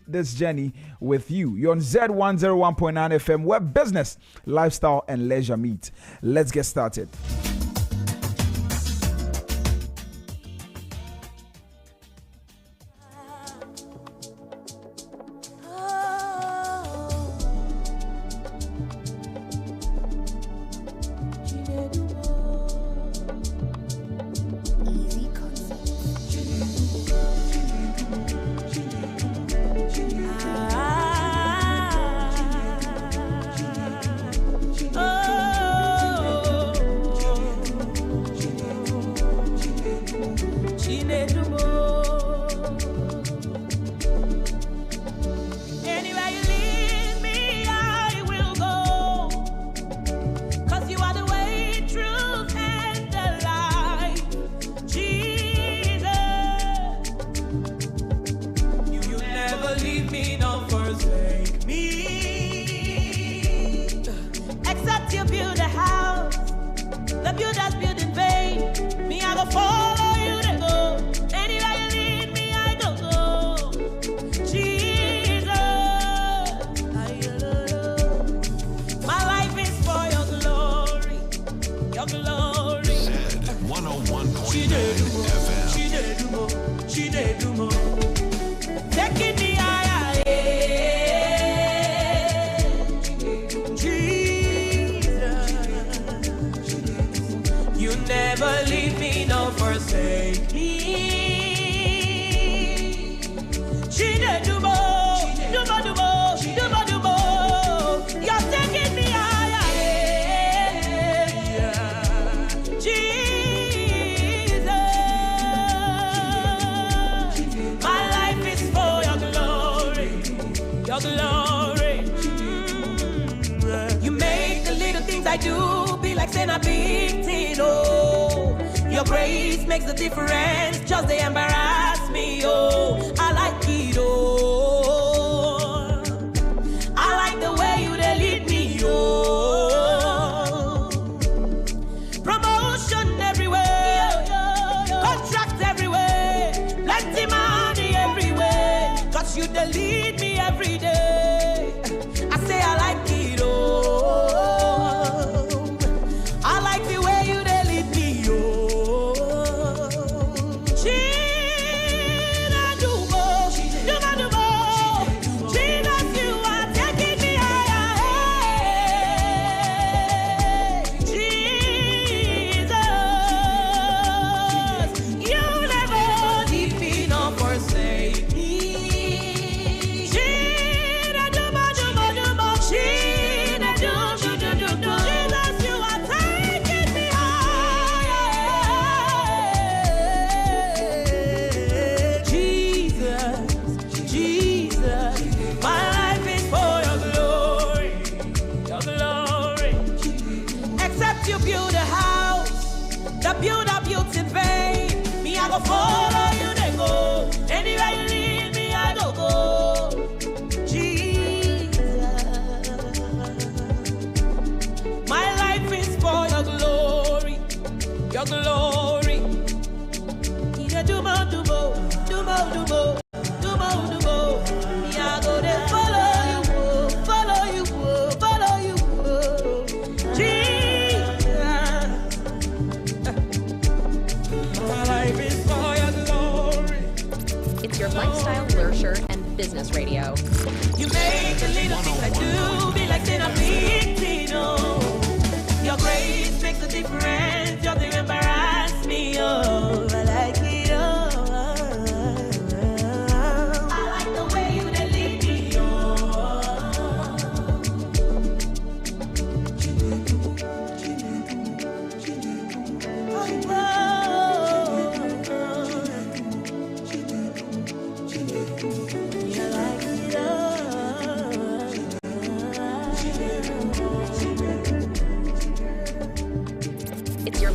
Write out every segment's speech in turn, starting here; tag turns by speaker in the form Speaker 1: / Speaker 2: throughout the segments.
Speaker 1: this journey with you. You're on Z101.9 FM, where business, lifestyle, and leisure meet. Let's get started.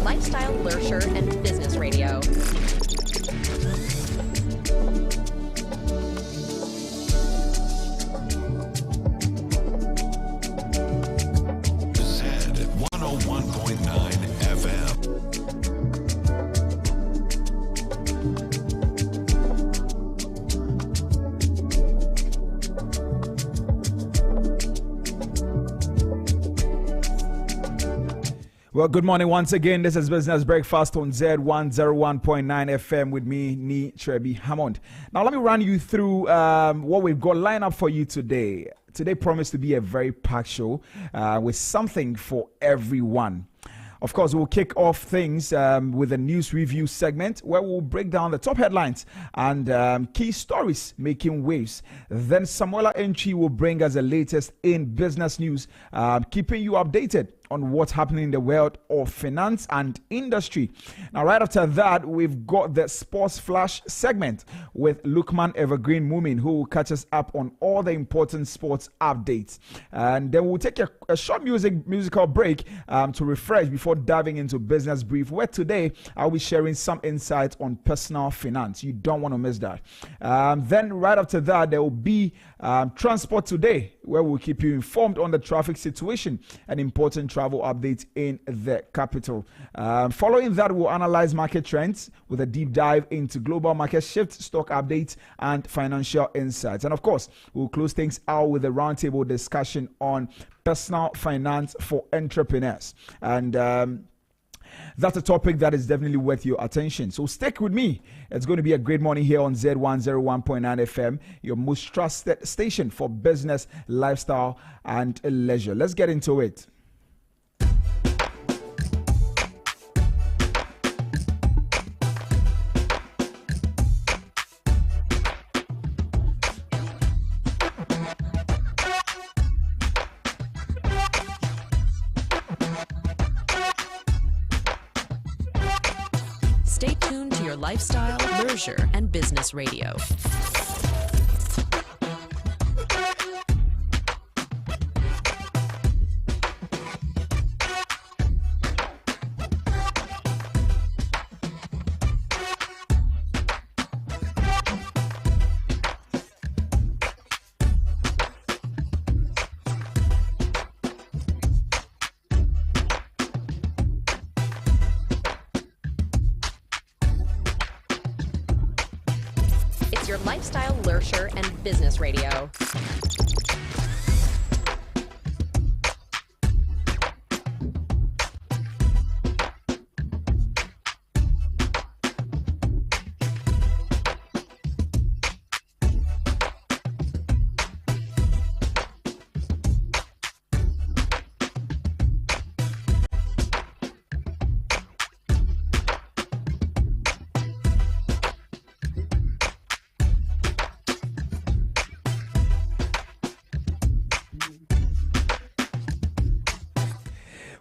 Speaker 2: Lifestyle, leisure, and business radio.
Speaker 3: Zed 101.9 FM.
Speaker 1: Well, good morning once again. This is Business Breakfast on Zed 101.9 FM with me, Ni Trebi Hammond. Now, let me run you through what we've got lined up for you today. Today promised to be a very packed show with something for everyone. Of course, we'll kick off things with a news review segment where we'll break down the top headlines and key stories making waves. Then Samuela Entry will bring us the latest in business news, keeping you updated on what's happening in the world of finance and industry. Now, right after that, we've got the Sports Flash segment with Lukman Evergreen Mumin, who will catch us up on all the important sports updates. And then we'll take a short musical break to refresh before diving into Business Brief, where today I'll be sharing some insights on personal finance. You don't want to miss that. Then right after that, there will be Transport Today, where we'll keep you informed on the traffic situation and important travel updates in the capital. Following that, we'll analyze market trends with a deep dive into global market shifts, stock updates, and financial insights. And of course, we'll close things out with a roundtable discussion on personal finance for entrepreneurs. And that's a topic that is definitely worth your attention. So stick with me. It's going to be a great morning here on Z101.9 FM, your most trusted station for business, lifestyle, and leisure. Let's get into it.
Speaker 2: Stay tuned to your lifestyle, leisure, and business radio. Your lifestyle, leisure, and business radio.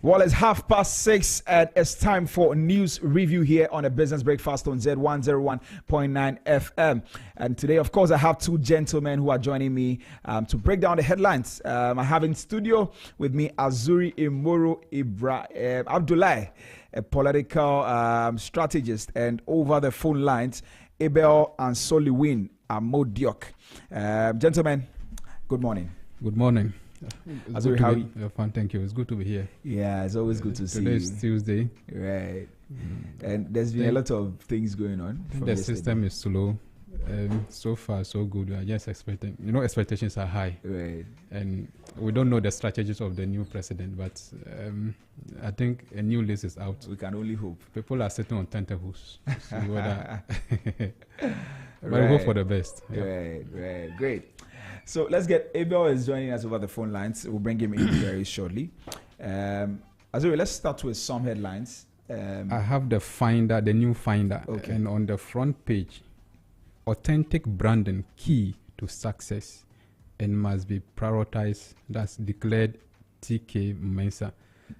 Speaker 1: Well, it's 6:30 and it's time for a news review here on a Business Breakfast on Z101.9 FM. And today, of course, I have two gentlemen who are joining me to break down the headlines. I have in studio with me Azuri Imoro Abdullahi, a political strategist, and over the phone lines, Abel and Soliwin Amodiok. Gentlemen, good morning.
Speaker 4: Good morning.
Speaker 1: Azuri, how are you?
Speaker 4: Fine, thank you. It's good to be here.
Speaker 1: Yeah, it's always good to see you.
Speaker 4: Today is Tuesday.
Speaker 1: Right. And there's been a lot of things going on.
Speaker 4: The system is slow. So far, so good. We are just expecting. Expectations are high.
Speaker 1: Right.
Speaker 4: And we don't know the strategies of the new president, but I think a new list is out.
Speaker 1: We can only hope.
Speaker 4: People are sitting on tenterhooks to see whether. But
Speaker 1: Right.
Speaker 4: we hope for the best. Yeah.
Speaker 1: Right. Great. So let's get Abel is joining us over the phone lines. We'll bring him in very shortly. Azuri, let's start with some headlines.
Speaker 4: I have the Finder, the new Finder,
Speaker 1: Okay.
Speaker 4: and on the front page, authentic branding key to success and must be prioritized. That's declared TK Mensah.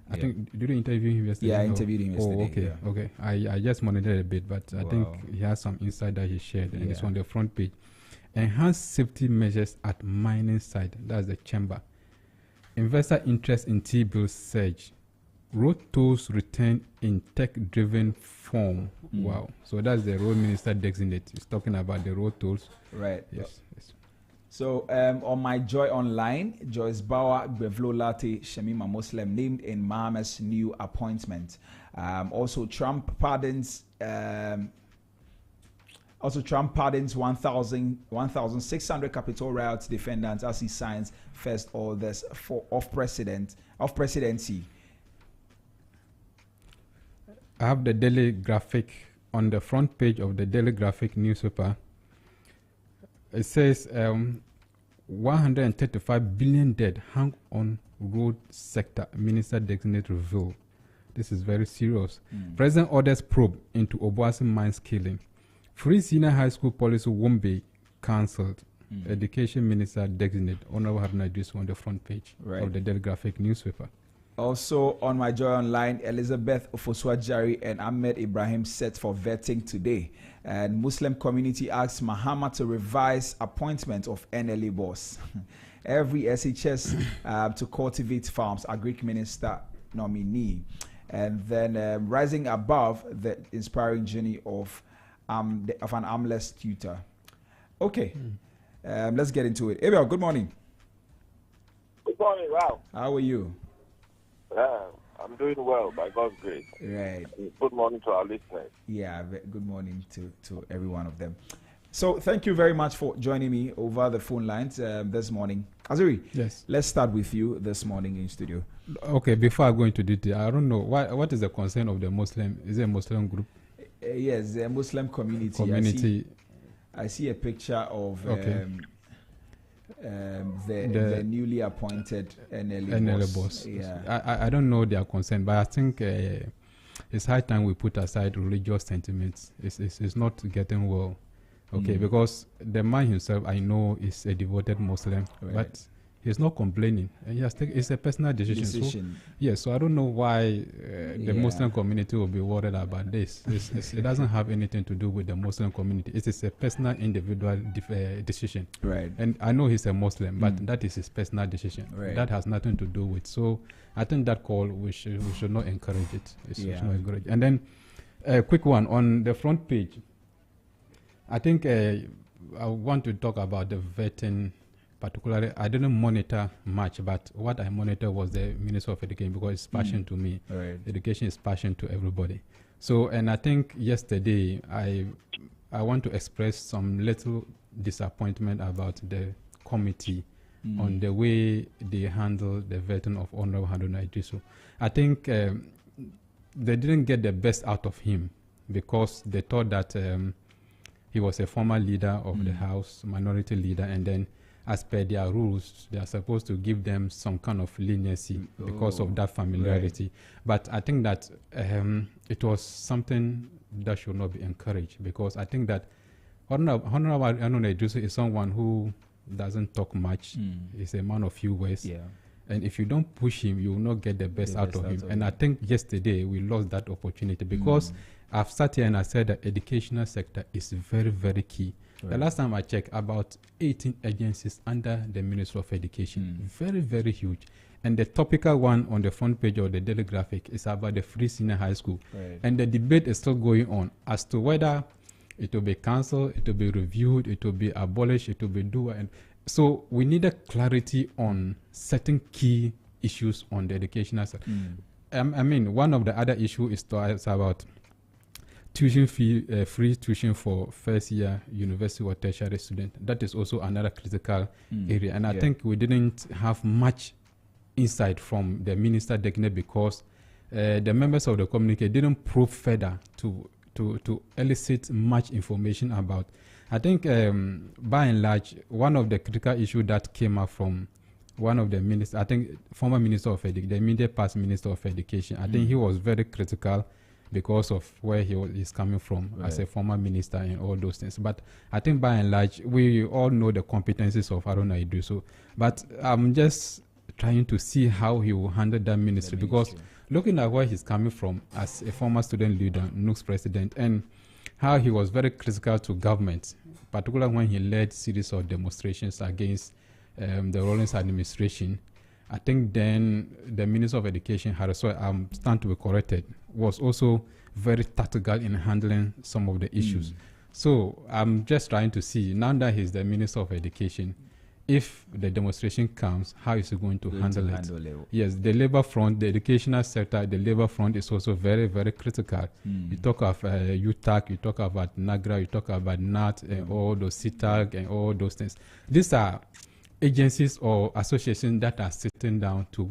Speaker 4: I think, did you interview him yesterday?
Speaker 1: Yeah, I interviewed him yesterday.
Speaker 4: Oh, okay,
Speaker 1: yeah.
Speaker 4: okay. I just monitored a bit, but I think
Speaker 1: Wow.
Speaker 4: he has some insight that he shared, and it's
Speaker 1: Yeah.
Speaker 4: on the front page. Enhanced safety measures at mining site. That's the chamber. Investor interest in T-bills surge. Road tolls return in tech-driven form. Wow. So that's the road minister designate. He's talking about the road tolls.
Speaker 1: Right.
Speaker 4: Yes.
Speaker 1: So on my Joy Online, Joyce Bauer Bevlolate Shemima Muslim named in Mahamad's new appointment. Also, Trump pardons 1,600 Capitol riot defendants as he signs first orders of presidency.
Speaker 4: I have the Daily Graphic on the front page of the Daily Graphic newspaper. It says 135 billion dead hung on road sector. Minister designate reveal. This is very serious. President orders probe into Obuasi mines killing. Free senior high school policy won't be cancelled. Education Minister designate Honorable Haruna Idrisu on the front page of the Daily Graphic newspaper.
Speaker 1: Also on my Joy Online, Elizabeth Ofoswajari and Ahmed Ibrahim set for vetting today. And Muslim community asks Mahama to revise appointment of NLA boss. Every SHS to cultivate farms, Agric Minister nominee. And then rising above the inspiring journey of an armless tutor. Okay, let's get into it. Abel, good morning.
Speaker 5: Good morning, Ralph.
Speaker 1: How are you?
Speaker 5: I'm doing well, by God's grace.
Speaker 1: Right.
Speaker 5: Good morning to our listeners.
Speaker 1: Yeah, good morning to every one of them. So thank you very much for joining me over the phone lines this morning. Azuri,
Speaker 4: yes.
Speaker 1: Let's start with you this morning in studio.
Speaker 4: Okay, before I go into detail, I don't know, what is the concern of the Muslim? Is it a Muslim group?
Speaker 1: Yes, the Muslim community. I see a picture of the newly appointed NLA boss.
Speaker 4: Yeah. I don't know their concern, but I think it's high time we put aside religious sentiments. It's not getting well. Okay, because the man himself, I know, is a devoted Muslim, but he's not complaining. And it's a personal decision. So I don't know why the Muslim community will be worried about this. It doesn't have anything to do with the Muslim community. It is a personal, individual decision.
Speaker 1: Right.
Speaker 4: And I know he's a Muslim, but that is his personal decision.
Speaker 1: Right.
Speaker 4: That has nothing to do with. So I think that call, we should not encourage it. We should not encourage it. And then a quick one on the front page. I think I want to talk about the vetting. Particularly, I didn't monitor much, but what I monitor was the Minister of Education, because it's passion to me.
Speaker 1: Right.
Speaker 4: Education is passion to everybody. So, and I think yesterday I want to express some little disappointment about the committee on the way they handle the vetting of Honorable Haruna Idrisu. I think they didn't get the best out of him because they thought that he was a former leader of the House, minority leader, and then as per their rules, they are supposed to give them some kind of leniency because of that familiarity. Right. But I think that it was something that should not be encouraged, because I think that Honorable Haruna Idrisu is someone who doesn't talk much. He's a man of few words. Yeah. And if you don't push him, you will not get the best out of him. And I think yesterday we lost that opportunity, because I've sat here and I said that educational sector is very, very key. Right. The last time I checked, about 18 agencies under the Ministry of Education. Very, very huge. And the topical one on the front page of the Daily Graphic is about the free senior high school. Right. And the debate is still going on as to whether it will be cancelled, it will be reviewed, it will be abolished, it will be and so we needed clarity on certain key issues on the educational sector. I mean, one of the other issues is about tuition fee, free tuition for first year university or tertiary student. That is also another critical area. And I think we didn't have much insight from the minister designate, because the members of the communique didn't probe further to elicit much information about. I think by and large, one of the critical issues that came up from one of the ministers, I think former Minister of Education, the immediate past Minister of Education, I think he was very critical because of where he's coming from as a former minister and all those things. But I think by and large, we all know the competencies of Haruna Idrisu. But I'm just trying to see how he will handle that ministry, because looking at where he's coming from as a former student leader, NUC's president, and how he was very critical to government, particularly when he led series of demonstrations against the Rawlings administration. I think then the Minister of Education, stand to be corrected, was also very tactical in handling some of the issues. So I'm just trying to see, now that he's the Minister of Education, if the demonstration comes, how is he going to handle it? Yes, the labor front, the educational sector, the labor front is also very, very critical. You talk of UTAC, you talk about NAGRA, you talk about NAT, and all those CITAG and all those things. These are agencies or associations that are sitting down to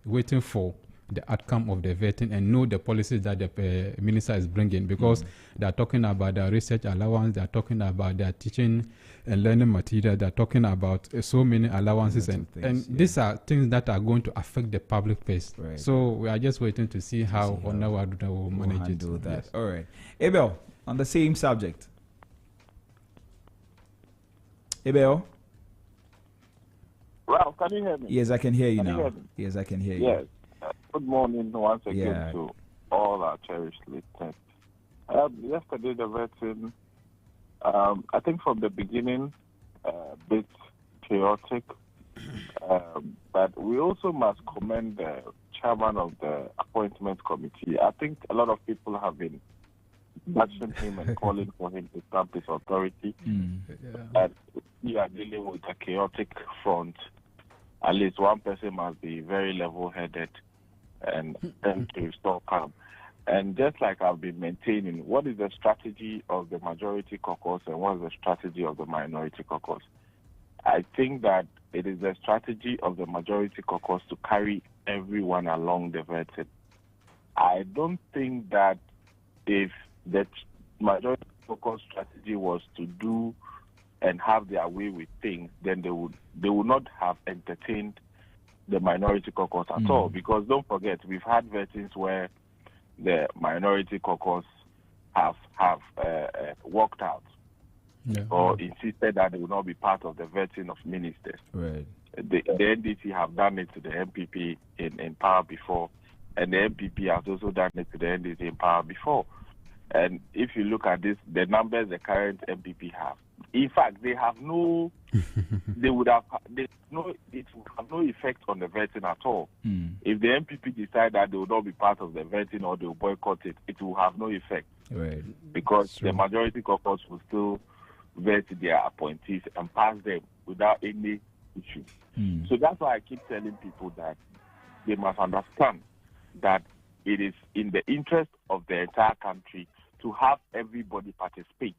Speaker 4: waiting for the outcome of the vetting and know the policies that the minister is bringing, because they are talking about the research allowance, they are talking about their teaching and learning material, they are talking about so many allowances, and these are things that are going to affect the public purse.
Speaker 1: Right.
Speaker 4: So we are just waiting to see how Onawaduda will manage it.
Speaker 1: Do that.
Speaker 4: Yes.
Speaker 1: All right. Abel, on the same subject. Abel?
Speaker 5: Well, can you hear me?
Speaker 1: Yes, I can hear you
Speaker 5: Can you
Speaker 1: now.
Speaker 5: hear me?
Speaker 1: Yes, I can hear you.
Speaker 5: Yes. Good morning once again
Speaker 1: Yeah.
Speaker 5: to all our cherished listeners. Yesterday, the vetting, I think from the beginning, a bit chaotic, but we also must commend the chairman of the appointment committee. I think a lot of people have been bashing him and calling for him to stamp his authority. And we are dealing with a chaotic front. At least one person must be very level-headed and to restore calm. And just like I've been maintaining, what is the strategy of the majority caucus and what is the strategy of the minority caucus? I think that it is the strategy of the majority caucus to carry everyone along the vetting. I don't think that if the majority caucus strategy was to do and have their way with things, then they would not have entertained the minority caucus at all. Because don't forget, we've had vettings where the minority caucus have walked out or insisted that they will not be part of the vetting of ministers.
Speaker 1: Right.
Speaker 5: The NDC have done it to the MPP in power before, and the MPP has also done it to the NDC in power before. And if you look at this, the numbers the current MPP have, in fact, they have no, it would have no effect on the vetting at all. If the MPP decide that they will not be part of the vetting or they will boycott it, it will have no effect.
Speaker 1: Right.
Speaker 5: Because the majority caucus will still vet their appointees and pass them without any issue. So that's why I keep telling people that they must understand that it is in the interest of the entire country to have everybody participate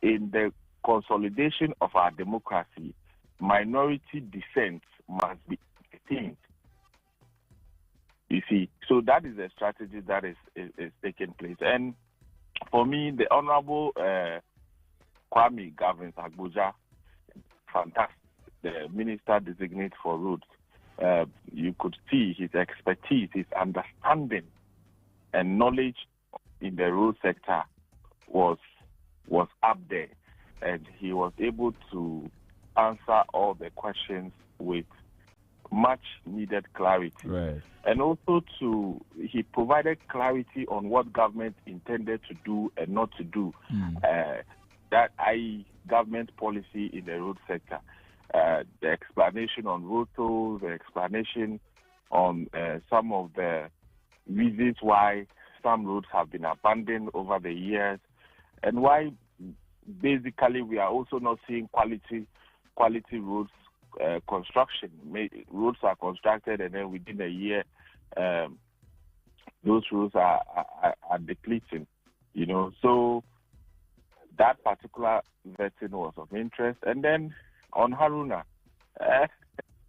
Speaker 5: in the consolidation of our democracy. Minority dissent must be attained. You see, so that is a strategy that is taking place. And for me, the Honorable Kwame Gavin Agboja, fantastic, the Minister Designate for Roads. You could see his expertise, his understanding and knowledge in the road sector was up there, and he was able to answer all the questions with much needed clarity.
Speaker 1: Right.
Speaker 5: And also he provided clarity on what government intended to do and not to do. That i.e. government policy in the road sector. The explanation on road tolls, the explanation on some of the reasons why some roads have been abandoned over the years, and why basically we are also not seeing quality roads construction. Roads are constructed and then within a year those roads are depleting, you know. So that particular vetting was of interest. And then on Haruna,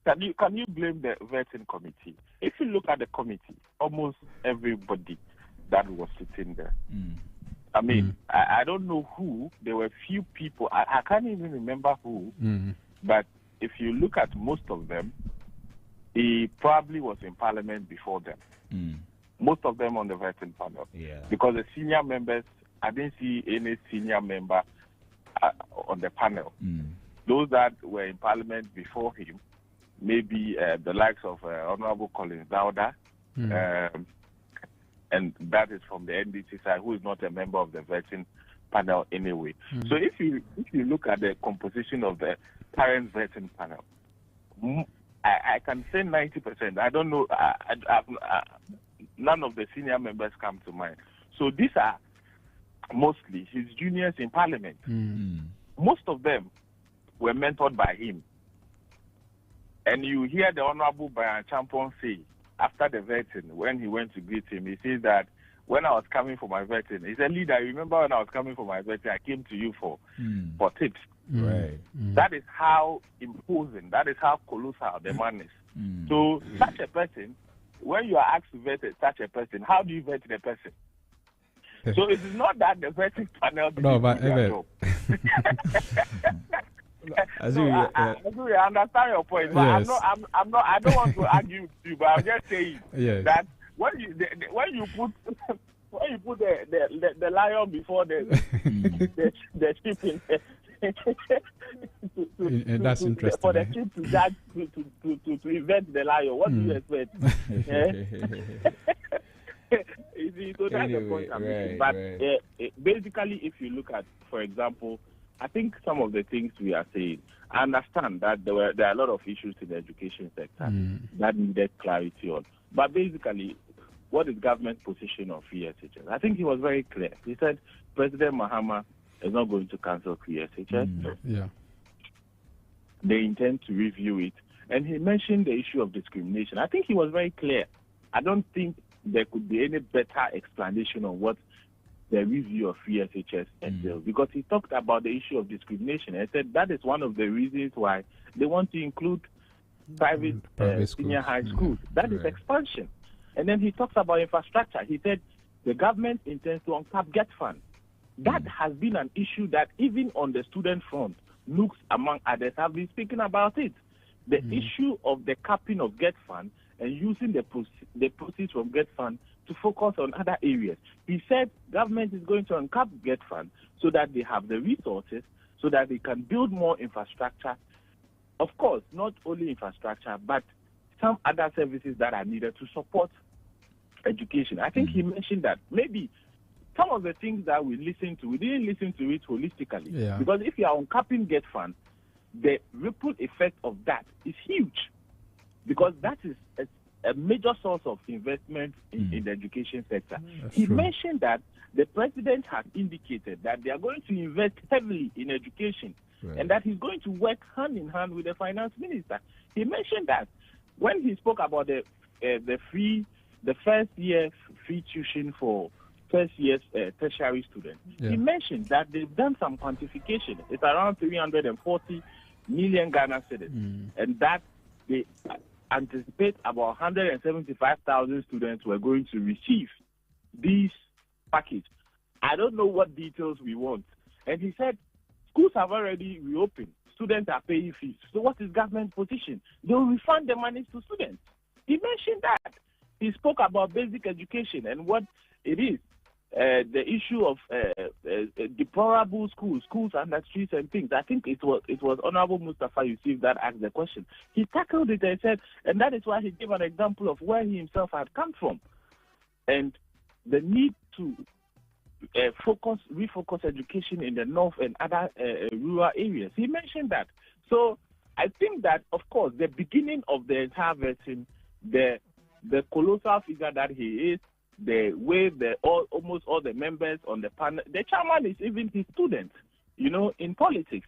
Speaker 5: can you blame the vetting committee? If you look at the committee, almost everybody that was sitting there. I mean, I don't know who. There were few people. I can't even remember who. But if you look at most of them, he probably was in parliament before them. Most of them on the vetting panel.
Speaker 1: Yeah.
Speaker 5: Because the senior members, I didn't see any senior member on the panel. Those that were in parliament before him, maybe the likes of Honorable Collins Dowda, and that is from the NDC side, who is not a member of the vetting panel anyway. So if you look at the composition of the current vetting panel, I can say 90%. I don't know. None of the senior members come to mind. So these are mostly his juniors in parliament. Most of them were mentored by him. And you hear the Honorable Brian Champon say, after the vetting, when he went to greet him, he says that when I was coming for my vetting, he said, "Leader, I remember when I was coming for my vetting, I came to you for tips."
Speaker 1: Right.
Speaker 5: That is how imposing, that is how colossal the man is. So such a person when you are asked to vet such a person, how do you vet the person? So it is not that the vetting panel did their job. I understand your point, but
Speaker 4: yes.
Speaker 5: I don't want to argue with you, but I'm just saying
Speaker 4: yes.
Speaker 5: that when you put the lion before the sheep
Speaker 4: that's interesting.
Speaker 5: For the sheep to judge to invent the lion, what do you expect? You see, so that's the point I'm making. But basically, if you look at, for example, I think some of the things we are saying, I understand that there are a lot of issues in the education sector that needed clarity on. But basically, what is government's position on free SHS? I think he was very clear. He said President Mahama is not going to cancel free SHS.
Speaker 4: Yeah.
Speaker 5: They intend to review it. And he mentioned the issue of discrimination. I think he was very clear. I don't think there could be any better explanation on what the review of free SHS entails, because he talked about the issue of discrimination and said that is one of the reasons why they want to include private senior high schools. That is expansion. And then he talks about infrastructure. He said the government intends to uncap GET fund. That has been an issue that even on the student front, Nooks, among others, have been speaking about it. The issue of the capping of GET fund and using the proceeds from GET fund to focus on other areas. He said government is going to uncap GET fund so that they have the resources, so that they can build more infrastructure. Of course, not only infrastructure, but some other services that are needed to support education. I think he mentioned that maybe some of the things that we didn't listen to it holistically.
Speaker 4: Yeah.
Speaker 5: Because if you are uncapping GET fund, the ripple effect of that is huge, because that is a major source of investment in the education sector. He mentioned that the president has indicated that they are going to invest heavily in education, and that he's going to work hand in hand with the finance minister. He mentioned that when he spoke about the first year free tuition for first year tertiary students. He mentioned that they've done some quantification. It's around 340 million Ghana cedis, and that they anticipate about 175,000 students were going to receive this package. I don't know what details we want. And he said schools have already reopened. Students are paying fees. So what is government's position? They will refund the money to students. He mentioned that. He spoke about basic education and what it is. The issue of deplorable schools under streets and things. I think it was Honorable Mustafa Yusuf that asked the question. He tackled it and said, and that is why he gave an example of where he himself had come from, and the need to refocus education in the north and other rural areas. He mentioned that. So I think that, of course, the beginning of the entire vetting, the colossal figure that he is, the way almost all the members on the panel, the chairman is even his student, in politics.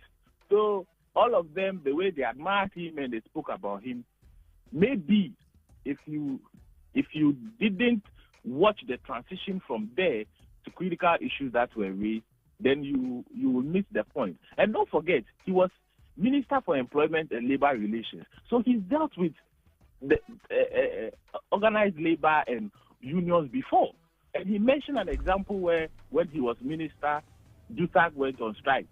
Speaker 5: So all of them, the way they admired him and they spoke about him, maybe if you didn't watch the transition from there to critical issues that were raised, then you will miss the point. And don't forget, he was Minister for Employment and Labor Relations. So he's dealt with the organized labor and unions before. And he mentioned an example where when he was minister, JUSAC went on strike.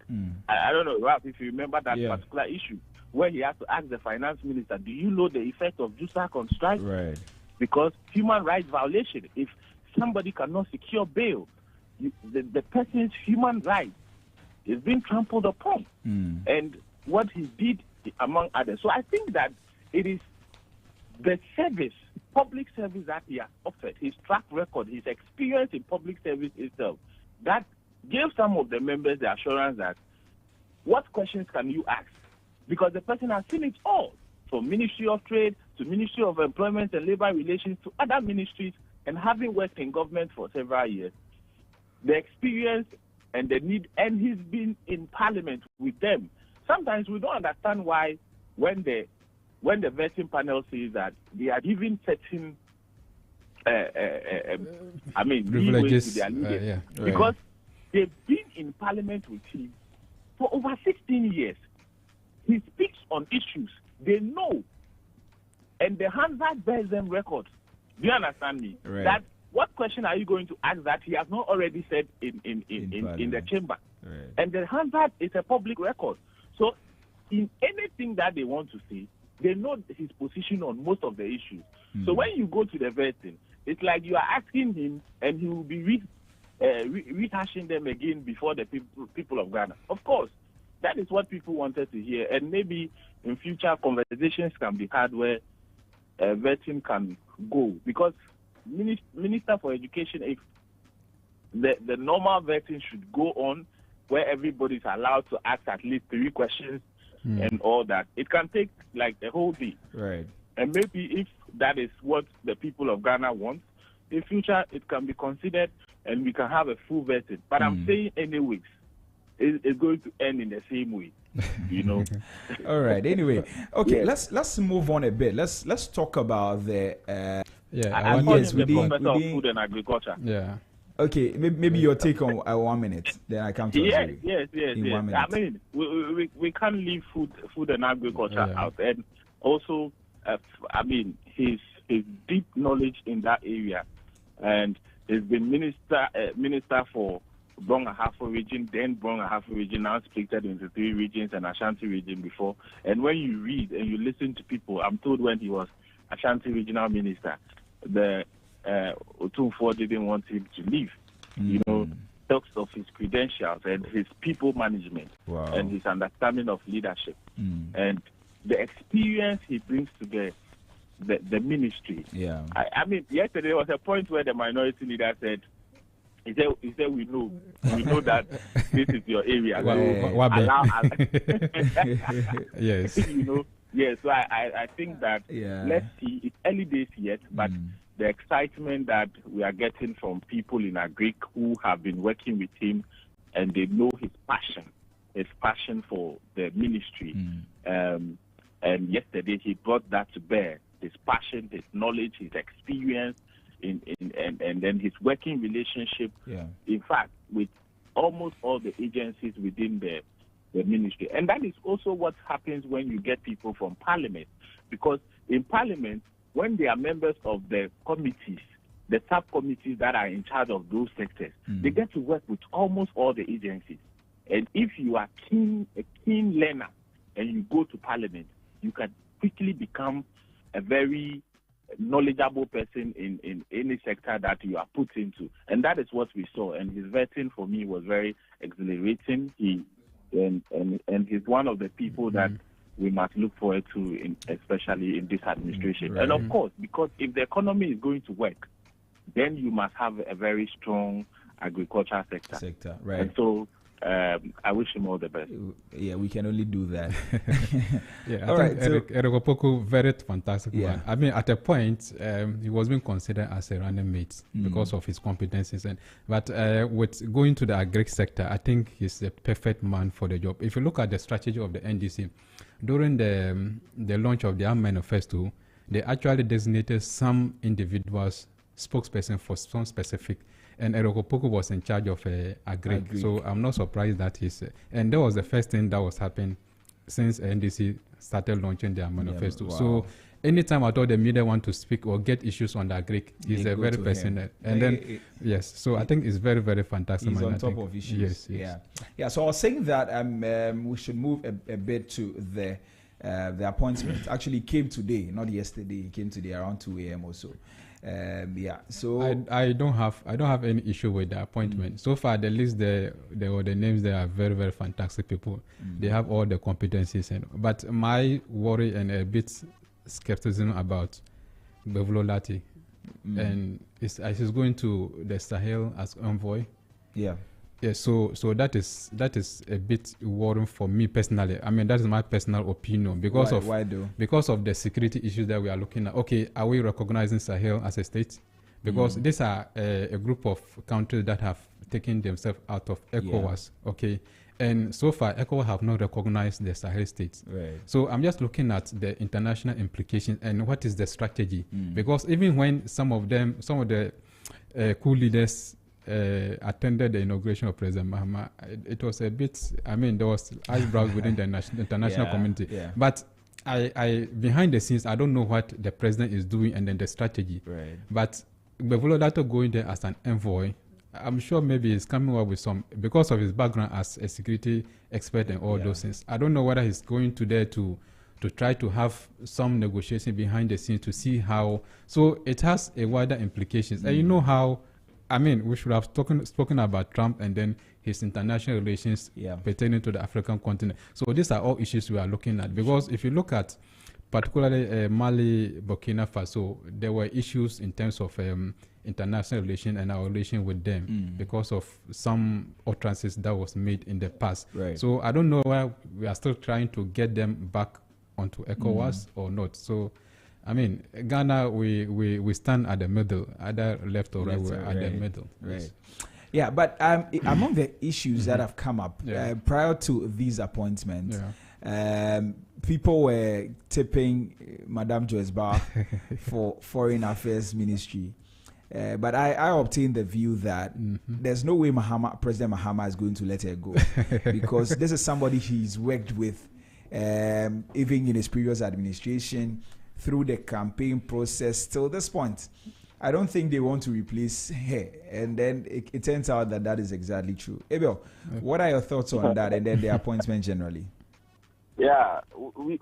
Speaker 5: I don't know, Ralph, if you remember that particular issue, where he had to ask the finance minister, do you know the effect of JUSAC on strike?
Speaker 1: Right.
Speaker 5: Because human rights violation, if somebody cannot secure bail, the person's human rights is being trampled upon. And what he did, among others. So I think that it is the public service that he has offered, his track record, his experience in public service itself, that gave some of the members the assurance that what questions can you ask? Because the person has seen it all, from Ministry of Trade to Ministry of Employment and Labor Relations to other ministries, and having worked in government for several years, the experience and the need, and he's been in parliament with them. Sometimes we don't understand why when the vetting panel says that they are giving certain
Speaker 4: privileges
Speaker 5: to their leaders,
Speaker 4: right.
Speaker 5: because they've been in parliament with him for over 16 years. He speaks on issues they know, and the hand that bears them records. Do you understand me?
Speaker 1: Right.
Speaker 5: That what question are you going to ask that he has not already said in the chamber?
Speaker 1: Right.
Speaker 5: And the hazard is a public record. So in anything that they want to say, they know his position on most of the issues. So when you go to the vetting, it's like you are asking him and he will be rehashing them again before the people of Ghana. Of course, that is what people wanted to hear. And maybe in future conversations can be had where vetting can go. Because Minister for Education, if the normal vetting should go on where everybody is allowed to ask at least 3 questions and all that, it can take like a whole day.
Speaker 1: Right.
Speaker 5: And maybe if that is what the people of Ghana want, in future it can be considered and we can have a full vetting. But I'm saying anyways, it's going to end in the same way, you know.
Speaker 1: All right. Anyway, okay.
Speaker 5: Yes.
Speaker 1: Let's move on a bit. Let's talk about the.
Speaker 5: I
Speaker 1: yes,
Speaker 5: call him the
Speaker 1: within-
Speaker 5: professor of
Speaker 1: within-
Speaker 5: food and agriculture.
Speaker 4: Yeah.
Speaker 1: Okay, maybe your take on 1 minute. Then I come to
Speaker 5: Yes.
Speaker 1: In 1 minute.
Speaker 5: I mean, we can't leave food and agriculture out. And also, I mean, his deep knowledge in that area, and he's been minister for Brong-Ahafo region, then Brong-Ahafo region, now split into 3 regions and Ashanti region before. And when you read and you listen to people, I'm told when he was Ashanti regional minister, the Otumfuo didn't want him to leave. You know, talks of his credentials and his people management and his understanding of leadership and the experience he brings to the ministry.
Speaker 1: Yeah.
Speaker 5: I mean, yesterday there was a point where the minority leader said, he said we know that this is your area.
Speaker 4: Yes.
Speaker 5: You know, yeah. So I think that let's see. It's early days yet, but the excitement that we are getting from people in Agric who have been working with him, and they know his passion for the ministry. And yesterday he brought that to bear: his passion, his knowledge, his experience, and then his working relationship.
Speaker 1: Yeah.
Speaker 5: In fact, with almost all the agencies within the ministry. And that is also what happens when you get people from Parliament. Because in Parliament, when they are members of the committees, the subcommittees that are in charge of those sectors, they get to work with almost all the agencies. And if you are a keen learner and you go to Parliament, you can quickly become a very knowledgeable person in any sector that you are put into. And that is what we saw. And his vetting for me was very exhilarating. And he's one of the people that we must look forward to, especially in this administration.
Speaker 1: Right.
Speaker 5: And of course, because if the economy is going to work, then you must have a very strong agricultural sector.
Speaker 1: Right.
Speaker 5: And so I wish him all the best.
Speaker 1: Yeah, we can only do that.
Speaker 4: Yeah,
Speaker 1: All
Speaker 4: I
Speaker 1: right,
Speaker 4: think Eric Opoku, very fantastic
Speaker 1: Yeah.
Speaker 4: one. I mean, at a point, he was being considered as a running mate because of his competencies. But with going to the agri sector, I think he's the perfect man for the job. If you look at the strategy of the NDC, during the launch of their manifesto, they actually designated some individuals spokesperson for some specific. And Eric Opoku was in charge of agri. So I'm not surprised that and that was the first thing that was happening since NDC started launching their manifesto.
Speaker 1: Wow.
Speaker 4: So anytime at all the media want to speak or get issues on the agri, he's a very person. And then, yes, so I think it's very, very fantastic.
Speaker 1: He's
Speaker 4: man,
Speaker 1: on top of issues.
Speaker 4: Yes.
Speaker 1: Yeah. So I was saying that we should move a bit to the appointment. Actually, it came today, not yesterday. It came today around 2 a.m. or so. So
Speaker 4: I don't have any issue with the appointment. So far, the list, the names, they are very, very fantastic people. They have all the competencies. But my worry and a bit skepticism about Bevlo Lati, and he's going to the Sahel as envoy.
Speaker 1: Yeah.
Speaker 4: Yeah, so that is a bit worrying for me personally. I mean, that is my personal opinion because
Speaker 1: why though?
Speaker 4: Because of the security issues that we are looking at. Okay, are we recognizing Sahel as a state? Because these are a group of countries that have taken themselves out of ECOWAS. Yeah. Okay, and so far ECOWAS have not recognized the Sahel states.
Speaker 1: Right.
Speaker 4: So I'm just looking at the international implications and what is the strategy. Because even when some of the coup leaders attended the inauguration of President Mahama, it was a bit, I mean, there was eyebrows within the international community.
Speaker 1: Yeah.
Speaker 4: But I behind the scenes, I don't know what the president is doing and then the strategy.
Speaker 1: Right.
Speaker 4: But Bevolo Dato going there as an envoy, I'm sure maybe he's coming up with some, because of his background as a security expert and all those things. I don't know whether he's going to there to try to have some negotiation behind the scenes to see how. So it has a wider implications. And you know how, I mean, we should have spoken about Trump and then his international relations pertaining to the African continent. So these are all issues we are looking at. Because if you look at particularly Mali, Burkina Faso, there were issues in terms of international relation and our relation with them because of some utterances that was made in the past.
Speaker 1: Right.
Speaker 4: So I don't know why we are still trying to get them back onto ECOWAS or not. So, I mean, Ghana, we stand at the middle, either left or right, we're at the middle.
Speaker 1: Right.
Speaker 4: Yes.
Speaker 1: Yeah, but among the issues that have come up prior to these appointments, people were tipping Madame Joyce Barr for Foreign Affairs Ministry. But I obtained the view that there's no way President Mahama is going to let her go because this is somebody he's worked with even in his previous administration through the campaign process till this point. I don't think they want to replace her. And then it turns out that is exactly true. Abel, what are your thoughts on that and then the appointment generally?
Speaker 5: Yeah, we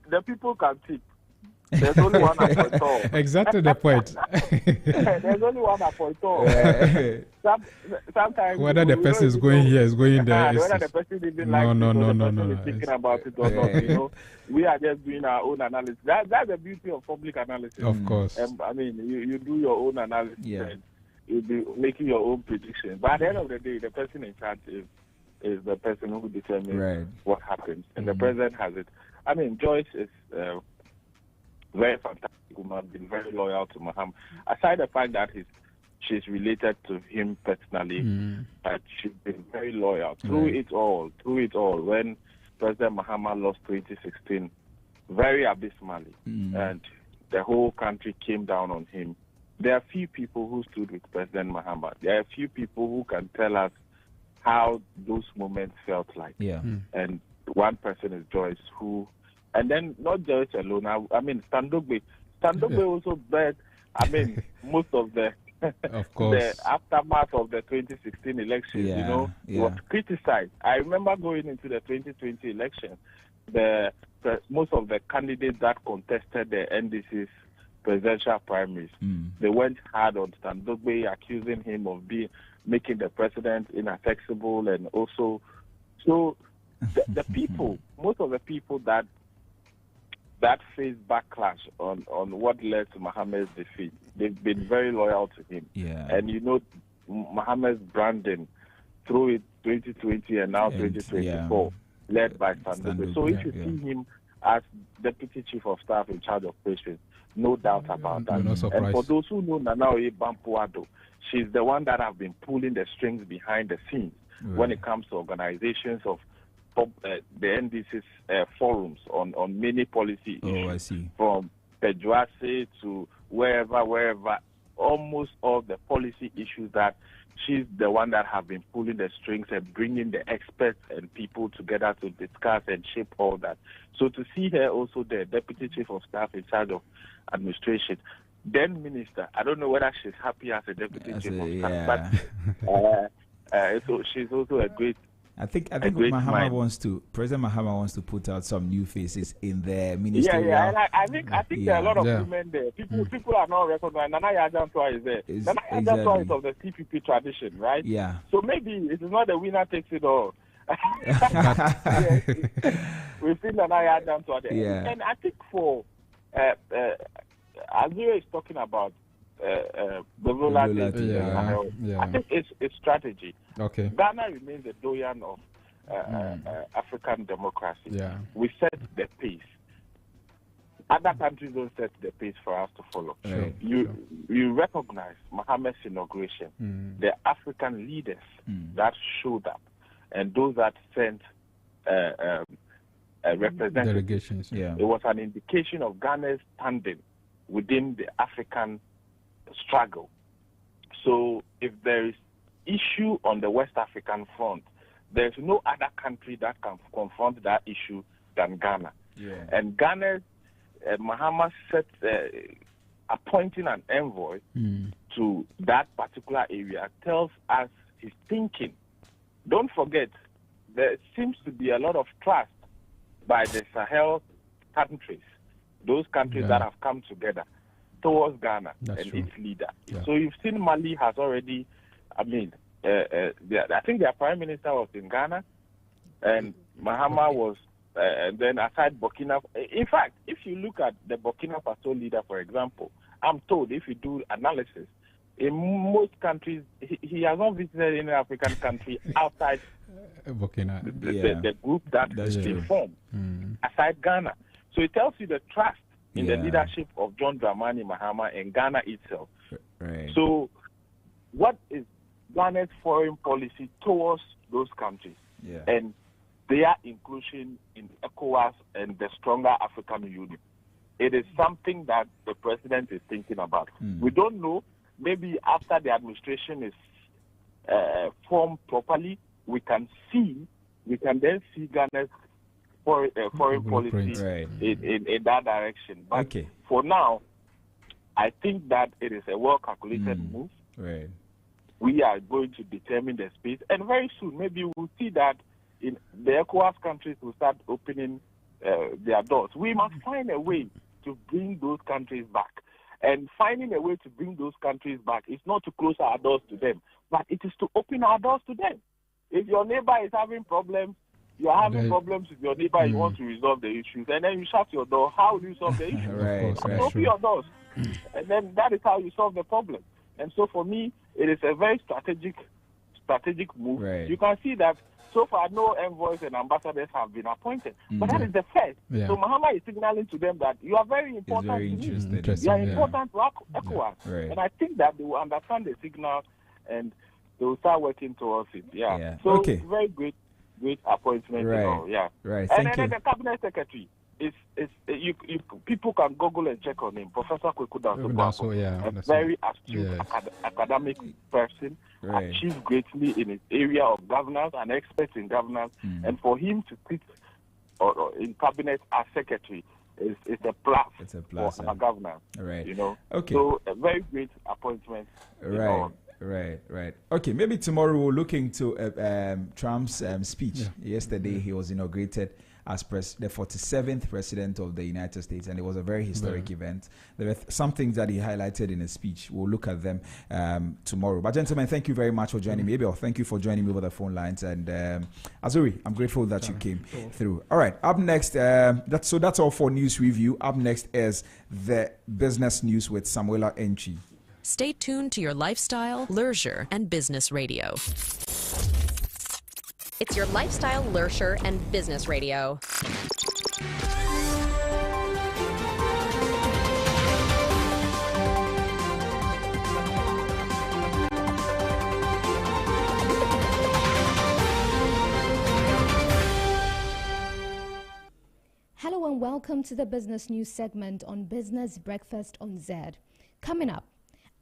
Speaker 5: the people can tip. There's only one appointor.
Speaker 4: Exactly the point.
Speaker 5: There's only one appointor. Sometimes
Speaker 4: whether the person is going here, is going there.
Speaker 5: Whether the person even is thinking about it or not. You know, we are just doing our own analysis. That's the beauty of public analysis.
Speaker 4: Of course.
Speaker 5: I mean, you do your own analysis and you'll be making your own predictions. But at the end of the day, the person in charge is the person who determines what happens. And the president has it. I mean, Joyce is very fantastic woman, been very loyal to Mahama. Aside the fact that she's related to him personally, but she's been very loyal through it all. When President Mahama lost 2016, very abysmally, and the whole country came down on him. There are few people who stood with President Mahama. There are few people who can tell us how those moments felt like. And one person is Joyce, who. And then not Joyce alone. I mean, Standogbe also bet. I mean, most of the the aftermath of the 2016 elections, was criticized. I remember going into the 2020 election, most of the candidates that contested the NDC's presidential primaries, they went hard on Standogbe, accusing him of making the president inaccessible, and also, so the people, most of the people that faced backlash on what led to Mahama's defeat, they've been very loyal to him. And Mahama's branding through it 2020 and now 2024, led by Standogbe. So if you see him as Deputy Chief of Staff in charge of operations, no doubt about that. And for those who know Nanaoye Bampuado, she's the one that have been pulling the strings behind the scenes when it comes to organizations of the NDC's forums on many policy issues, from Pejuase to wherever, almost all the policy issues that she's the one that have been pulling the strings and bringing the experts and people together to discuss and shape all that. So to see her also the Deputy Chief of Staff in charge of administration, then Minister, I don't know whether she's happy as a Deputy Chief of Staff, but so she's also a great.
Speaker 1: I think President Mahama wants to put out some new faces in the ministerial.
Speaker 5: And I think there are a lot of women there. People are not recognized. Nana Yajantua is there. Nana Yajantua is of the CPP tradition, right?
Speaker 1: Yeah.
Speaker 5: So maybe it is not the winner takes it all. We've seen Nana Yajantua there.
Speaker 1: Yeah.
Speaker 5: And I think for Azure is talking about I think it's strategy.
Speaker 4: Okay.
Speaker 5: Ghana remains a doyen of African democracy.
Speaker 4: Yeah.
Speaker 5: We set the pace. Other countries don't set the pace for us to follow.
Speaker 4: Sure.
Speaker 5: You recognize Mohammed's inauguration, the African leaders that showed up, and those that sent representatives.
Speaker 4: Delegations. Yeah.
Speaker 5: It was an indication of Ghana's standing within the African struggle. So if there is issue on the West African front, there's no other country that can confront that issue than Ghana. And Ghana's Mahama set appointing an envoy to that particular area tells us his thinking. Don't forget, there seems to be a lot of trust by the Sahel countries, those countries that have come together towards Ghana its leader. So you've seen Mali has already, I think their prime minister was in Ghana, and Mahama was, and then aside Burkina. In fact, if you look at the Burkina Faso leader, for example, I'm told if you do analysis, in most countries, he has not visited any African country outside
Speaker 4: Burkina.
Speaker 5: The group that they formed, aside Ghana. So it tells you the trust in the leadership of John Dramani Mahama and Ghana itself.
Speaker 1: Right.
Speaker 5: So what is Ghana's foreign policy towards those countries and their inclusion in ECOWAS and the stronger African Union? It is something that the president is thinking about. We don't know. Maybe after the administration is formed properly, we can then see Ghana's foreign policy in that direction. But for now, I think that it is a well-calculated move.
Speaker 1: Right.
Speaker 5: We are going to determine the space, and very soon, maybe we'll see that in the ECOWAS countries will start opening their doors. We must find a way to bring those countries back. And finding a way to bring those countries back is not to close our doors to them, but it is to open our doors to them. If your neighbor is having problems, you're having problems with your neighbor, you want to resolve the issues, and then you shut your door, how will you solve the issues? Open your doors. And then that is how you solve the problem. And so for me, it is a very strategic move.
Speaker 1: Right.
Speaker 5: You can see that so far no envoys and ambassadors have been appointed. But that is the first. So Mahama is signaling to them that you are very important to me. You are important to ECOWAS. And I think that they will understand the signal and they will start working towards it. So very great appointment.
Speaker 1: Right.
Speaker 5: And then the cabinet secretary is people can Google and check on him. Professor Kweku Dansokwa, a very astute academic person, achieved greatly in his area of governance and expert in governance, and for him to sit in cabinet as secretary is a plus. It's a plus for our governance.
Speaker 1: Right.
Speaker 5: So a very great appointment.
Speaker 1: Right. Okay, maybe tomorrow we'll look into Trump's speech. Yesterday he was inaugurated as the 47th president of the United States, and it was a very historic event. There were some things that he highlighted in his speech. We'll look at them tomorrow. But gentlemen, thank you very much for joining me. Abel, thank you for joining me over the phone lines. And Azuri, I'm grateful that you came through. All right, up next, that's all for News Review. Up next is the business news with Samuela Enchi.
Speaker 2: Stay tuned to your lifestyle, leisure, and business radio.
Speaker 6: It's your lifestyle, leisure, and business radio.
Speaker 7: Hello and welcome to the business news segment on Business Breakfast on Zed. Coming up,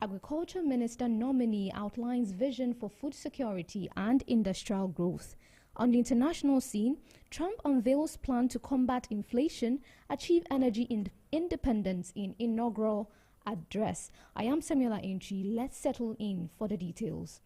Speaker 7: Agriculture Minister nominee outlines vision for food security and industrial growth. On the international scene, Trump unveils plan to combat inflation, achieve energy independence in inaugural address. I am Samuela Enchi. Let's settle in for the details.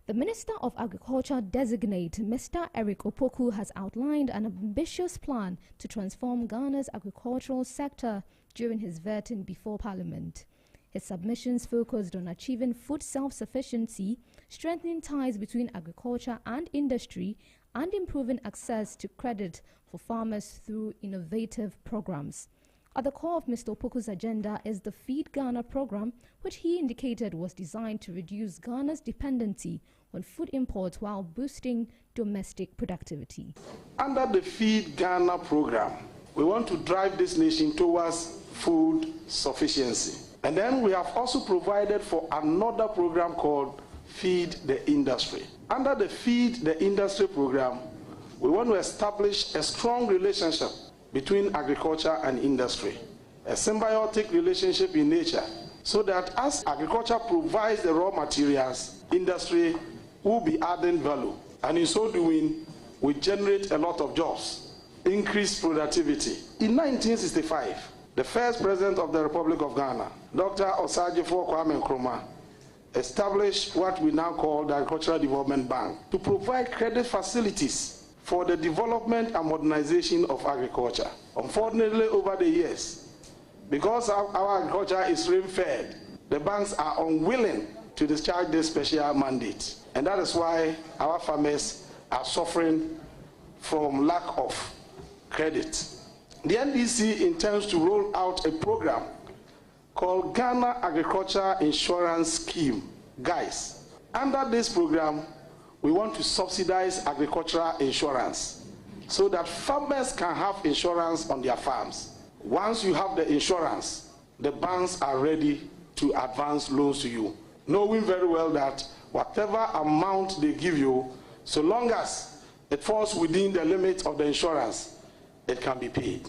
Speaker 7: The Minister of Agriculture designate, Mr. Eric Opoku, has outlined an ambitious plan to transform Ghana's agricultural sector during his vetting before Parliament. His submissions focused on achieving food self-sufficiency, strengthening ties between agriculture and industry, and improving access to credit for farmers through innovative programs. At the core of Mr. Opoku's agenda is the Feed Ghana program, which he indicated was designed to reduce Ghana's dependency on food imports while boosting domestic productivity.
Speaker 8: Under the Feed Ghana program, we want to drive this nation towards food sufficiency. And then we have also provided for another program called Feed the Industry. Under the Feed the Industry program, we want to establish a strong relationship between agriculture and industry, a symbiotic relationship in nature, so that as agriculture provides the raw materials, industry will be adding value. And in so doing, we generate a lot of jobs. increased productivity. In 1965, the first president of the Republic of Ghana, Dr. Osagyefo Kwame Nkrumah, established what we now call the Agricultural Development Bank to provide credit facilities for the development and modernization of agriculture. Unfortunately, over the years, because our agriculture is rain-fed, the banks are unwilling to discharge this special mandate. And that is why our farmers are suffering from lack of credit. The NDC intends to roll out a program called Ghana Agriculture Insurance Scheme, GAIS. Under this program, we want to subsidize agricultural insurance so that farmers can have insurance on their farms. Once you have the insurance, the banks are ready to advance loans to you, knowing very well that whatever amount they give you, so long as it falls within the limits of the insurance, it can be paid.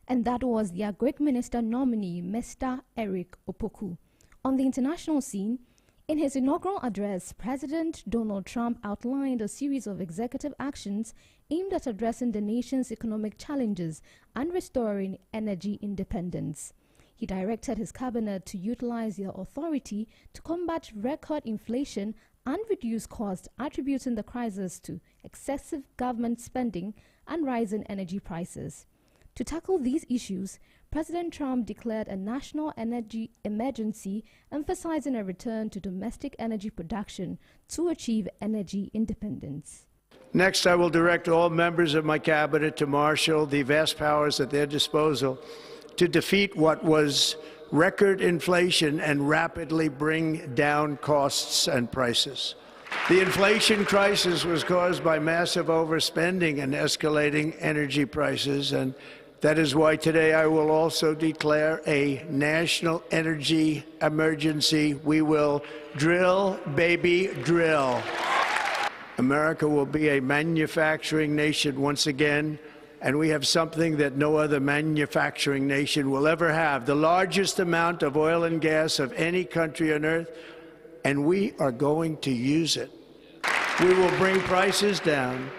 Speaker 7: And that was the Agric Minister nominee, Mr. Eric Opoku. On the international scene, in his inaugural address, President Donald Trump outlined a series of executive actions aimed at addressing the nation's economic challenges and restoring energy independence. He directed his cabinet to utilize their authority to combat record inflation and reduce costs, attributing the crisis to excessive government spending and rising energy prices. To tackle these issues, President Trump declared a national energy emergency, emphasizing a return to domestic energy production to achieve energy independence.
Speaker 9: Next, I will direct all members of my cabinet to marshal the vast powers at their disposal to defeat what was record inflation and rapidly bring down costs and prices. The inflation crisis was caused by massive overspending and escalating energy prices, and that is why today I will also declare a national energy emergency. We will drill, baby, drill. America will be a manufacturing nation once again, and we have something that no other manufacturing nation will ever have, the largest amount of oil and gas of any country on earth, and we are going to use it. We will bring prices down,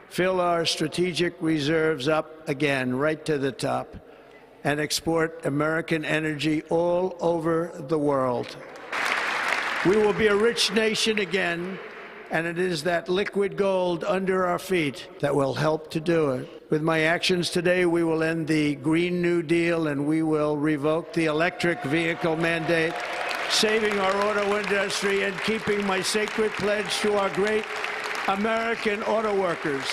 Speaker 9: fill our strategic reserves up again right to the top, and export American energy all over the world. We will be a rich nation again, and it is that liquid gold under our feet that will help to do it. With my actions today, we will end the Green New Deal and we will revoke the electric vehicle mandate, saving our auto industry and keeping my sacred pledge to our great American auto workers.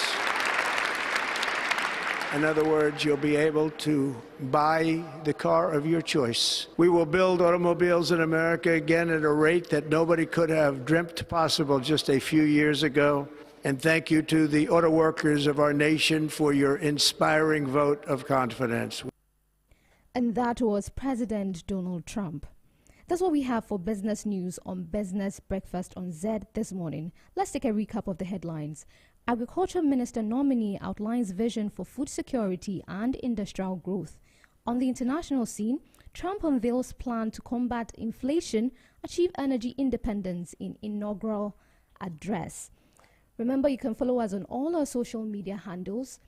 Speaker 9: In other words, you'll be able to buy the car of your choice. We will build automobiles in America again at a rate that nobody could have dreamt possible just a few years ago. And thank you to the auto workers of our nation for your inspiring vote of confidence.
Speaker 7: And that was President Donald Trump. That's what we have for business news on Business Breakfast on Zed this morning. Let's take a recap of the headlines. Agriculture Minister nominee outlines vision for food security and industrial growth. On the international scene, Trump unveils plan to combat inflation, achieve energy independence in inaugural address. Remember, you can follow us on all our social media handles,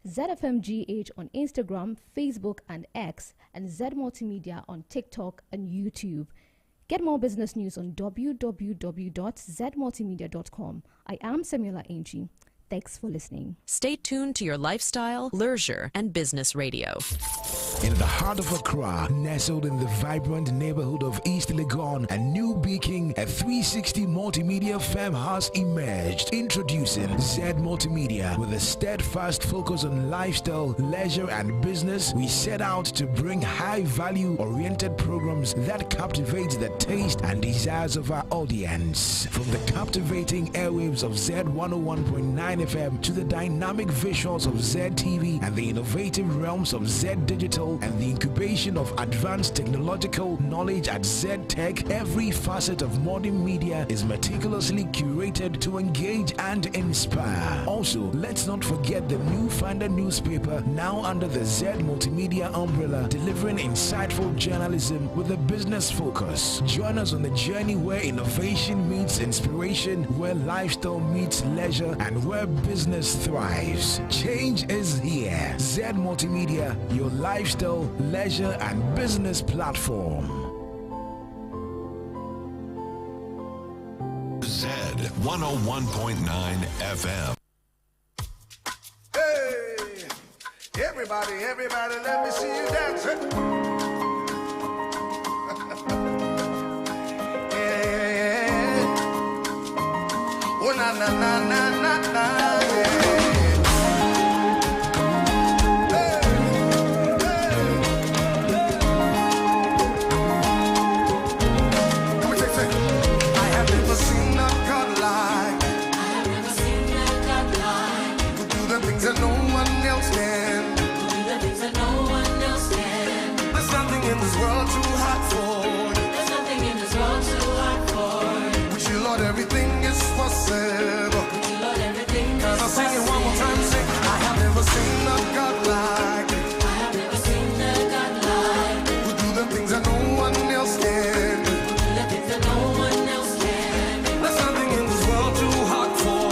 Speaker 7: ZFMGH on Instagram, Facebook and X, and Z Multimedia on TikTok and YouTube. Get more business news on www.zmultimedia.com. I am Samuela Angie. Thanks for listening.
Speaker 2: Stay tuned to your lifestyle, leisure, and business radio.
Speaker 10: In the heart of Accra, nestled in the vibrant neighborhood of East Legon, a new beacon, a 360 multimedia farmhouse emerged. Introducing Zed Multimedia. With a steadfast focus on lifestyle, leisure, and business, we set out to bring high-value-oriented programs that captivate the taste and desires of our audience. From the captivating airwaves of Zed 101.9 FM to the dynamic visuals of Zed TV and the innovative realms of Zed Digital, digital, and the incubation of advanced technological knowledge at Zed Tech, every facet of modern media is meticulously curated to engage and inspire. Also, let's not forget the new Finder newspaper, now under the Zed Multimedia umbrella, delivering insightful journalism with a business focus. Join us on the journey where innovation meets inspiration, where lifestyle meets leisure, and where business thrives. Change is here. Zed Multimedia, your lifestyle, leisure, and business platform.
Speaker 3: Zed 101.9 FM.
Speaker 11: Hey, everybody, let me see you dance. Yeah. Oh, na, na, na, na, na, na, yeah. That no one else can. There's nothing in this world too hard for. With you, Lord, everything is possible. Can I sing it one more time? Sing. I have never seen a God like it. Who do the things that no one else can. There's nothing in this world too hard for.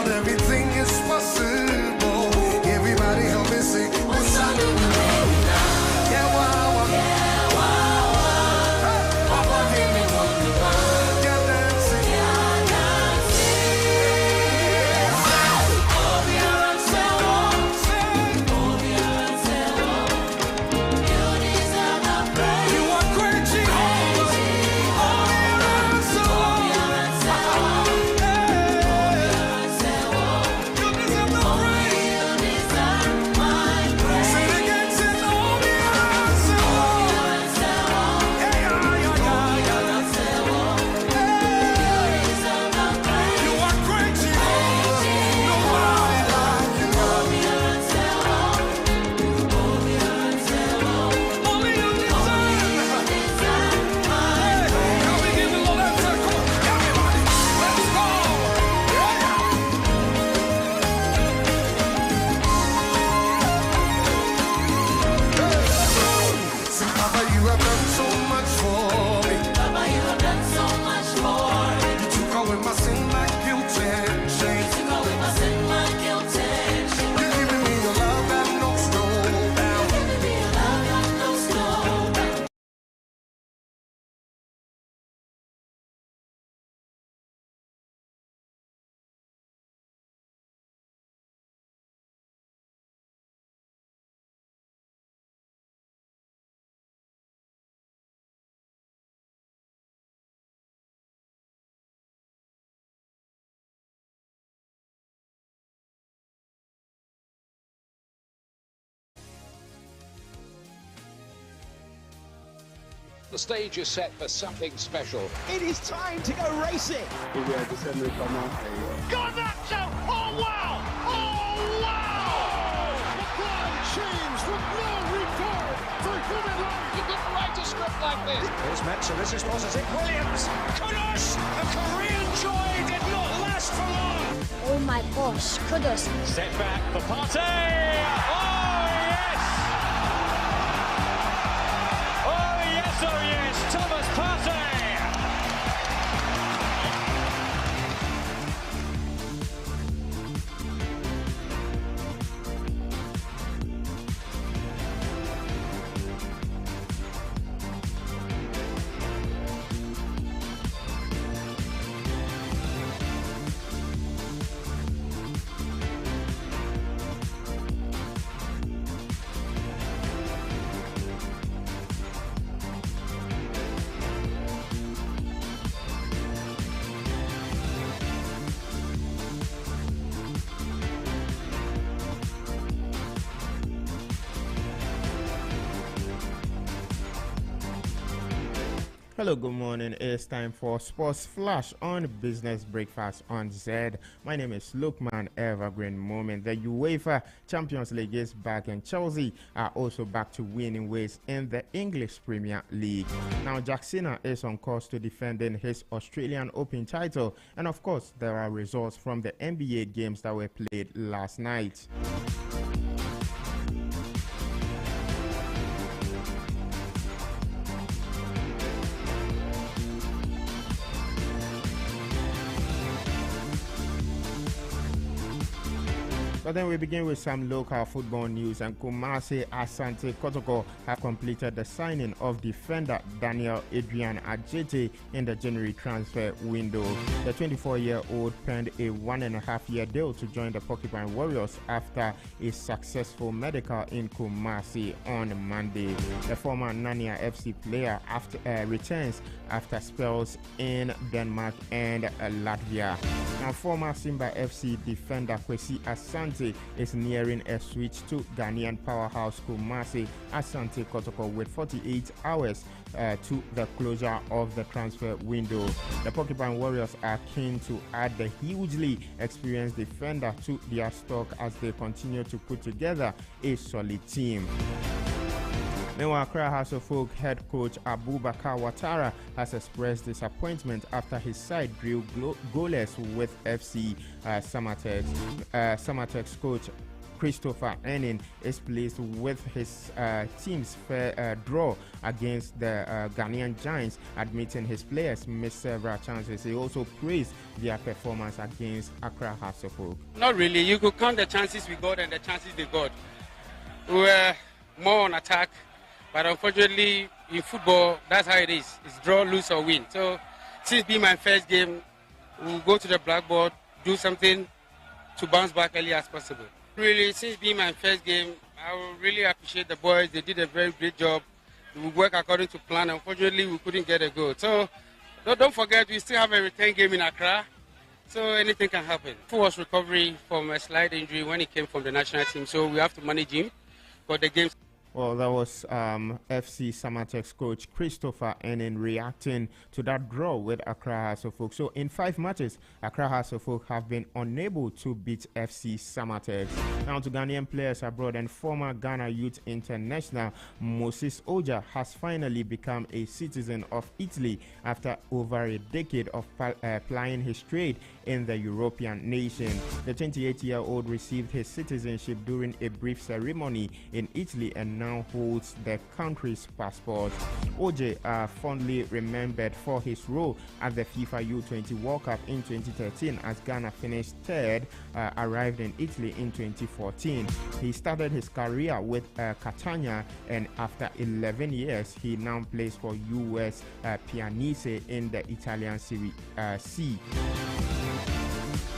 Speaker 11: Everything is possible. Everybody help me sing. What's up? Yeah, wow, wow. Yeah, wow, wow. Papa, give me one. Yeah, dancing. Yeah, dancing. Oh, we are on sale. Oh, we are on sale. You deserve the praise. You are great, Jehovah. Oh, we are on sale. Oh, we are on sale.
Speaker 12: The stage is set for something special.
Speaker 13: It is time to go racing.
Speaker 14: Garnacho! Oh wow! Oh wow!
Speaker 13: The blind change with no regard for human life.
Speaker 12: You couldn't write a script like this.
Speaker 13: Here's Metzer. This is positive. Williams.
Speaker 14: Kudus! The Korean joy did not last for long.
Speaker 15: Oh my gosh, Kudus.
Speaker 14: Step back for Partey. Oh yes! Oh yes, Thomas Partey!
Speaker 16: Hello, good morning. It's time for Sports Flash on Business Breakfast on Zed. My name is Lukman Evergreen Moment. The UEFA Champions League is back and Chelsea are also back to winning ways in the English Premier League. Now, Jack Sinner is on course to defending his Australian Open title. And of course, there are results from the NBA games that were played last night. But then we begin with some local football news, and Kumasi Asante Kotoko have completed the signing of defender Daniel Adrian Ajete in the January transfer window. The 24-year-old penned a 1.5-year deal to join the Porcupine Warriors after a successful medical in Kumasi on Monday. The former Nania FC player returns after spells in Denmark and Latvia. Now, former Simba FC defender Kwesi Asante is nearing a switch to Ghanaian powerhouse Kumasi Asante Kotoko with 48 hours to the closure of the transfer window. The Porcupine Warriors are keen to add the hugely experienced defender to their stock as they continue to put together a solid team. Meanwhile, Accra House of Folk head coach Abubakar Ouattara has expressed disappointment after his side drew goalless with FC Samatex. Samatex coach Christopher Ennin is pleased with his team's fair draw against the Ghanaian Giants, admitting his players missed several chances. He also praised their performance against Accra House of Folk.
Speaker 17: Not really. You could count the chances we got and the chances they got. We were more on attack. But unfortunately, in football, that's how it is. It's draw, lose, or win. So, since being my first game, we'll go to the blackboard, do something to bounce back early as possible. Really, since being my first game, I will really appreciate the boys. They did a very great job. We work according to plan. Unfortunately, we couldn't get a goal. So, don't forget, we still have a return game in Accra. So, anything can happen. He was recovering from a slight injury when he came from the national team. So, we have to manage him for the games.
Speaker 16: Well, that was FC Samatex coach Christopher Ennin reacting to that draw with Accra House of Folk. So in 5 matches, Accra House of Folk have been unable to beat FC Samatex. Now to Ghanaian players abroad, and former Ghana Youth International Moses Oja has finally become a citizen of Italy after over a decade of plying his trade in the European nation. The 28-year-old received his citizenship during a brief ceremony in Italy and now holds the country's passport. OJ fondly remembered for his role at the FIFA U20 World Cup in 2013 as Ghana finished third, arrived in Italy in 2014. He started his career with Catania, and after 11 years, he now plays for US Pianese in the Italian Serie C.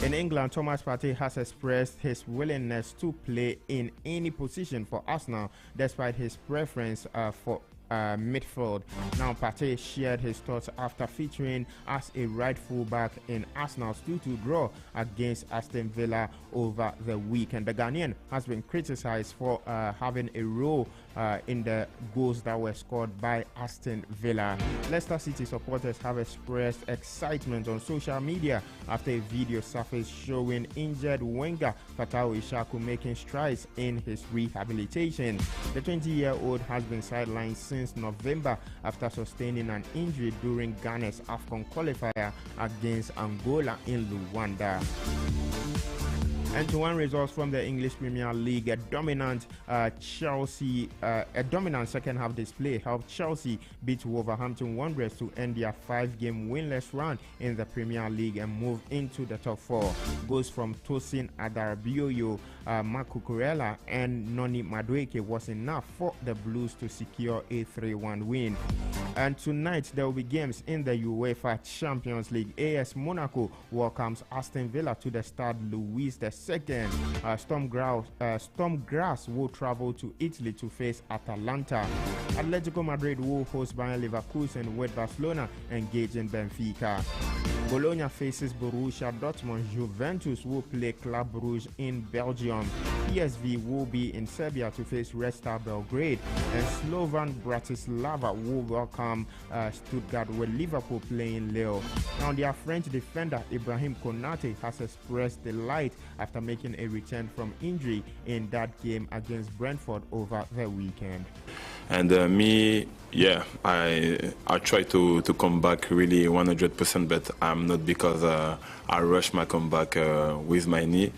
Speaker 16: In England, Thomas Partey has expressed his willingness to play in any position for Arsenal despite his preference for midfield. Now, Partey shared his thoughts after featuring as a right fullback in Arsenal's 2-2 draw against Aston Villa over the weekend. The Ghanaian has been criticized for having a role in the goals that were scored by Aston Villa. Leicester City supporters have expressed excitement on social media after a video surfaced showing injured winger Fatau Ishaku making strides in his rehabilitation. The 20-year-old has been sidelined since November after sustaining an injury during Ghana's AFCON qualifier against Angola in Luanda. And to one results from the English Premier League, a dominant second half display helped Chelsea beat Wolverhampton Wanderers to end their 5-game winless run in the Premier League and move into the top 4. Goals from Tosin Adarabioyo, Marco Kurela and Noni Madueke was enough for the Blues to secure a 3-1 win. And tonight there will be games in the UEFA Champions League. AS Monaco welcomes Aston Villa to the Stade Louis II. Storm Grass will travel to Italy to face Atalanta. Atletico Madrid will host Bayer Leverkusen with Barcelona engaging Benfica. Bologna faces Borussia Dortmund. Juventus will play Club Brugge in Belgium. PSV will be in Serbia to face Red Star Belgrade, and Slovan Bratislava will welcome Stuttgart with Liverpool playing Lille. Now, their French defender Ibrahim Konate has expressed delight after making a return from injury in that game against Brentford over the weekend.
Speaker 18: And me, yeah, I try to come back really 100%, but I'm not, because I rush my comeback with my knee.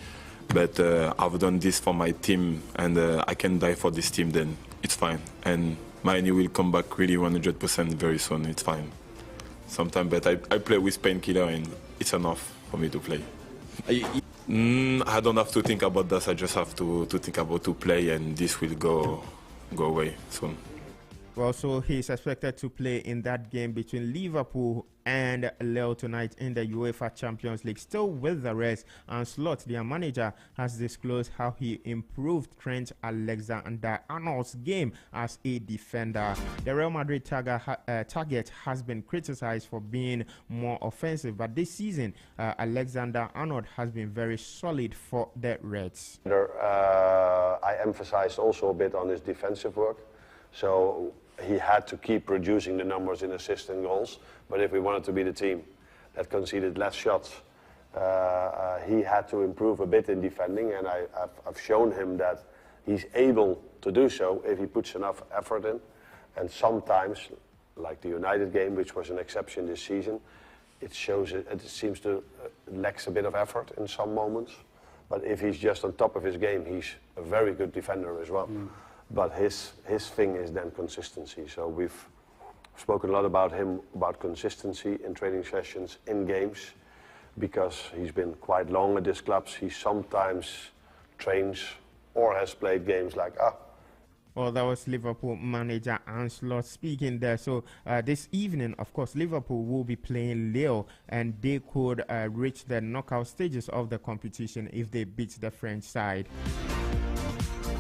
Speaker 18: But I've done this for my team, and I can die for this team, then it's fine. And my knee will come back really 100% very soon, it's fine. Sometimes, but I play with painkiller, and it's enough for me to play. I don't have to think about that, I just have to think about to play, and this will go away soon.
Speaker 16: Well, so he's expected to play in that game between Liverpool and Lille tonight in the UEFA Champions League. Still with the rest, and Slot, their manager, has disclosed how he improved Trent Alexander-Arnold's game as a defender. The Real Madrid target has been criticized for being more offensive, but this season, Alexander-Arnold has been very solid for the Reds.
Speaker 19: I emphasized also a bit on his defensive work. So he had to keep producing the numbers in assists and goals. But if we wanted to be the team that conceded less shots, he had to improve a bit in defending. And I've shown him that he's able to do so if he puts enough effort in. And sometimes, like the United game, which was an exception this season, it seems to lacks a bit of effort in some moments. But if he's just on top of his game, he's a very good defender as well. But his thing is then consistency. So we've spoken a lot about him, about consistency in training sessions, in games, because he's been quite long at this club. He sometimes trains or has played games like,
Speaker 16: Well, that was Liverpool manager Slot speaking there. So this evening, of course, Liverpool will be playing Lille, and they could reach the knockout stages of the competition if they beat the French side.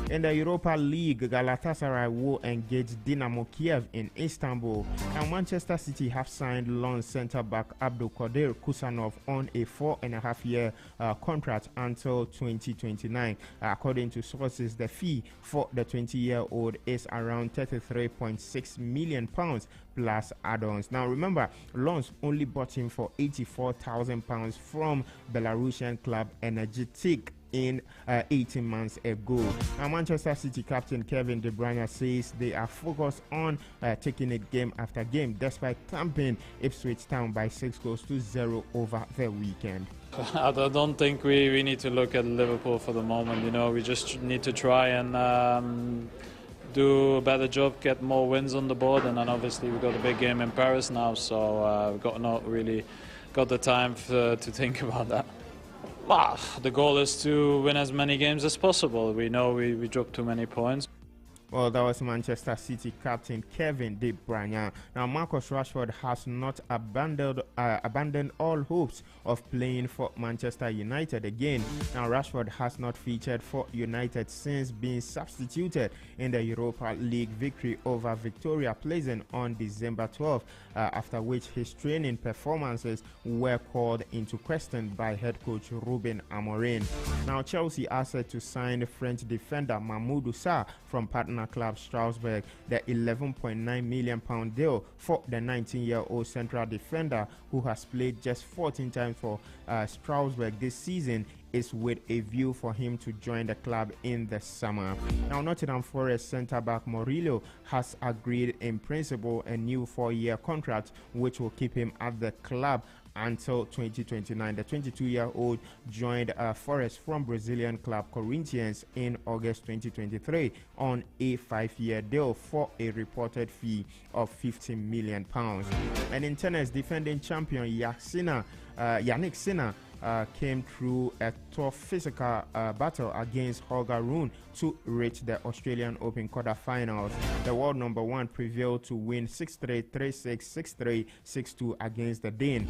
Speaker 16: In the Europa League, Galatasaray will engage Dinamo Kiev in Istanbul, and Manchester City have signed loan centre-back Abdulkadir Kusanov on a 4.5-year contract until 2029. According to sources, the fee for the 20-year-old is around £33.6 million plus add-ons. Now remember, Lens only bought him for £84,000 from Belarusian club Energetic in 18 months ago. Now, Manchester City captain Kevin De Bruyne says they are focused on taking it game after game, despite thumping Ipswich Town by 6-0 over the weekend.
Speaker 20: I don't think we need to look at Liverpool for the moment. You know, we just need to try and do a better job, get more wins on the board, and then obviously we've got a big game in Paris now, so we've got not really got the time to think about that. Well, the goal is to win as many games as possible. We know we dropped too many points.
Speaker 16: Well, that was Manchester City captain Kevin De Bruyne. Now, Marcus Rashford has not abandoned all hopes of playing for Manchester United again. Now, Rashford has not featured for United since being substituted in the Europa League victory over Victoria Pleasant on December 12th, after which his training performances were called into question by head coach Ruben Amorim. Now, Chelsea are set to sign French defender Mamadou Sarr from partner club Strasbourg. The £11.9 million deal for the 19-year-old central defender, who has played just 14 times for Strasbourg this season, is with a view for him to join the club in the summer. Now, Nottingham Forest centre-back Murillo has agreed in principle a new 4-year contract, which will keep him at the club until 2029. The 22-year-old joined Forest from Brazilian club Corinthians in August 2023 on a 5-year deal for a reported fee of £15 million. And in tennis, defending champion Yannick Sinner came through a tough physical battle against Holger Rune to reach the Australian Open quarterfinals. The world number 1 prevailed to win 6-3, 3-6, 6-3, 6-2 against the Dane.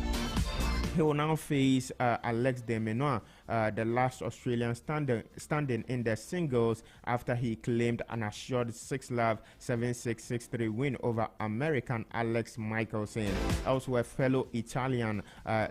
Speaker 16: He will now face Alex de Minaur the last Australian standing in the singles after he claimed an assured 6-love 7-6, 6-3 win over American Alex Michelsen. Elsewhere, fellow Italian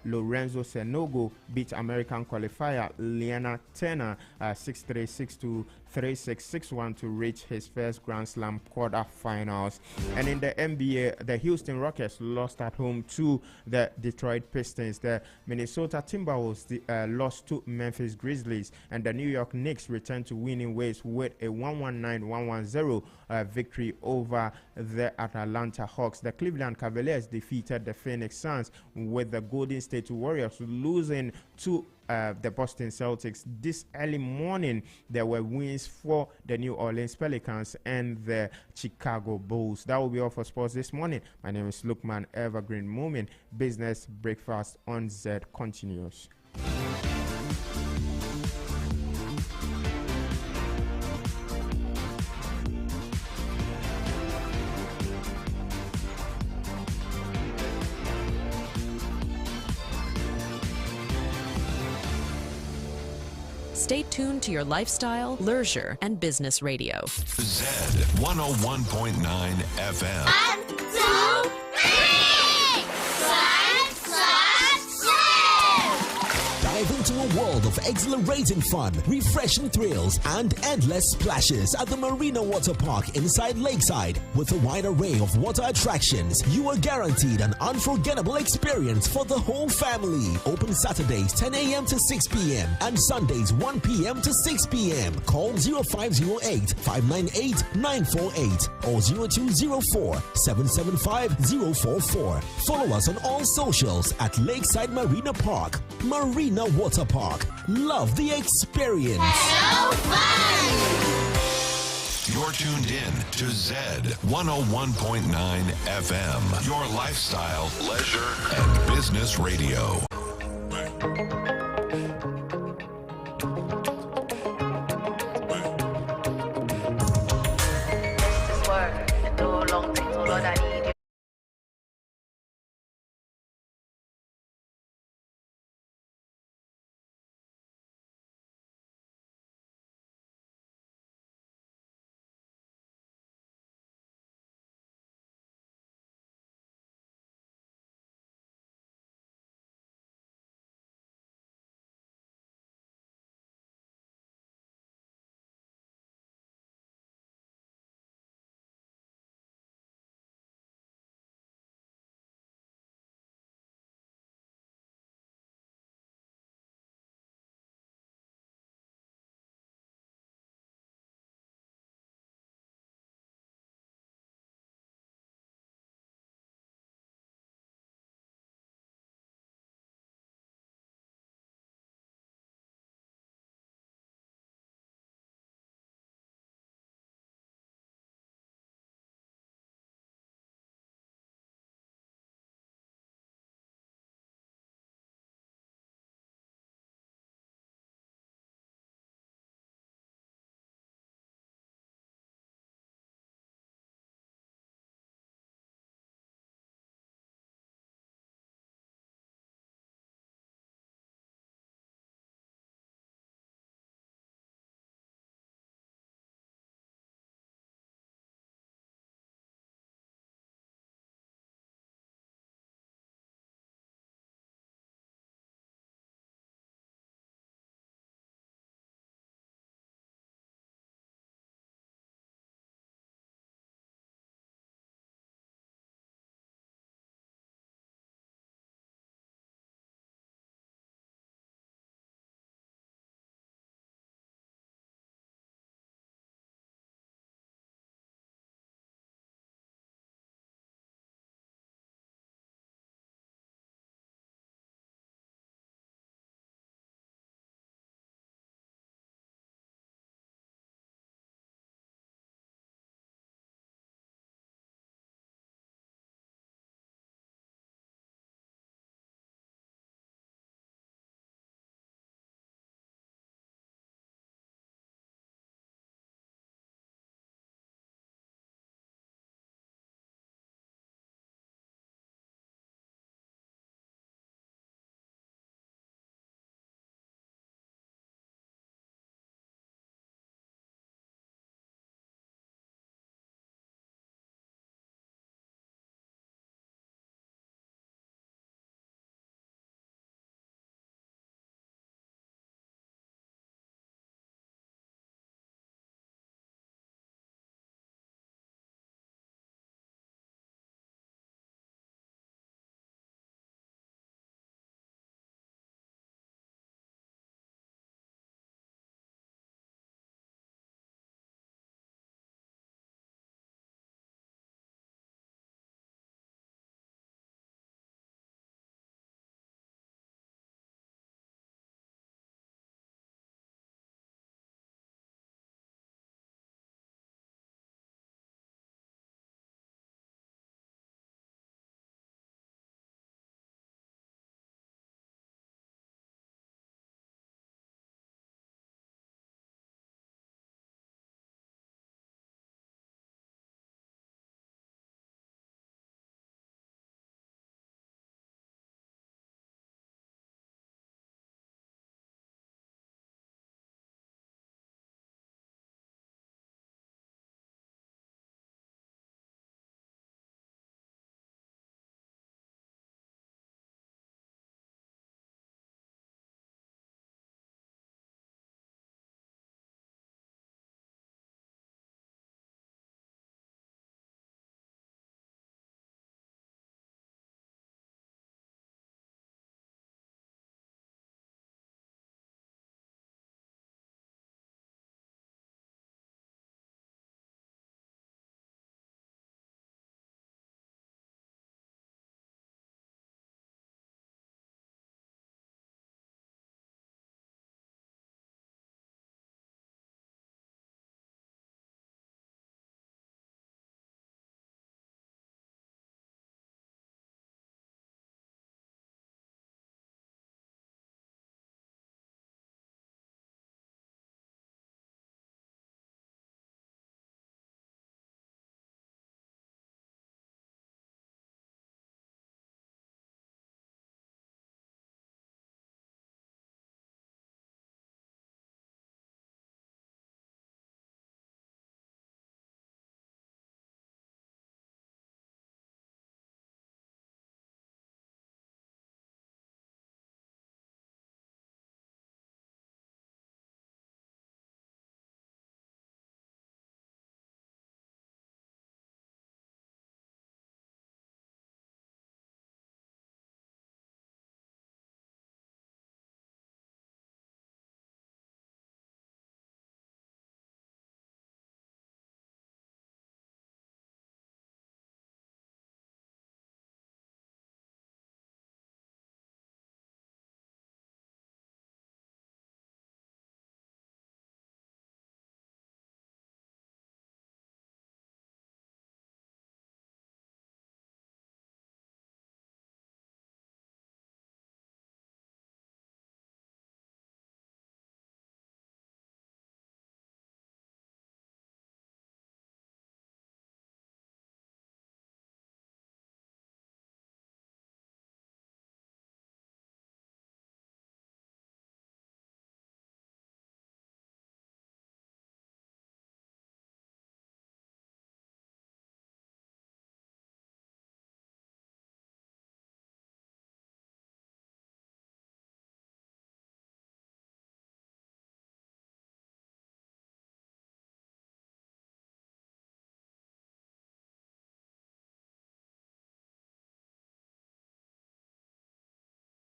Speaker 16: Lorenzo Senogo beat American qualifier Liana Turner 6-3, 6-2, 3-6, 6-1 to reach his first Grand Slam quarterfinals. And in the NBA, the Houston Rockets lost at home to the Detroit Pistons. The Minnesota Timberwolves lost to Memphis Grizzlies, and the New York Knicks returned to winning ways with a 119-110 victory over the Atlanta Hawks. The Cleveland Cavaliers defeated the Phoenix Suns, with the Golden State Warriors losing to the Boston Celtics. This early morning, there were wins for the New Orleans Pelicans and the Chicago Bulls. That will be all for sports this morning. My name is Lukman Evergreen Moomin. Business Breakfast on Zed continues.
Speaker 2: Stay tuned to your lifestyle, leisure, and business radio.
Speaker 3: Zed 101.9 FM.
Speaker 11: 1, 2, 3!
Speaker 21: Dive into a world of exhilarating fun, refreshing thrills, and endless splashes at the Marina Water Park inside Lakeside. With a wide array of water attractions, you are guaranteed an unforgettable experience for the whole family. Open Saturdays 10 a.m. to 6 p.m. and Sundays 1 p.m. to 6 p.m. Call 0508-598-948 or 0204-775-044. Follow us on all socials at Lakeside Marina Park. Marina Water Park. Love the experience.
Speaker 3: You're tuned in to Zed 101.9 FM. Your lifestyle, leisure, and business radio.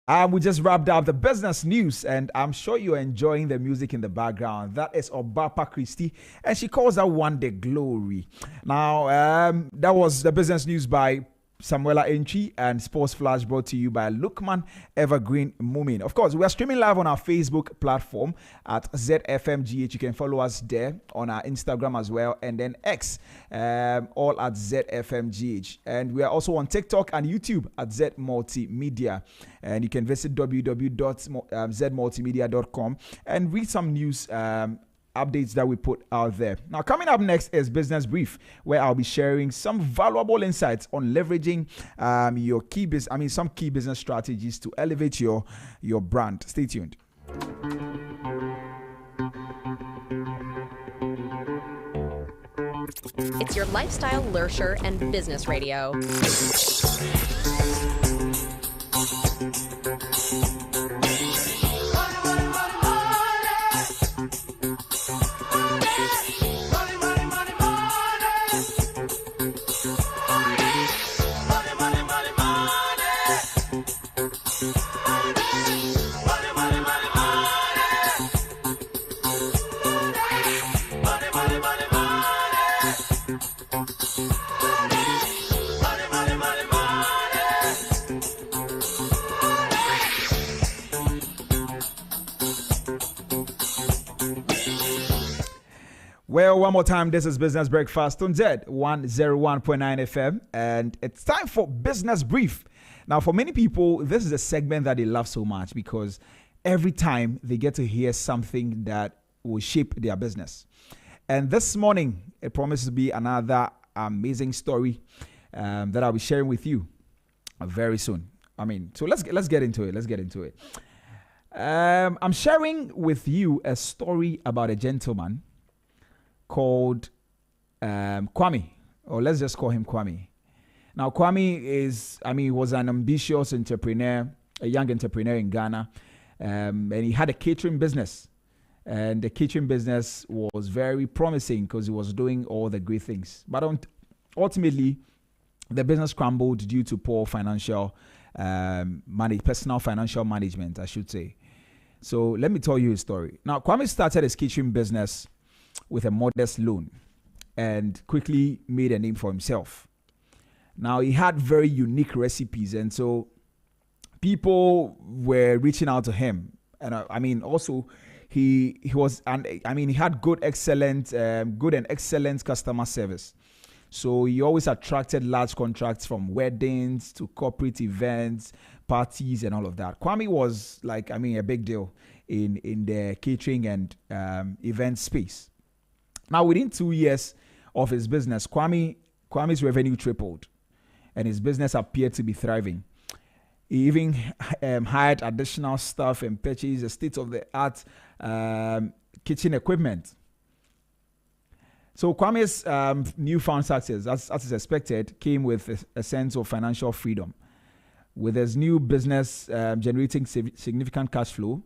Speaker 1: We just wrapped up the business news, and I'm sure you're enjoying the music in the background. That is Obapa Christie, and she calls that one the glory. Now, that was the business news by Samuela Entry, and Sports Flash brought to you by Lukman Evergreen Moomin. Of course, we are streaming live on our Facebook platform at ZFMGH. You can follow us there, on our Instagram as well, and then X, all at ZFMGH. And we are also on TikTok and YouTube at Z Multimedia. And you can visit www.zmultimedia.com and read some news updates that we put out there. Now, coming up next is Business Brief, where I'll be sharing some valuable insights on leveraging some key business strategies to elevate your brand. Stay tuned.
Speaker 6: It's your lifestyle, leisure, and business radio.
Speaker 1: Well, one more time, this is Business Breakfast on Zed 101.9 FM, and it's time for Business Brief. Now, for many people, this is a segment that they love so much because every time they get to hear something that will shape their business. And this morning, it promises to be another amazing story that I'll be sharing with you very soon. So let's get into it. I'm sharing with you a story about a gentleman called Kwame, or let's just call him Kwame. Now, Kwame was an ambitious entrepreneur, a young entrepreneur in Ghana, and he had a catering business. And the catering business was very promising because he was doing all the great things. But ultimately, the business crumbled due to poor personal financial management, I should say. So let me tell you his story. Now, Kwame started his catering business with a modest loan and quickly made a name for himself. Now, he had very unique recipes, and so people were reaching out to him. And also he had good and excellent customer service. So he always attracted large contracts from weddings to corporate events, parties, and all of that. Kwame was a big deal in the catering and event space. Now, within 2 years of his business, Kwame's revenue tripled, and his business appeared to be thriving. He even hired additional staff and purchased a state-of-the-art kitchen equipment. So Kwame's newfound success, as is expected, came with a sense of financial freedom. With his new business generating significant cash flow,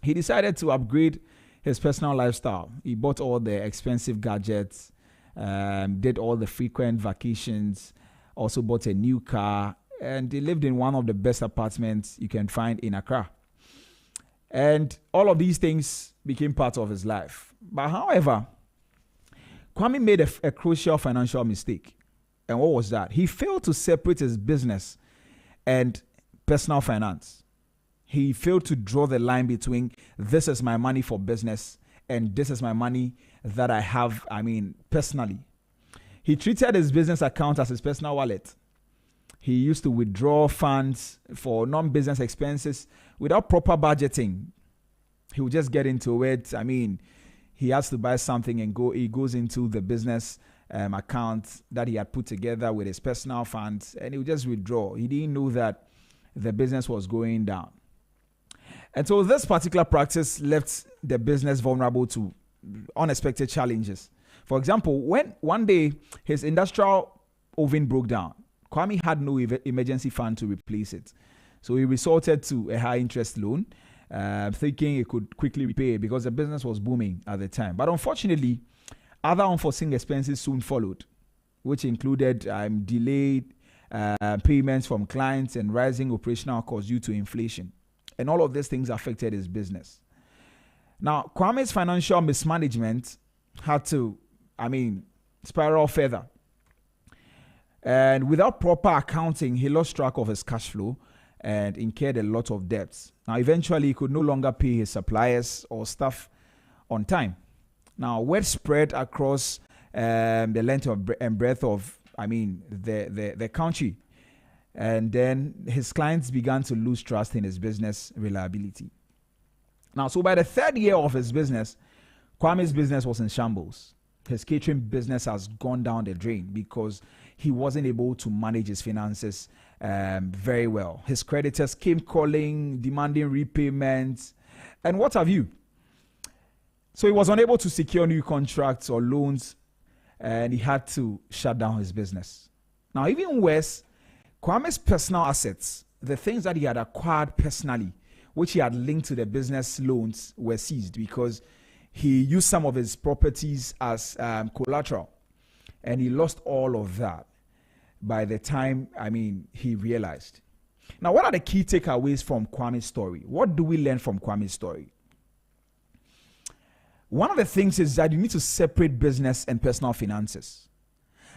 Speaker 1: he decided to upgrade his personal lifestyle. He bought all the expensive gadgets, did all the frequent vacations, also bought a new car, and he lived in one of the best apartments you can find in Accra. And all of these things became part of his life. But however, Kwame made a crucial financial mistake. And what was that? He failed to separate his business and personal finance. He failed to draw the line between this is my money for business and this is my money that I have, personally. He treated his business account as his personal wallet. He used to withdraw funds for non-business expenses without proper budgeting. He would just get into it. He has to buy something and he goes into the business account that he had put together with his personal funds, and he would just withdraw. He didn't know that the business was going down. And so this particular practice left the business vulnerable to unexpected challenges. For example, when one day his industrial oven broke down, Kwame had no emergency fund to replace it. So he resorted to a high interest loan, thinking he could quickly repay it because the business was booming at the time. But unfortunately, other unforeseen expenses soon followed, which included delayed payments from clients, and rising operational costs due to inflation. And all of these things affected his business. Now, Kwame's financial mismanagement had to, spiral further. And without proper accounting, he lost track of his cash flow and incurred a lot of debts. Now, eventually, he could no longer pay his suppliers or staff on time. Now, word spread across the length and breadth of, the country. And then his clients began to lose trust in his business reliability. Now, so by the third year of his business, Kwame's business was in shambles. His catering business has gone down the drain because he wasn't able to manage his finances very well. His creditors came calling, demanding repayments, and what have you. So he was unable to secure new contracts or loans, and he had to shut down his business. Now, even worse, Kwame's personal assets, the things that he had acquired personally, which he had linked to the business loans, were seized because he used some of his properties as collateral, and he lost all of that by the time, he realized. Now, what are the key takeaways from Kwame's story? What do we learn from Kwame's story? One of the things is that you need to separate business and personal finances.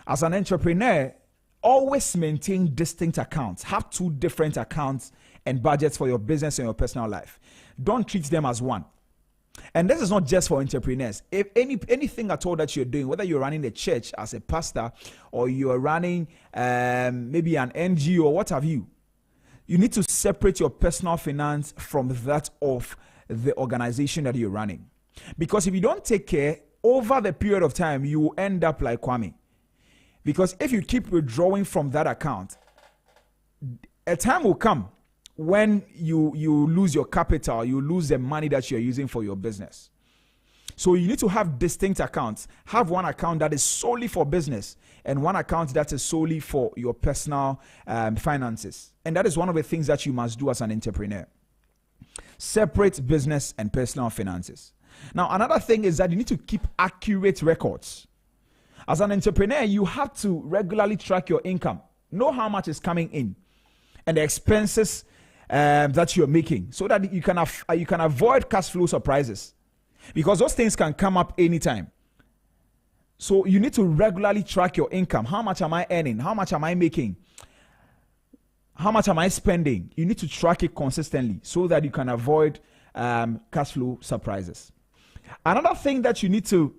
Speaker 1: As an entrepreneur, always maintain distinct accounts. Have two different accounts and budgets for your business and your personal life. Don't treat them as one. And this is not just for entrepreneurs. If anything at all that you're doing, whether you're running a church as a pastor or you're running maybe an NGO or what have you, you need to separate your personal finance from that of the organization that you're running. Because if you don't take care, over the period of time, you will end up like Kwame. Because if you keep withdrawing from that account, a time will come when you lose your capital, you lose the money that you're using for your business. So you need to have distinct accounts. Have one account that is solely for business and one account that is solely for your personal finances. And that is one of the things that you must do as an entrepreneur. Separate business and personal finances. Now, another thing is that you need to keep accurate records. As an entrepreneur, you have to regularly track your income. Know how much is coming in and the expenses that you're making so that you can avoid cash flow surprises. Because those things can come up anytime. So you need to regularly track your income. How much am I earning? How much am I making? How much am I spending? You need to track it consistently so that you can avoid cash flow surprises. Another thing that you need to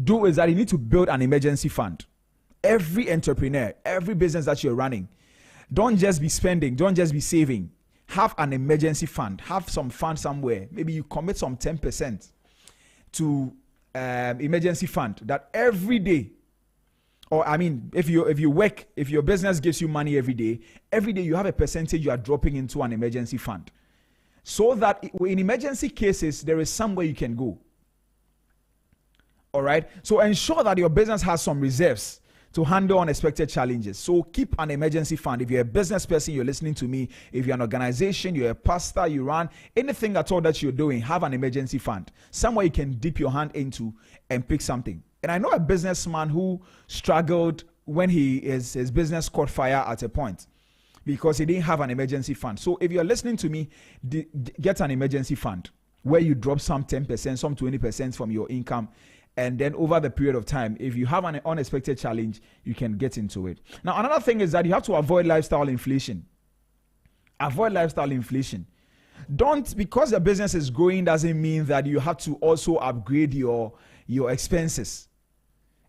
Speaker 1: do is that you need to build an emergency fund. Every entrepreneur, every business that you're running, don't just be spending, don't just be saving. Have an emergency fund. Have some fund somewhere. Maybe you commit some 10% to emergency fund that every day, or if your business gives you money every day you have a percentage you are dropping into an emergency fund. So that in emergency cases, there is somewhere you can go. All right. So ensure that your business has some reserves to handle unexpected challenges. So keep an emergency fund. If you're a business person, you're listening to me. If you're an organization, you're a pastor, you run anything at all that you're doing, have an emergency fund. Somewhere you can dip your hand into and pick something. And I know a businessman who struggled when his business caught fire at a point because he didn't have an emergency fund. So if you're listening to me, get an emergency fund where you drop some 10%, some 20% from your income. And then over the period of time, if you have an unexpected challenge, you can get into it. Now, another thing is that you have to avoid lifestyle inflation. Avoid lifestyle inflation. Because the business is growing doesn't mean that you have to also upgrade your expenses.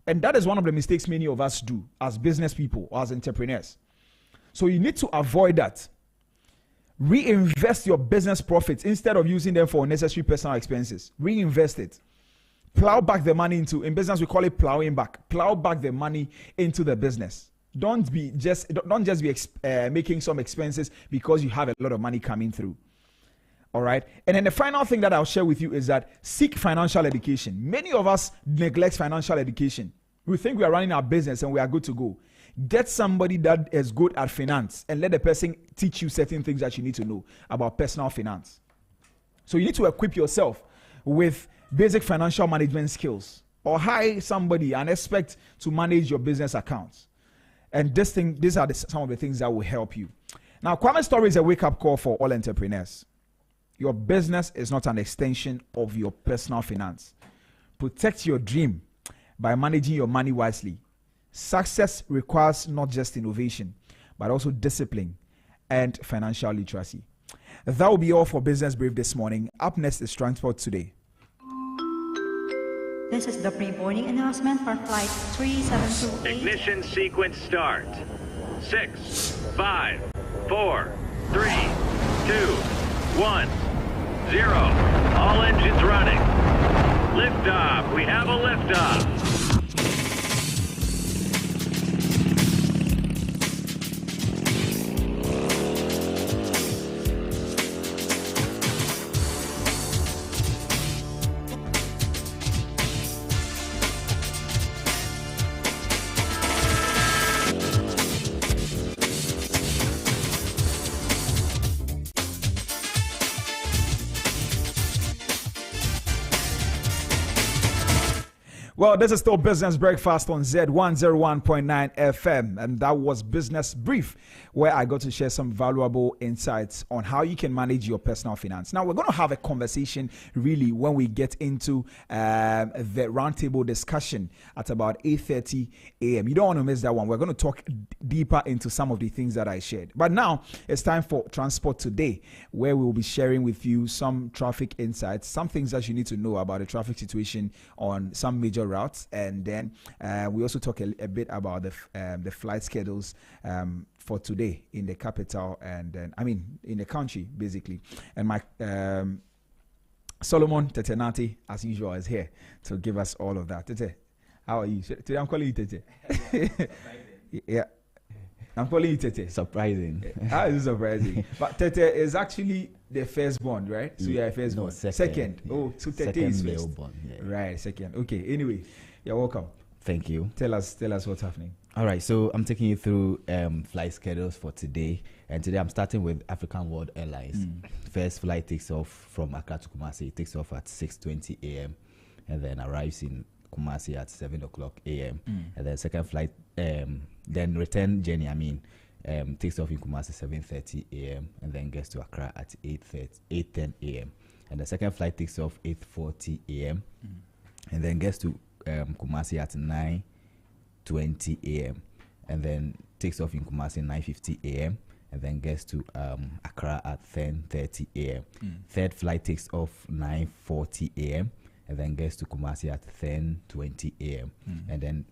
Speaker 1: And that is one of the mistakes many of us do as business people or as entrepreneurs. So you need to avoid that. Reinvest your business profits instead of using them for unnecessary personal expenses. Reinvest it. Plow back the money in business, we call it plowing back. Plow back the money into the business. Don't just be making some expenses because you have a lot of money coming through. All right. And then the final thing that I'll share with you is that seek financial education. Many of us neglect financial education. We think we are running our business and we are good to go. Get somebody that is good at finance and let the person teach you certain things that you need to know about personal finance. So you need to equip yourself with basic financial management skills, or hire somebody and expect to manage your business accounts. And these are some of the things that will help you. Now, Kwame's story is a wake-up call for all entrepreneurs. Your business is not an extension of your personal finance. Protect your dream by managing your money wisely. Success requires not just innovation, but also discipline and financial literacy. That will be all for Business Brief this morning. Up next is Transport Today.
Speaker 4: This is the pre-boarding announcement for flight 3728.
Speaker 22: Ignition sequence start. 6, 5, 4, 3, 2, 1, 0. All engines running. Liftoff. We have a liftoff.
Speaker 1: Well, this is still Business Breakfast on Zed 101.9 FM, and that was Business Brief, where I got to share some valuable insights on how you can manage your personal finance. Now, we're going to have a conversation really when we get into the roundtable discussion at about 8:30 a.m. You don't want to miss that one. We're going to talk deeper into some of the things that I shared. But now it's time for Transport Today, where we will be sharing with you some traffic insights, some things that you need to know about the traffic situation on some major routes, and then we also talk a bit about the flight schedules for today in the capital and in the country basically. And my Solomon Tetenati, as usual, is here to give us all of that. Tete, how are you today? I'm calling you Tete. Yeah, I'm calling you Tete.
Speaker 23: Surprising.
Speaker 1: How is it surprising? But Tete is actually the firstborn, right? So you are firstborn.
Speaker 23: No, second.
Speaker 1: Yeah. Oh, so Tete
Speaker 23: second
Speaker 1: is
Speaker 23: male
Speaker 1: first.
Speaker 23: born. Yeah.
Speaker 1: Right, second. Okay. Anyway, you're welcome.
Speaker 23: Thank you.
Speaker 1: Tell us what's happening.
Speaker 23: All right, so I'm taking you through flight schedules for today, and today I'm starting with African World Airlines. First flight takes off from Accra to Kumasi. It takes off at 6:20 a.m. and then arrives in Kumasi at 7 o'clock a.m. And then second flight, then return journey. Takes off in Kumasi 7:30 a.m. and then gets to Accra at 8:10 a.m. And the second flight takes off 8:40 a.m. and then gets to Kumasi at 9:20 a.m. and then takes off in Kumasi 9:50 a.m. and then gets to Accra at 10:30 a.m. Third flight takes off 9:40 a.m. and then gets to Kumasi at 10:20 a.m. and then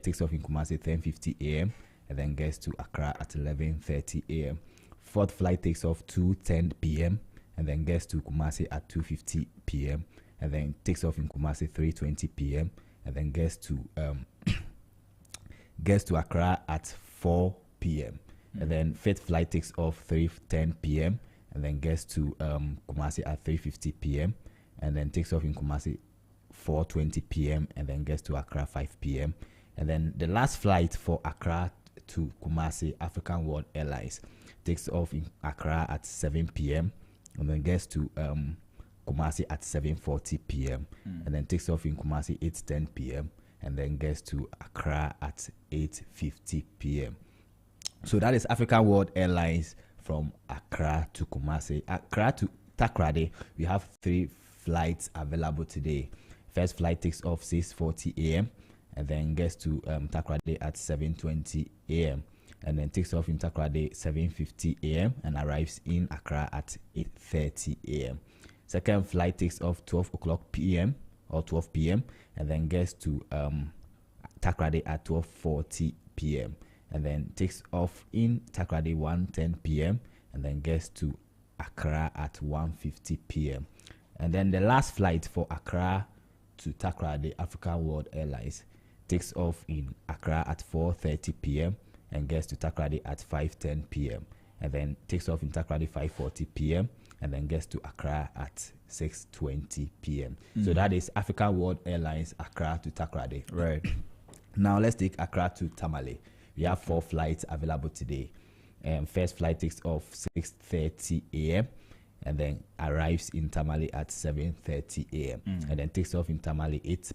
Speaker 23: takes off in Kumasi 10:50 a.m. and then gets to Accra at 11:30 a.m. Fourth flight takes off 2:10 p.m. and then gets to Kumasi at 2:50 p.m. and then takes off in Kumasi 3:20 p.m. and then gets to Accra at 4 p.m. And then fifth flight takes off 3:10 p.m. and then gets to Kumasi at 3:50 p.m. and then takes off in Kumasi 4:20 p.m. and then gets to Accra 5 p.m. And then the last flight for Accra to Kumasi, African World Airlines, takes off in Accra at 7 p.m. and then gets to Kumasi at 7:40 p.m. and then takes off in Kumasi 8:10 p.m. and then gets to Accra at 8:50 p.m. So that is African World Airlines from Accra to Kumasi. Accra to Takoradi, we have 3 flights available today. First flight takes off 6:40 a.m. and then gets to Takoradi at 7:20 a.m. and then takes off in Takoradi 7:50 a.m. and arrives in Accra at 8:30 a.m. Second flight takes off 12 o'clock p.m. or 12 p.m. and then gets to Takoradi at 12:40 p.m. and then takes off in Takoradi 1:10 p.m. and then gets to Accra at 1:50 p.m. And then the last flight for Accra to Takoradi, African World Airlines, takes off in Accra at 4:30 p.m. and gets to Takoradi at 5:10 p.m. and then takes off in Takoradi 5:40 p.m. and then gets to Accra at 6:20 p.m. So that is African World Airlines, Accra to Takoradi.
Speaker 1: Right.
Speaker 23: Now let's take Accra to Tamale. We have 4 flights available today. First flight takes off 6:30 a.m. and then arrives in Tamale at 7:30 a.m. and then takes off in Tamale 8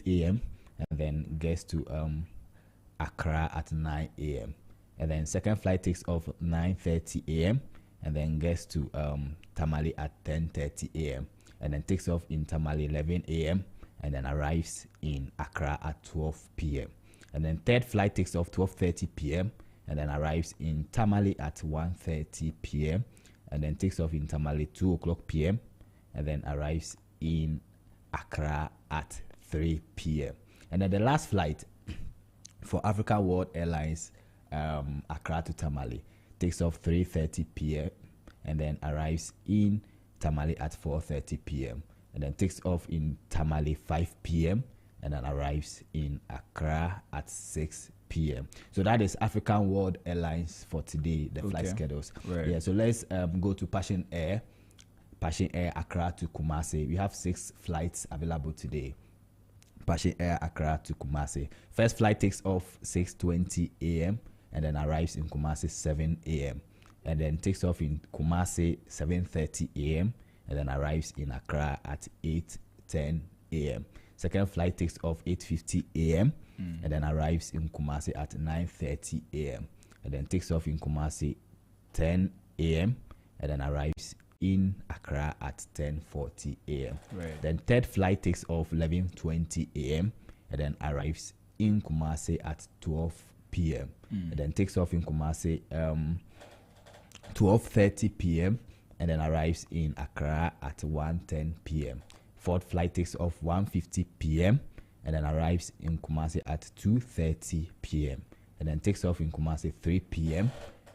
Speaker 23: a.m. and then gets to Accra at 9 a.m. And then second flight takes off 9:30 a.m. and then gets to Tamale at 10:30 a.m. and then takes off in Tamale 11 a.m. and then arrives in Accra at 12 p.m. And then third flight takes off 12:30 p.m. and then arrives in Tamale at 1:30 p.m. and then takes off in Tamale 2 o'clock p.m. and then arrives in Accra at 3 p.m. And then the last flight for Africa World Airlines, Accra to Tamale, takes off 3:30 p.m. and then arrives in Tamale at 4:30 p.m. and then takes off in Tamale 5 p.m. and then arrives in Accra at 6 p.m. So that is African World Airlines for today, the flight schedules.
Speaker 1: Right.
Speaker 23: Yeah, so let's go to Passion Air Accra to Kumasi. We have 6 flights available today. Passion Air Accra to Kumasi. First flight takes off 6:20 a.m. and then arrives in Kumasi 7 a.m. and then takes off in Kumasi 7:30 a.m. and then arrives in Accra at 8:10 a.m. Second flight takes off 8:50 a.m. and then arrives in Kumasi at 9:30 a.m. and then takes off in Kumasi 10 a.m. and then arrives in Accra at 10:40 a.m.
Speaker 1: Right.
Speaker 23: Then third flight takes off 11:20 a.m. and then arrives in Kumasi at 12 p.m. and then takes off in Kumasi 12:30 p.m. and then arrives in Accra at 1:10 p.m. Fourth flight takes off 1:50 p.m. and then arrives in Kumasi at 2:30 p.m. and then takes off in Kumasi 3 p.m.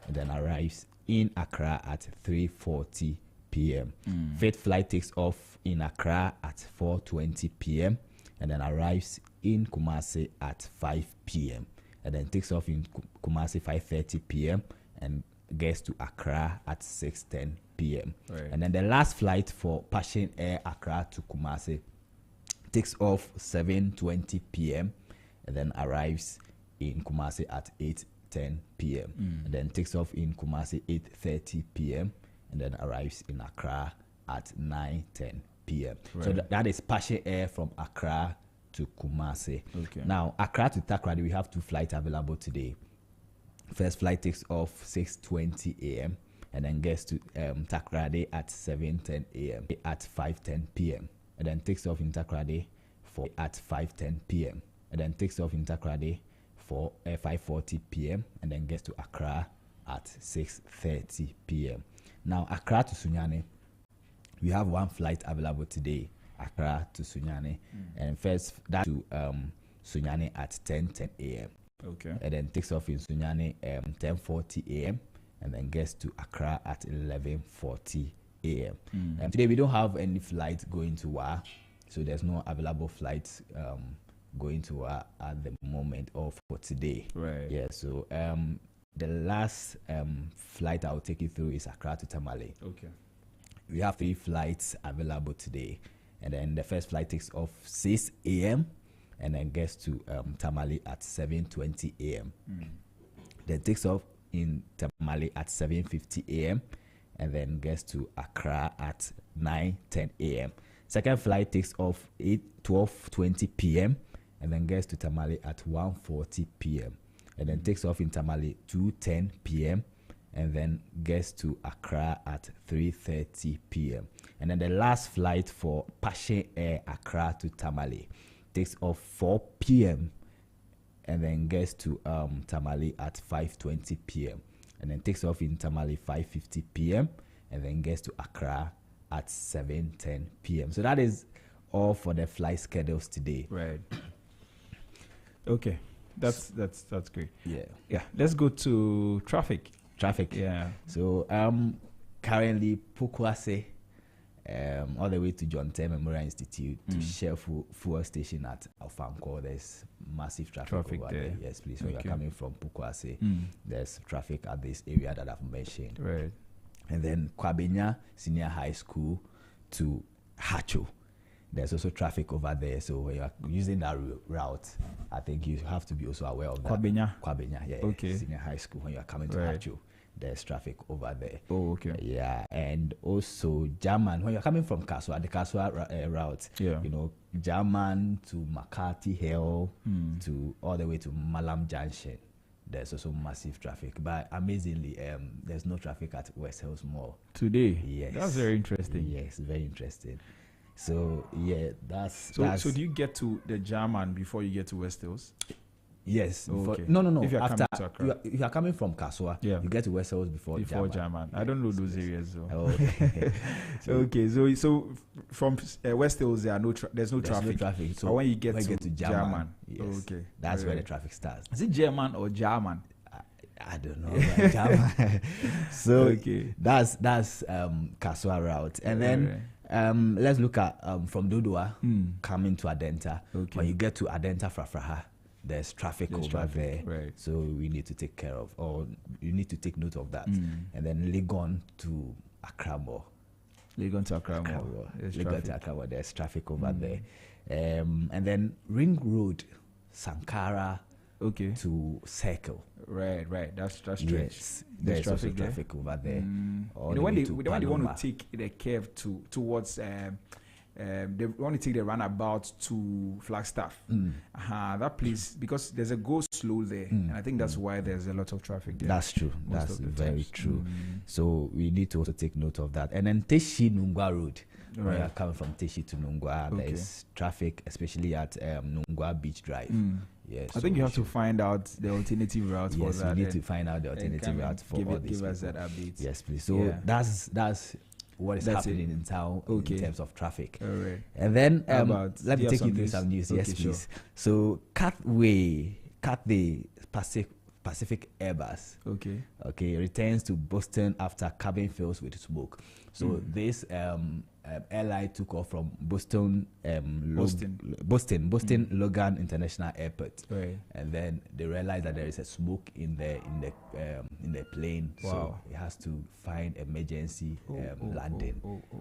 Speaker 23: and then arrives in Accra at 3:40 p.m. Fifth flight takes off in Accra at 4:20 p.m. and then arrives in Kumasi at 5 p.m. and then takes off in Kumasi 5:30 p.m. and gets to Accra at 6:10 p.m.
Speaker 1: Right.
Speaker 23: And then the last flight for Passion Air Accra to Kumasi takes off 7:20 p.m. and then arrives in Kumasi at 8:10 p.m. and then takes off in Kumasi 8:30 p.m. and then arrives in Accra at 9:10 p.m.
Speaker 1: Right.
Speaker 23: So that is Passion Air from Accra to Kumasi.
Speaker 1: Okay.
Speaker 23: Now, Accra to Takoradi, we have 2 flights available today. First flight takes off 6:20 a.m. and then gets to Takoradi at 7:10 a.m. at 5:10 p.m. and then takes off in Takoradi at 5:10 p.m. and then takes off in Takoradi for 5:40 p.m. and then gets to Accra at 6:30 p.m. Now, Accra to Sunyani, we have 1 flight available today. Accra to Sunyani, and first that to Sunyani at 10:10 a.m.
Speaker 1: Okay.
Speaker 23: And then takes off in Sunyani 10:40 a.m. and then gets to Accra at 11:40 a.m. And today we don't have any flights going to Wa, so there's no available flights going to Wa at the moment or for today.
Speaker 1: Right.
Speaker 23: Yeah. So the last flight I'll take you through is Accra to Tamale.
Speaker 1: Okay.
Speaker 23: We have 3 flights available today, and then the first flight takes off 6 a.m. and then gets to Tamale at 7:20 a.m. Then takes off in Tamale at 7:50 a.m. and then gets to Accra at 9:10 a.m. Second flight takes off 12:20 p.m. and then gets to Tamale at 1:40 p.m. and then takes off in Tamale 2:10 p.m. and then gets to Accra at 3:30 p.m. And then the last flight for Passion Air Accra to Tamale takes off 4 p.m. and then gets to Tamale at 5:20 p.m. and then takes off in Tamale 5:50 p.m. and then gets to Accra at 7:10 p.m. So that is all for the flight schedules today.
Speaker 1: Right. Okay. That's great.
Speaker 23: Yeah.
Speaker 1: Yeah. Let's go to traffic.
Speaker 23: Traffic.
Speaker 1: Yeah.
Speaker 23: So currently Pukwase all the way to John Tay Memorial Institute to Shell fuel station at Alfanko. There's massive traffic over there. Yes, please. When you're coming from Pukwase, there's traffic at this area that I've mentioned.
Speaker 1: Right.
Speaker 23: And then Kwabenya Senior High School to Hacho. There's also traffic over there. So when you're using that route, I think you have to be also aware of that.
Speaker 1: Kwabenya,
Speaker 23: yeah.
Speaker 1: Okay.
Speaker 23: Senior High School when you're coming to
Speaker 1: Right.
Speaker 23: Hacho. there's traffic over there.
Speaker 1: Oh, okay.
Speaker 23: Yeah, and also German. When you're coming from Kaswa, the Kaswa route,
Speaker 1: yeah,
Speaker 23: you know, German to McCarthy Hill to all the way to Malam Junction. There's also massive traffic, but amazingly, there's no traffic at West Hills Mall
Speaker 1: today.
Speaker 23: Yes,
Speaker 1: that's very interesting.
Speaker 23: Yes, very interesting. So yeah, that's
Speaker 1: so. Do you get to the German before you get to West Hills?
Speaker 23: Yes.
Speaker 1: Oh, okay.
Speaker 23: No.
Speaker 1: If you're
Speaker 23: After
Speaker 1: if
Speaker 23: you're coming from Kaswa,
Speaker 1: yeah,
Speaker 23: you get to West Hills before
Speaker 1: German. I don't know those areas though.
Speaker 23: Oh, okay.
Speaker 1: Okay. So from West Hills, there's no traffic.
Speaker 23: No traffic. So
Speaker 1: but when you get to
Speaker 23: German, yes,
Speaker 1: okay,
Speaker 23: that's where the traffic starts.
Speaker 1: Is it German or German?
Speaker 23: I don't know. German. So okay, that's Kaswa route, and then let's look at from Dodua coming to Adenta.
Speaker 1: Okay.
Speaker 23: When you get to Adenta Frafraha, there's traffic there,
Speaker 1: right?
Speaker 23: So we need to take care of, or you need to take note of that. And then Legon to Accra Mall.
Speaker 1: Legon to Accra
Speaker 23: Mall. There's traffic over there. And then Ring Road, Sankara, to Circle.
Speaker 1: Right. That's strange.
Speaker 23: Yes, there's traffic over there.
Speaker 1: When they want to take the curve towards they want to take the runabout to Flagstaff. That place, because there's a go slow there, and I think that's why there's a lot of traffic there.
Speaker 23: That's true. That's very true. So we need to also take note of that. And then Teshi Nungwa Road. Right. When you're coming from Teshi to Nungwa, there's traffic, especially at Nungwa Beach Drive. Yes,
Speaker 1: I think you have to find out the alternative route for that.
Speaker 23: Yes, we need to find out the alternative route for all these people.
Speaker 1: Give us that update.
Speaker 23: Yes, please. So that's what is happening in town in terms of traffic.
Speaker 1: All right.
Speaker 23: And then let me take you through some news. Yes, please. Sure. So cut the Pacific Airbus. Okay, returns to Boston after cabin fills with smoke. So this airline took off from Boston Logan International Airport, and then they realized that there is a smoke in the plane.
Speaker 1: Wow.
Speaker 23: So it has to find emergency landing.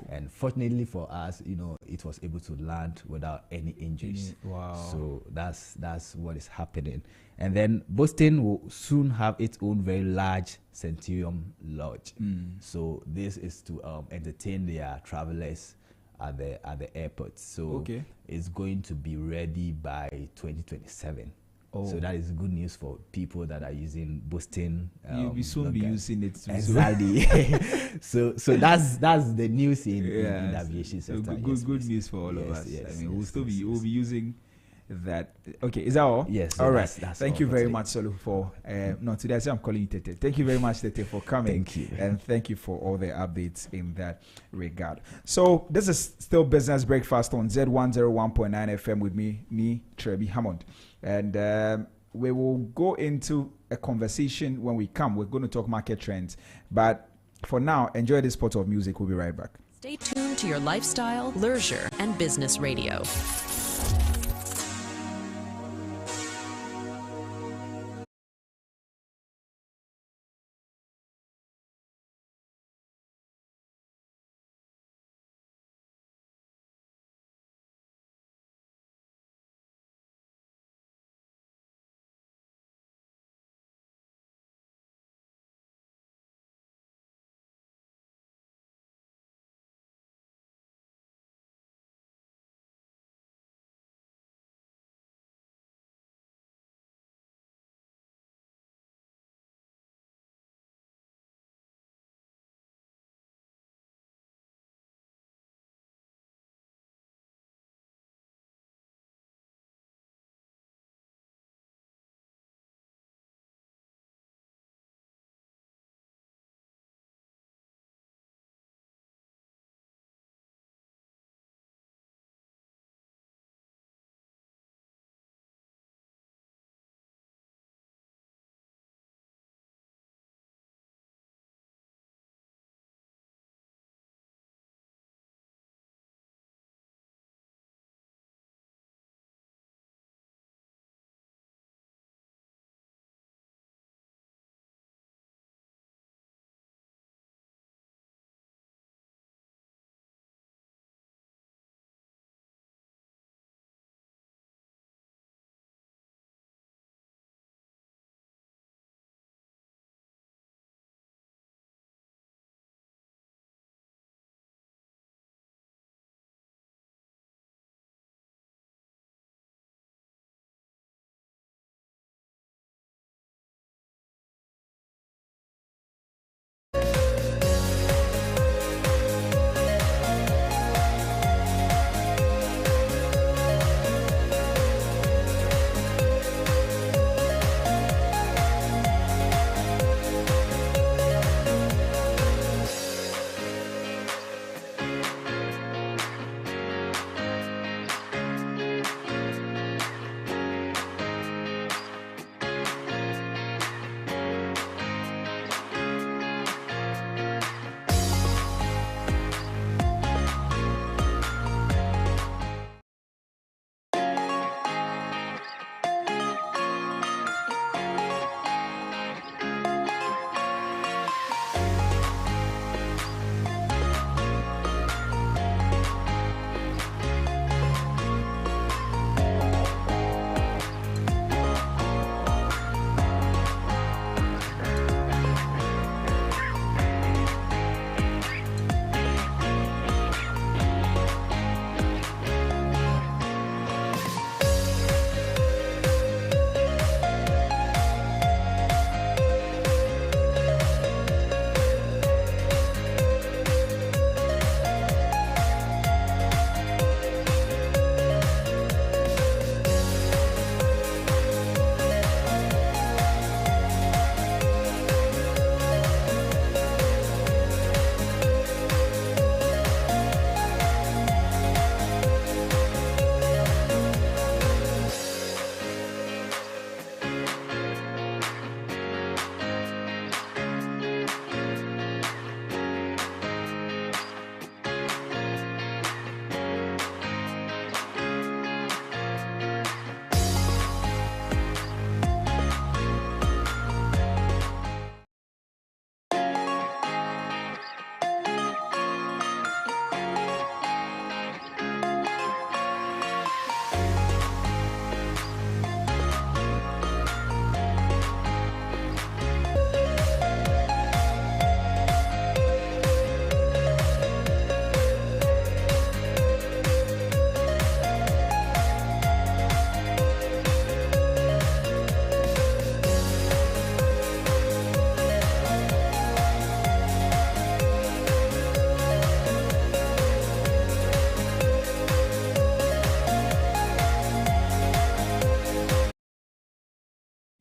Speaker 23: And fortunately for us, it was able to land without any injuries.
Speaker 1: Wow.
Speaker 23: So that's what is happening. And then Boston will soon have its own very large Centurion Lodge. So this is to entertain their travelers at the airport. So it's going to be ready by 2027. So that is good news for people that are using Boston.
Speaker 1: You'll be soon be using it.
Speaker 23: Exactly. so that's the news in the aviation sector.
Speaker 1: Good news for all of us. We'll be using that. Okay, is that all?
Speaker 23: Yes.
Speaker 1: All right. Thank you very much, Solu, for today I say I'm calling you Tete. Thank you very much, Tete, for coming.
Speaker 23: Thank you.
Speaker 1: And thank you for all the updates in that regard. So this is still Business Breakfast on Zed 101.9 FM with me, Trebi Hammond. And we will go into a conversation when we come. We're going to talk market trends. But for now, enjoy this spot of music. We'll be right back.
Speaker 2: Stay tuned to your lifestyle, leisure, and business radio.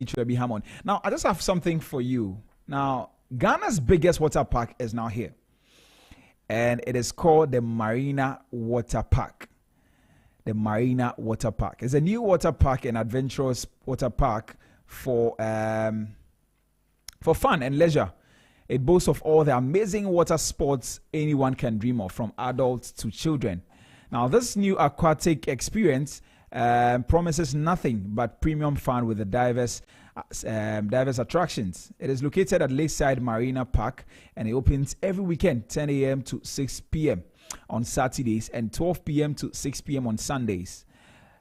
Speaker 1: Trebi Hammond. Now, I just have something for you. Now, Ghana's biggest water park is now here, and it is called the Marina Water Park. The Marina Water Park. It's a new water park and adventurous water park for fun and leisure. It boasts of all the amazing water sports anyone can dream of, from adults to children. Now, this new aquatic experience promises nothing but premium fun with the diverse attractions. It is located at Lakeside Marina Park, and it opens every weekend, 10 a.m. to 6 p.m. on Saturdays and 12 p.m. to 6 p.m. on Sundays.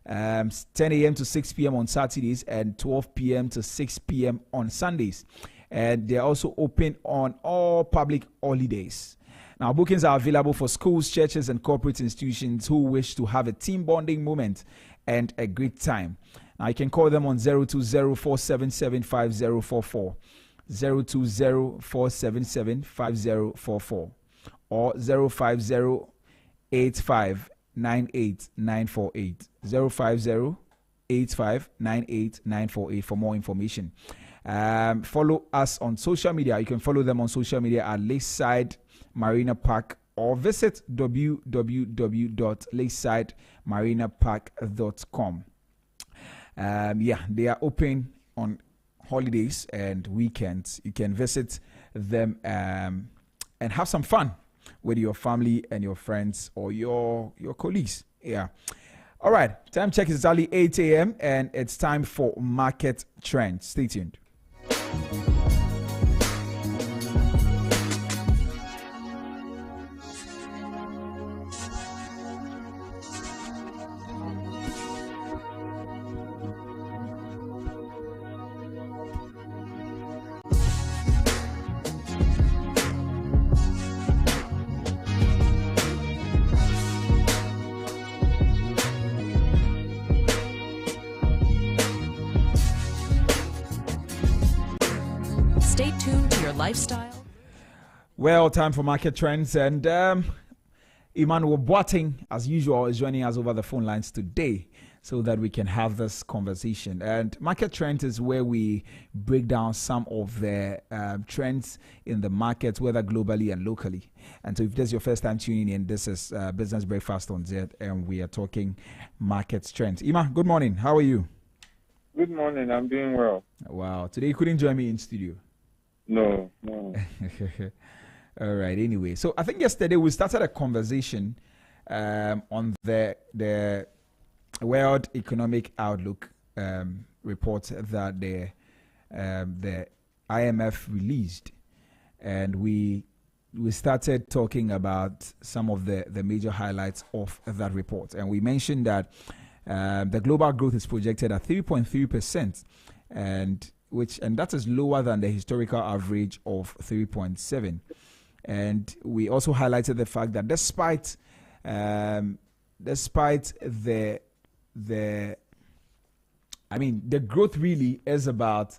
Speaker 1: 10 a.m. to 6 p.m. on Saturdays and 12 p.m. to 6 p.m. on Sundays. And they're also open on all public holidays. Now, bookings are available for schools, churches, and corporate institutions who wish to have a team bonding moment and a great time. Now, you can call them on 020-477-5044, 020-477-5044, or 050-8598-948, 050-8598-948 for more information. Follow us on social media. You can follow them on social media at Lakeside Marina Park, or visit www.lakesidemarinapark.com. They are open on holidays and weekends. You can visit them and have some fun with your family and your friends or your colleagues. Yeah. All right. Time check is exactly 8 a.m. and it's time for market trends. Stay tuned.
Speaker 2: Stay tuned to your lifestyle.
Speaker 1: Well, time for market trends, and Emmanuel Boateng, as usual, is joining us over the phone lines today so that we can have this conversation. And market trends is where we break down some of the trends in the market, whether globally and locally. And so if this is your first time tuning in, this is Business Breakfast on Zed, and we are talking market trends. Ima, good morning. How are you?
Speaker 5: Good morning. I'm doing well.
Speaker 1: Wow. Today you couldn't join me in studio.
Speaker 5: No.
Speaker 1: All right. Anyway, so I think yesterday we started a conversation on the World Economic Outlook report that the IMF released, and we started talking about some of the major highlights of that report, and we mentioned that the global growth is projected at 3.3%, and that is lower than the historical average of 3.7%. And we also highlighted the fact that despite the growth really is about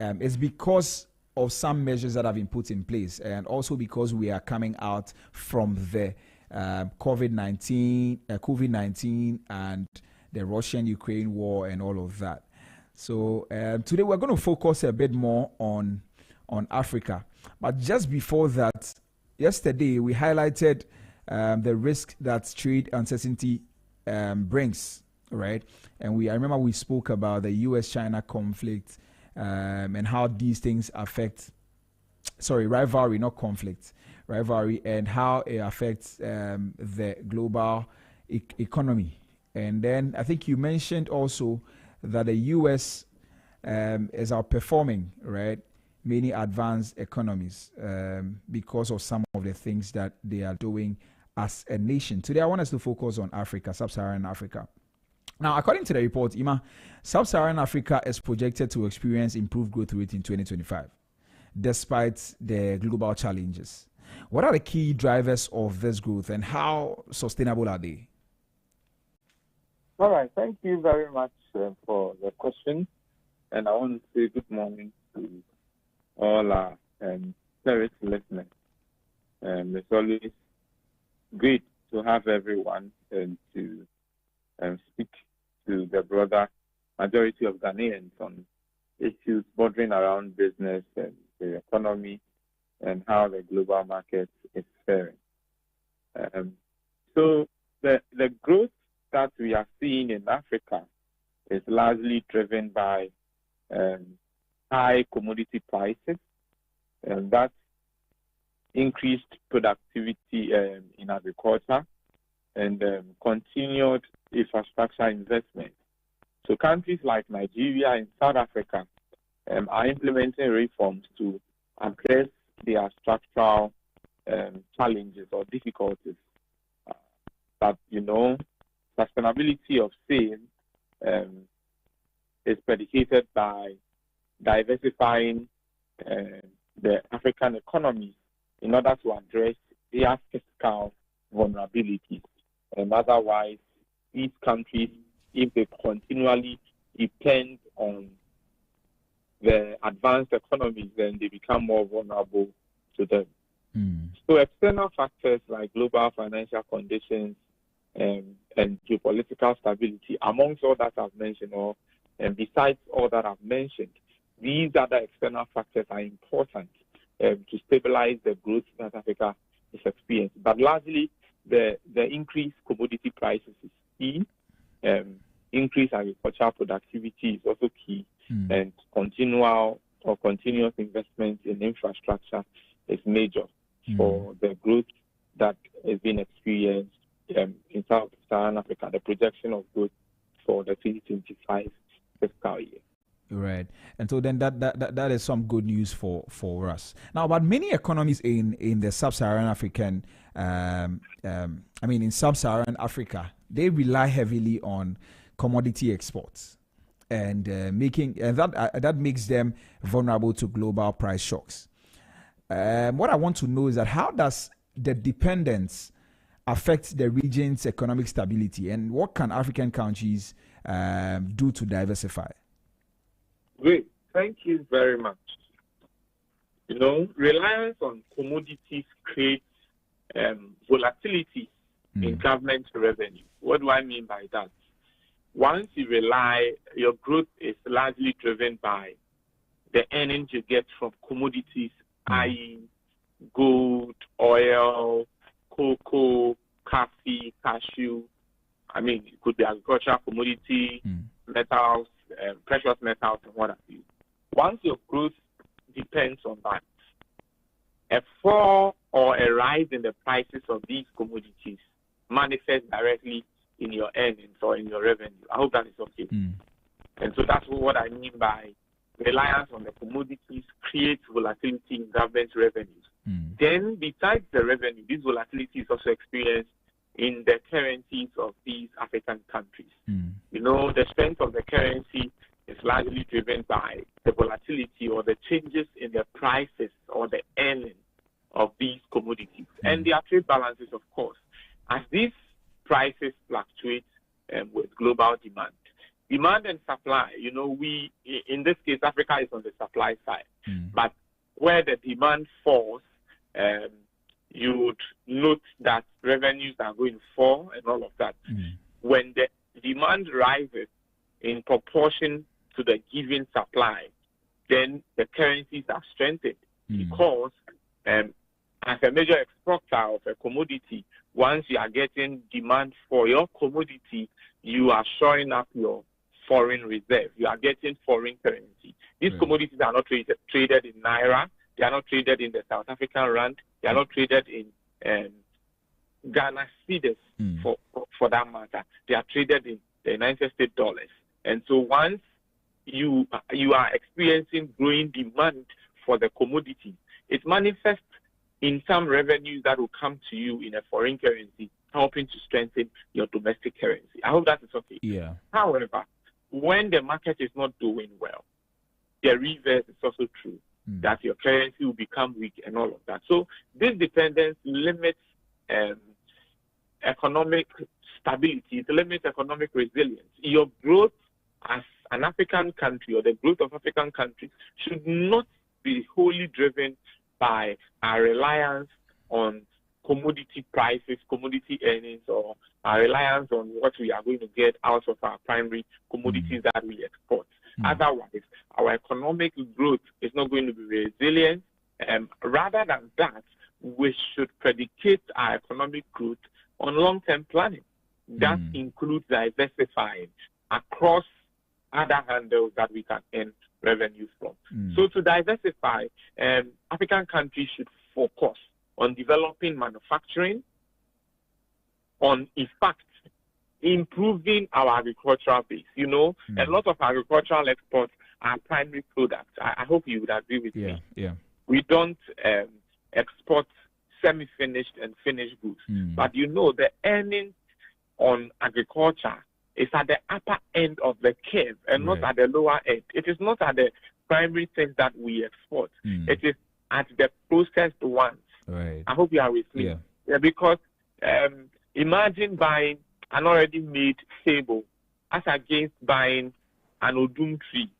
Speaker 1: it's because of some measures that have been put in place, and also because we are coming out from the COVID-19 and the Russian-Ukraine war and all of that. So today we're going to focus a bit more on Africa. But just before that, yesterday we highlighted the risk that trade uncertainty brings, right? And I remember we spoke about the U.S.-China conflict and how these things affect, rivalry, not conflict, rivalry, and how it affects the global economy. And then I think you mentioned also that the U.S. is outperforming, right, many advanced economies because of some of the things that they are doing as a nation. Today, I want us to focus on Africa, Sub-Saharan Africa. Now, according to the report, Ima, Sub-Saharan Africa is projected to experience improved growth rate in 2025, despite the global challenges. What are the key drivers of this growth, and how sustainable are they?
Speaker 5: All right. Thank you very much for the question. And I want to say good morning to all our serious listeners. It's always great to have everyone and to speak to the broader majority of Ghanaians on issues bordering around business and the economy and how the global market is faring. So the growth that we are seeing in Africa is largely driven by high commodity prices, and that increased productivity in agriculture and continued infrastructure investment. So countries like Nigeria and South Africa are implementing reforms to address their structural challenges or difficulties. But, sustainability of sales is predicated by diversifying the African economies in order to address their fiscal vulnerabilities. And otherwise, these countries, if they continually depend on the advanced economies, then they become more vulnerable to them. So external factors like global financial conditions and geopolitical stability, amongst all that I've mentioned, and besides all that I've mentioned, these other external factors are important to stabilize the growth that Africa is experiencing. But largely, the increased commodity prices is key. Increased agricultural productivity is also key, and continuous investment in infrastructure is major for the growth that is being experienced in Sub-Saharan Africa, the projection of growth for the 2025 fiscal year.
Speaker 1: Right. And so then that is some good news for us. Now, but many economies in the Sub-Saharan African, in Sub-Saharan Africa, they rely heavily on commodity exports, and that makes them vulnerable to global price shocks. What I want to know is that how does the dependence affect the region's economic stability, and what can African countries do to diversify?
Speaker 5: Great. Thank you very much. Reliance on commodities creates volatility in government revenue. What do I mean by that? Once you rely, your growth is largely driven by the earnings you get from commodities, i.e., gold, oil, cocoa, coffee, cashew. It could be agricultural commodity, metals, precious metals, and what have you. Once your growth depends on that, a fall or a rise in the prices of these commodities manifests directly in your earnings or in your revenue. I hope that is okay. And so that's what I mean by reliance on the commodities creates volatility in government revenues. Then, besides the revenue, this volatility is also experienced in the currencies of these African countries. The strength of the currency is largely driven by the volatility or the changes in the prices or the earnings of these commodities and their trade balances, of course. As these prices fluctuate with global demand. Demand and supply, we, in this case, Africa is on the supply side. But where the demand falls, you would note that revenues are going to fall and all of that. When the demand rises in proportion to the given supply, then the currencies are strengthened because as a major exporter of a commodity, once you are getting demand for your commodity, you are shoring up your foreign reserve. You are getting foreign currency. These commodities are not traded in Naira. They are not traded in the South African Rand. They are not traded in Ghana cedis for that matter. They are traded in the United States dollars. And so once you are experiencing growing demand for the commodity, it manifests in some revenues that will come to you in a foreign currency, helping to strengthen your domestic currency. I hope that is okay.
Speaker 1: Yeah.
Speaker 5: However, when the market is not doing well, the reverse is also true, that your currency will become weak and all of that. So this dependence limits economic stability, it limits economic resilience. Your growth as an African country or the growth of African countries should not be wholly driven by our reliance on commodity prices, commodity earnings, or our reliance on what we are going to get out of our primary commodities that we export. Otherwise, our economic growth is not going to be resilient. Rather than that, we should predicate our economic growth on long-term planning. That includes diversifying across other handles that we can earn revenue from. So to diversify, African countries should focus on developing manufacturing, on, in fact, improving our agricultural base. A lot of agricultural exports are primary products. I hope you would agree with me.
Speaker 1: Yeah.
Speaker 5: We don't export semi-finished and finished goods. But the earnings on agriculture is at the upper end of the curve and not at the lower end. It is not at the primary things that we export. It is at the processed ones.
Speaker 1: Right.
Speaker 5: I hope you are with me. Yeah, because imagine buying an already made table as against buying an odum tree.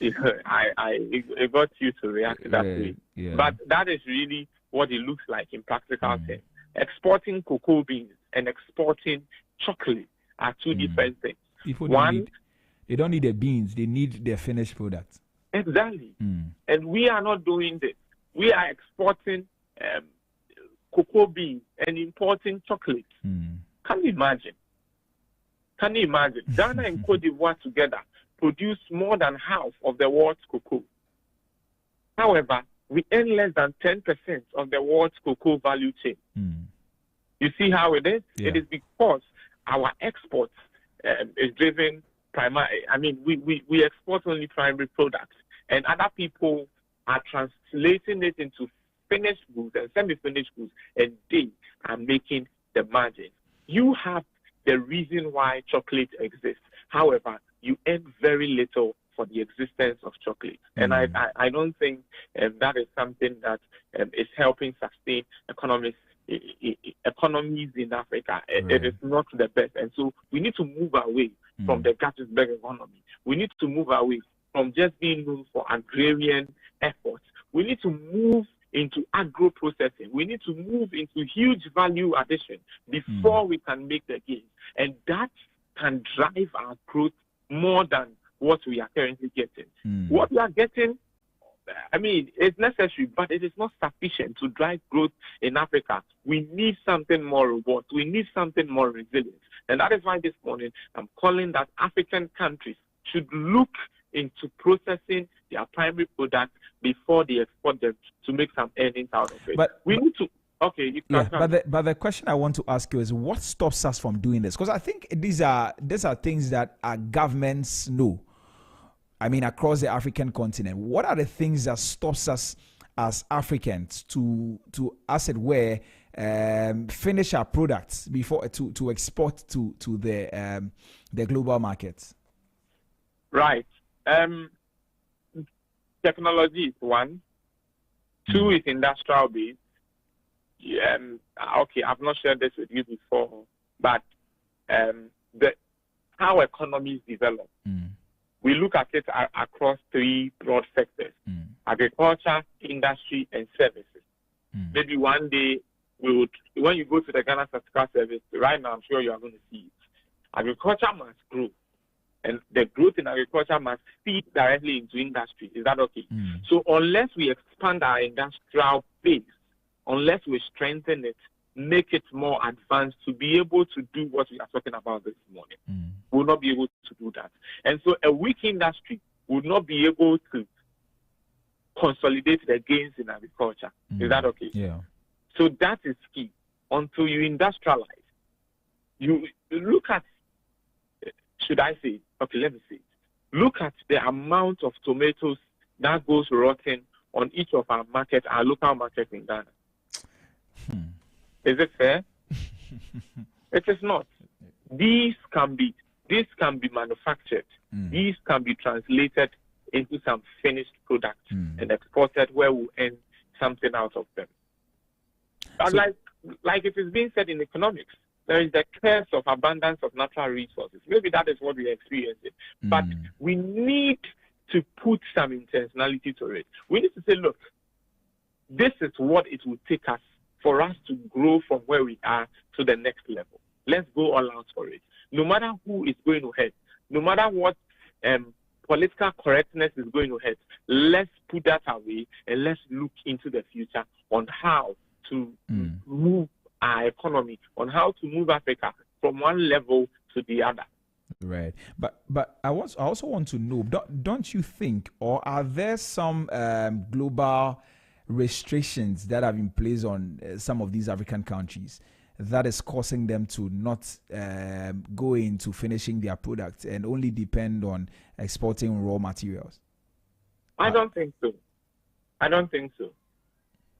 Speaker 5: It got you to react that way.
Speaker 1: Yeah.
Speaker 5: But that is really what it looks like in practical terms. Exporting cocoa beans and exporting chocolate are two different things.
Speaker 1: People they don't need the beans, they need the finished product.
Speaker 5: Exactly. And we are not doing this. We are exporting cocoa beans and importing chocolate. Can you imagine? Ghana and Cote d'Ivoire together produce more than half of the world's cocoa. However, we earn less than 10% of the world's cocoa value chain. You see how it is?
Speaker 1: Yeah.
Speaker 5: It is because our exports is driven primarily. I mean, we export only primary products, and other people are translating it into finished goods and semi-finished goods, and they are making the margin. You have the reason why chocolate exists. However, you earn very little for the existence of chocolate. And I don't think that is something that is helping sustain economies in Africa. It is not the best. And so we need to move away from the Gettysburg economy. We need to move away from just being known for agrarian efforts. We need to move into agro-processing. We need to move into huge value addition before we can make the gains. And that can drive our growth more than what we are currently getting. What we are getting, I mean, it's necessary, but it is not sufficient to drive growth in Africa. We need something more robust. We need something more resilient. And that is why this morning I'm calling that African countries should look into processing their primary products before they export them to make some earnings out of it.
Speaker 1: But
Speaker 5: we need to. Okay, you can
Speaker 1: but the question I want to ask you is, what stops us from doing this? Because I think these are things that our governments know. I mean, across the African continent, what are the things that stops us as Africans to as it were, finish our products before to export to the global markets?
Speaker 5: Right. Technology is one. Two is industrial base. Okay, I've not shared this with you before, but how economies develop. We look at it across three broad sectors: agriculture, industry, and services. Maybe one day when you go to the Ghana Statistical Service, right now I'm sure you are going to see it. Agriculture must grow, and the growth in agriculture must feed directly into industry. Is that okay? So unless we expand our industrial base, unless we strengthen it, make it more advanced to be able to do what we are talking about this morning, we'll not be able to do that. And so a weak industry would not be able to consolidate the gains in agriculture. Is that okay?
Speaker 1: Yeah.
Speaker 5: So that is key. Until you industrialize, you look at, should I say, okay, let me say, look at the amount of tomatoes that goes rotten on each of our markets, our local markets in Ghana. Is it fair? It is not. These can be manufactured. These can be translated into some finished products and exported where we earn something out of them. But like it is being said in economics, there is the curse of abundance of natural resources. Maybe that is what we are experiencing. But we need to put some intentionality to it. We need to say, look, this is what it will take us for us to grow from where we are to the next level. Let's go all out for it. No matter who is going to help, no matter what political correctness is going to hurt. Let's put that away and let's look into the future on how to move our economy, on how to move Africa from one level to the other.
Speaker 1: Right, but I also want to know, don't you think, or are there some global restrictions that have been placed on some of these African countries that is causing them to not go into finishing their products and only depend on exporting raw materials?
Speaker 5: I don't think so.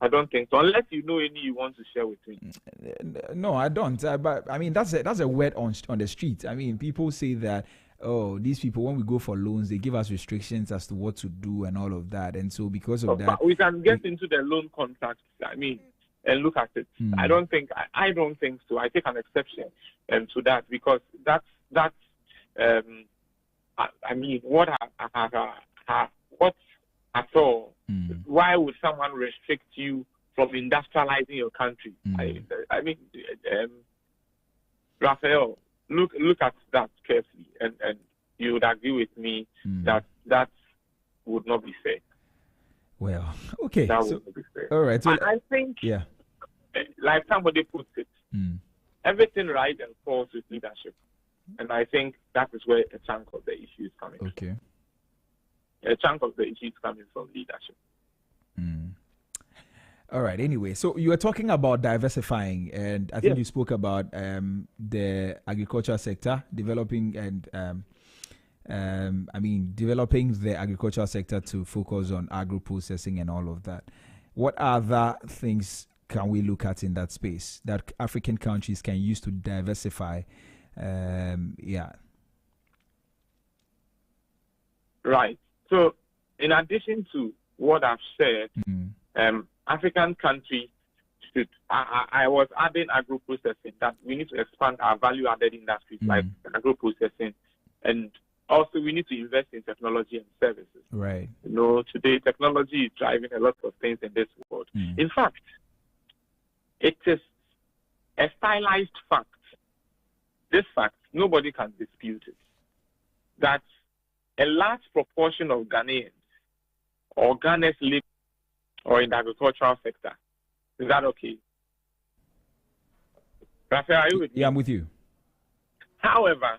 Speaker 5: Unless you know any you want to share with me.
Speaker 1: No, I don't. But I mean, that's a word on the street. I mean, people say that, oh, these people, when we go for loans, they give us restrictions as to what to do and all of that. And so because of that,
Speaker 5: we can get into the loan contracts. I mean, and look at it. I don't think so. I take an exception to that, because that's I mean, what at all? Why would someone restrict you from industrializing your country? I mean, Raphael, look at that carefully, and you would agree with me that would not be fair.
Speaker 1: Well, okay.
Speaker 5: That would not be fair.
Speaker 1: All right. So,
Speaker 5: I think, like somebody puts it, everything right and falls with leadership. And I think that is where a chunk of the issue is coming from.
Speaker 1: Okay.
Speaker 5: A chunk of the issue is coming from leadership.
Speaker 1: All right. Anyway, so you were talking about diversifying, and I think you spoke about the agriculture sector, developing developing the agricultural sector to focus on agro processing and all of that. What other things can we look at in that space that African countries can use to diversify?
Speaker 5: Right. So, in addition to what I've said, African countries should. I was adding agro processing, that we need to expand our value-added industries like agro processing, and also we need to invest in technology and services.
Speaker 1: Right.
Speaker 5: You know, today technology is driving a lot of things in this world. In fact, it is a stylized fact. This fact, nobody can dispute it, that a large proportion of Ghanaians or Ghanaians live or in the agricultural sector. Is that okay? Raphael, are you with me?
Speaker 1: Yeah, I'm with you.
Speaker 5: However,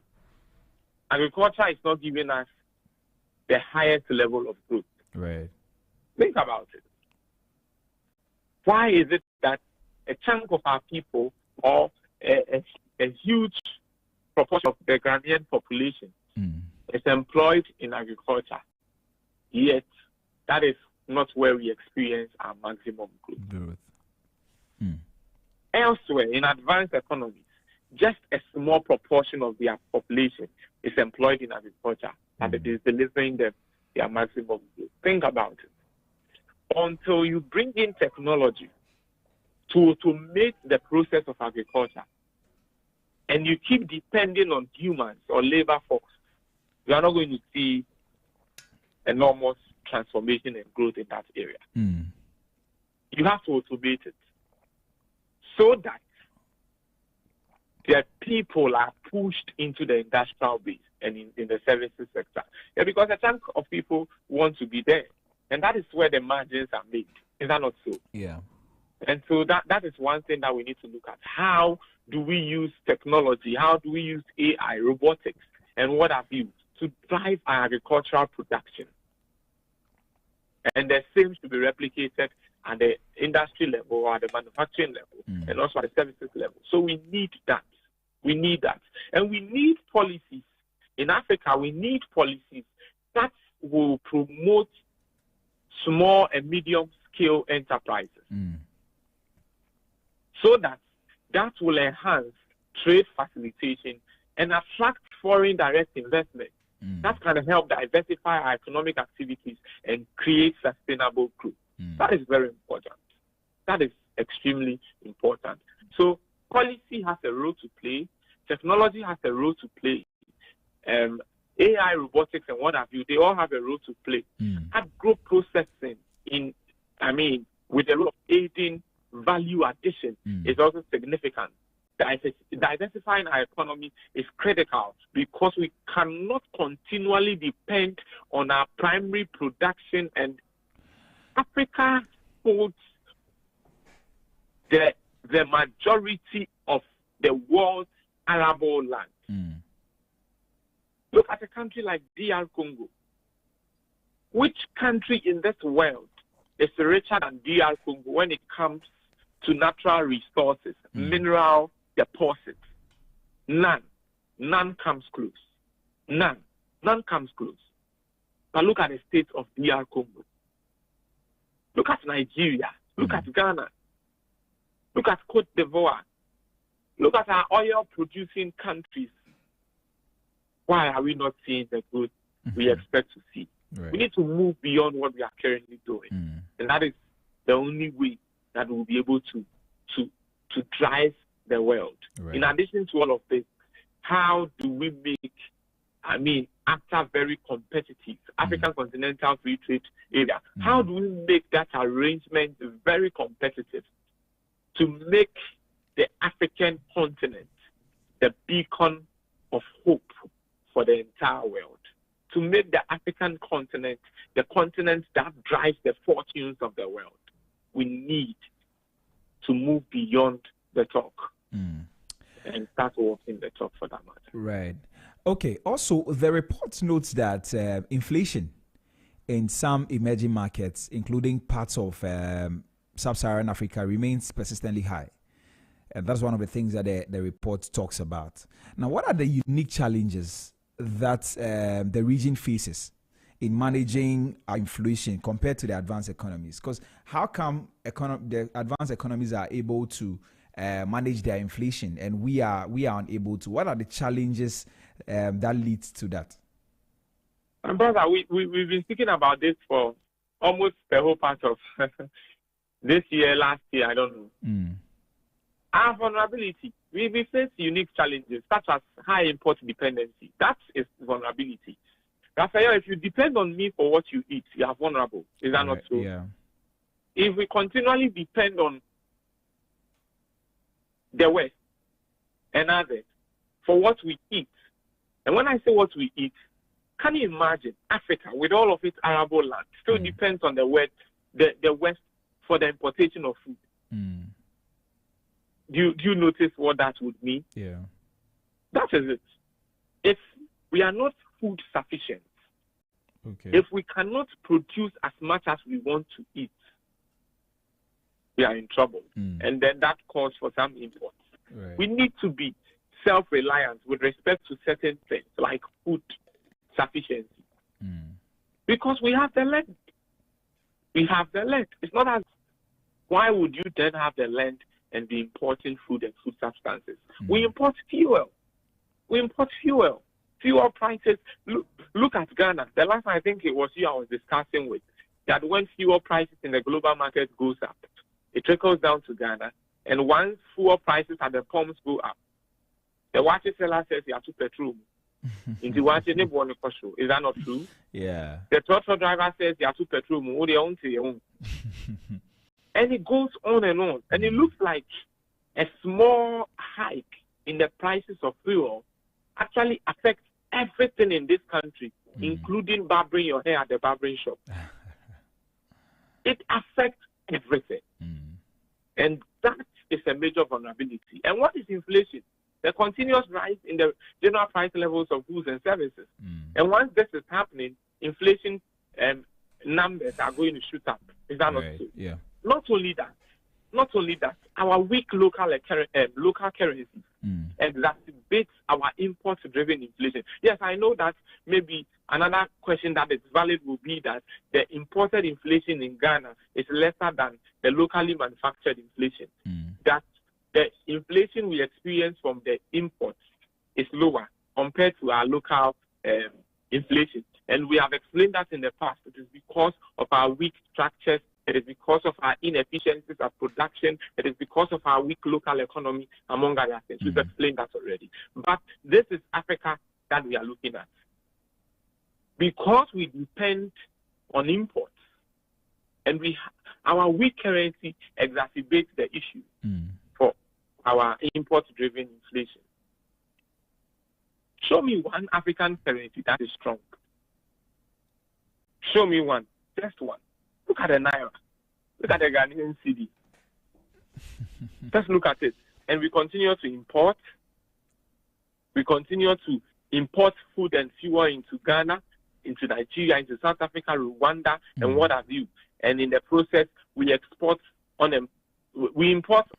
Speaker 5: agriculture is not giving us the highest level of growth.
Speaker 1: Right.
Speaker 5: Think about it. Why is it that a chunk of our people, or a huge proportion of the Ghanaian population, is employed in agriculture, yet that is not where we experience our maximum growth? Elsewhere, in advanced economies, just a small proportion of their population is employed in agriculture, and it is delivering them their maximum growth. Think about it. Until you bring in technology to automate the process of agriculture, and you keep depending on humans or labor force, you are not going to see enormous transformation and growth in that area. You have to automate it so that the people are pushed into the industrial base and in the services sector. Yeah, because a chunk of people want to be there, and that is where the margins are made. Is that not so?
Speaker 1: Yeah.
Speaker 5: And so that is one thing that we need to look at. How do we use technology? How do we use AI, robotics, and what have you to drive our agricultural production? And the same should be replicated at the industry level or at the manufacturing level and also at the services level. So we need that. We need that. And we need policies. In Africa, we need policies that will promote small and medium-scale enterprises so that will enhance trade facilitation and attract foreign direct investment. That can help diversify our economic activities and create sustainable growth. That is very important. That is extremely important. So policy has a role to play. Technology has a role to play. AI, robotics, and what have you, they all have a role to play. Agro processing with the role of aiding value addition is also significant. diversifying our economy is critical because we cannot continually depend on our primary production, and Africa holds the majority of the world's arable land. Look at a country like DR Congo. Which country in this world is richer than DR Congo when it comes to natural resources, mineral deposits? None. None comes close. None. None comes close. But look at the state of DR Congo. Look at Nigeria. Look at Ghana. Look at Cote d'Ivoire. Look at our oil-producing countries. Why are we not seeing the growth we expect to see?
Speaker 1: Right.
Speaker 5: We need to move beyond what we are currently doing. And that is the only way that we'll be able to drive the world.
Speaker 1: Right.
Speaker 5: In addition to all of this, how do we make, after very competitive African Continental Free Trade Area, how do we make that arrangement very competitive to make the African continent the beacon of hope for the entire world, to make the African continent the continent that drives the fortunes of the world? We need to move beyond the talk and start walking the talk, for that matter.
Speaker 1: Right. Okay. Also, the report notes that inflation in some emerging markets, including parts of sub-Saharan Africa, remains persistently high. And that's one of the things that the report talks about. Now, what are the unique challenges that the region faces in managing inflation compared to the advanced economies? Because how come the advanced economies are able to manage their inflation and we are unable to? What are the challenges that leads to that?
Speaker 5: And brother, we've been speaking about this for almost the whole part of this year, last year, I don't know. Our vulnerability. We face unique challenges such as high import dependency. That is vulnerability. Raphael, if you depend on me for what you eat, you are vulnerable. Is that not true?
Speaker 1: Yeah.
Speaker 5: If we continually depend on the West and others for what we eat, and when I say what we eat, can you imagine Africa with all of its arable land still depends on the West for the importation of food? Do you notice what that would mean?
Speaker 1: Yeah.
Speaker 5: That is it. If we are not food sufficient, if we cannot produce as much as we want to eat, we are in trouble. And then that calls for some imports.
Speaker 1: Right.
Speaker 5: We need to be self-reliant with respect to certain things like food sufficiency. Because we have the land. We have the land. It's not as, why would you then have the land and be importing food and food substances? We import fuel. Fuel prices. Look at Ghana. The last time I think it was you I was discussing with, that when fuel prices in the global market goes up, it trickles down to Ghana. And once fuel prices at the pumps go up, the water seller says you have to petrol. Is that not true?
Speaker 1: Yeah.
Speaker 5: The truck driver says you have to petrol. And it goes on. And it looks like a small hike in the prices of fuel actually affects everything in this country, including barbering your hair at the barbering shop. It affects everything. And that is a major vulnerability. And what is inflation? The continuous rise in the general price levels of goods and services. And once this is happening, inflation numbers are going to shoot up. Is that not true?
Speaker 1: Yeah.
Speaker 5: Not only that, our weak local currency exacerbates our import-driven inflation. Yes, I know that maybe another question that is valid will be that the imported inflation in Ghana is lesser than the locally manufactured inflation. That the inflation we experience from the imports is lower compared to our local inflation. And we have explained that in the past. It is because of our weak structures. It is because of our inefficiencies of production. It is because of our weak local economy, among other things. We've explained that already. But this is Africa that we are looking at. Because we depend on imports, and our weak currency exacerbates the issue our import-driven inflation. Show me one African currency that is strong. Show me one, just one. Look at the Naira. Look at the Ghanaian cedi. Just look at it. And we continue to import. We continue to import food and fuel into Ghana, into Nigeria, into South Africa, Rwanda, and what have you. And in the process, we import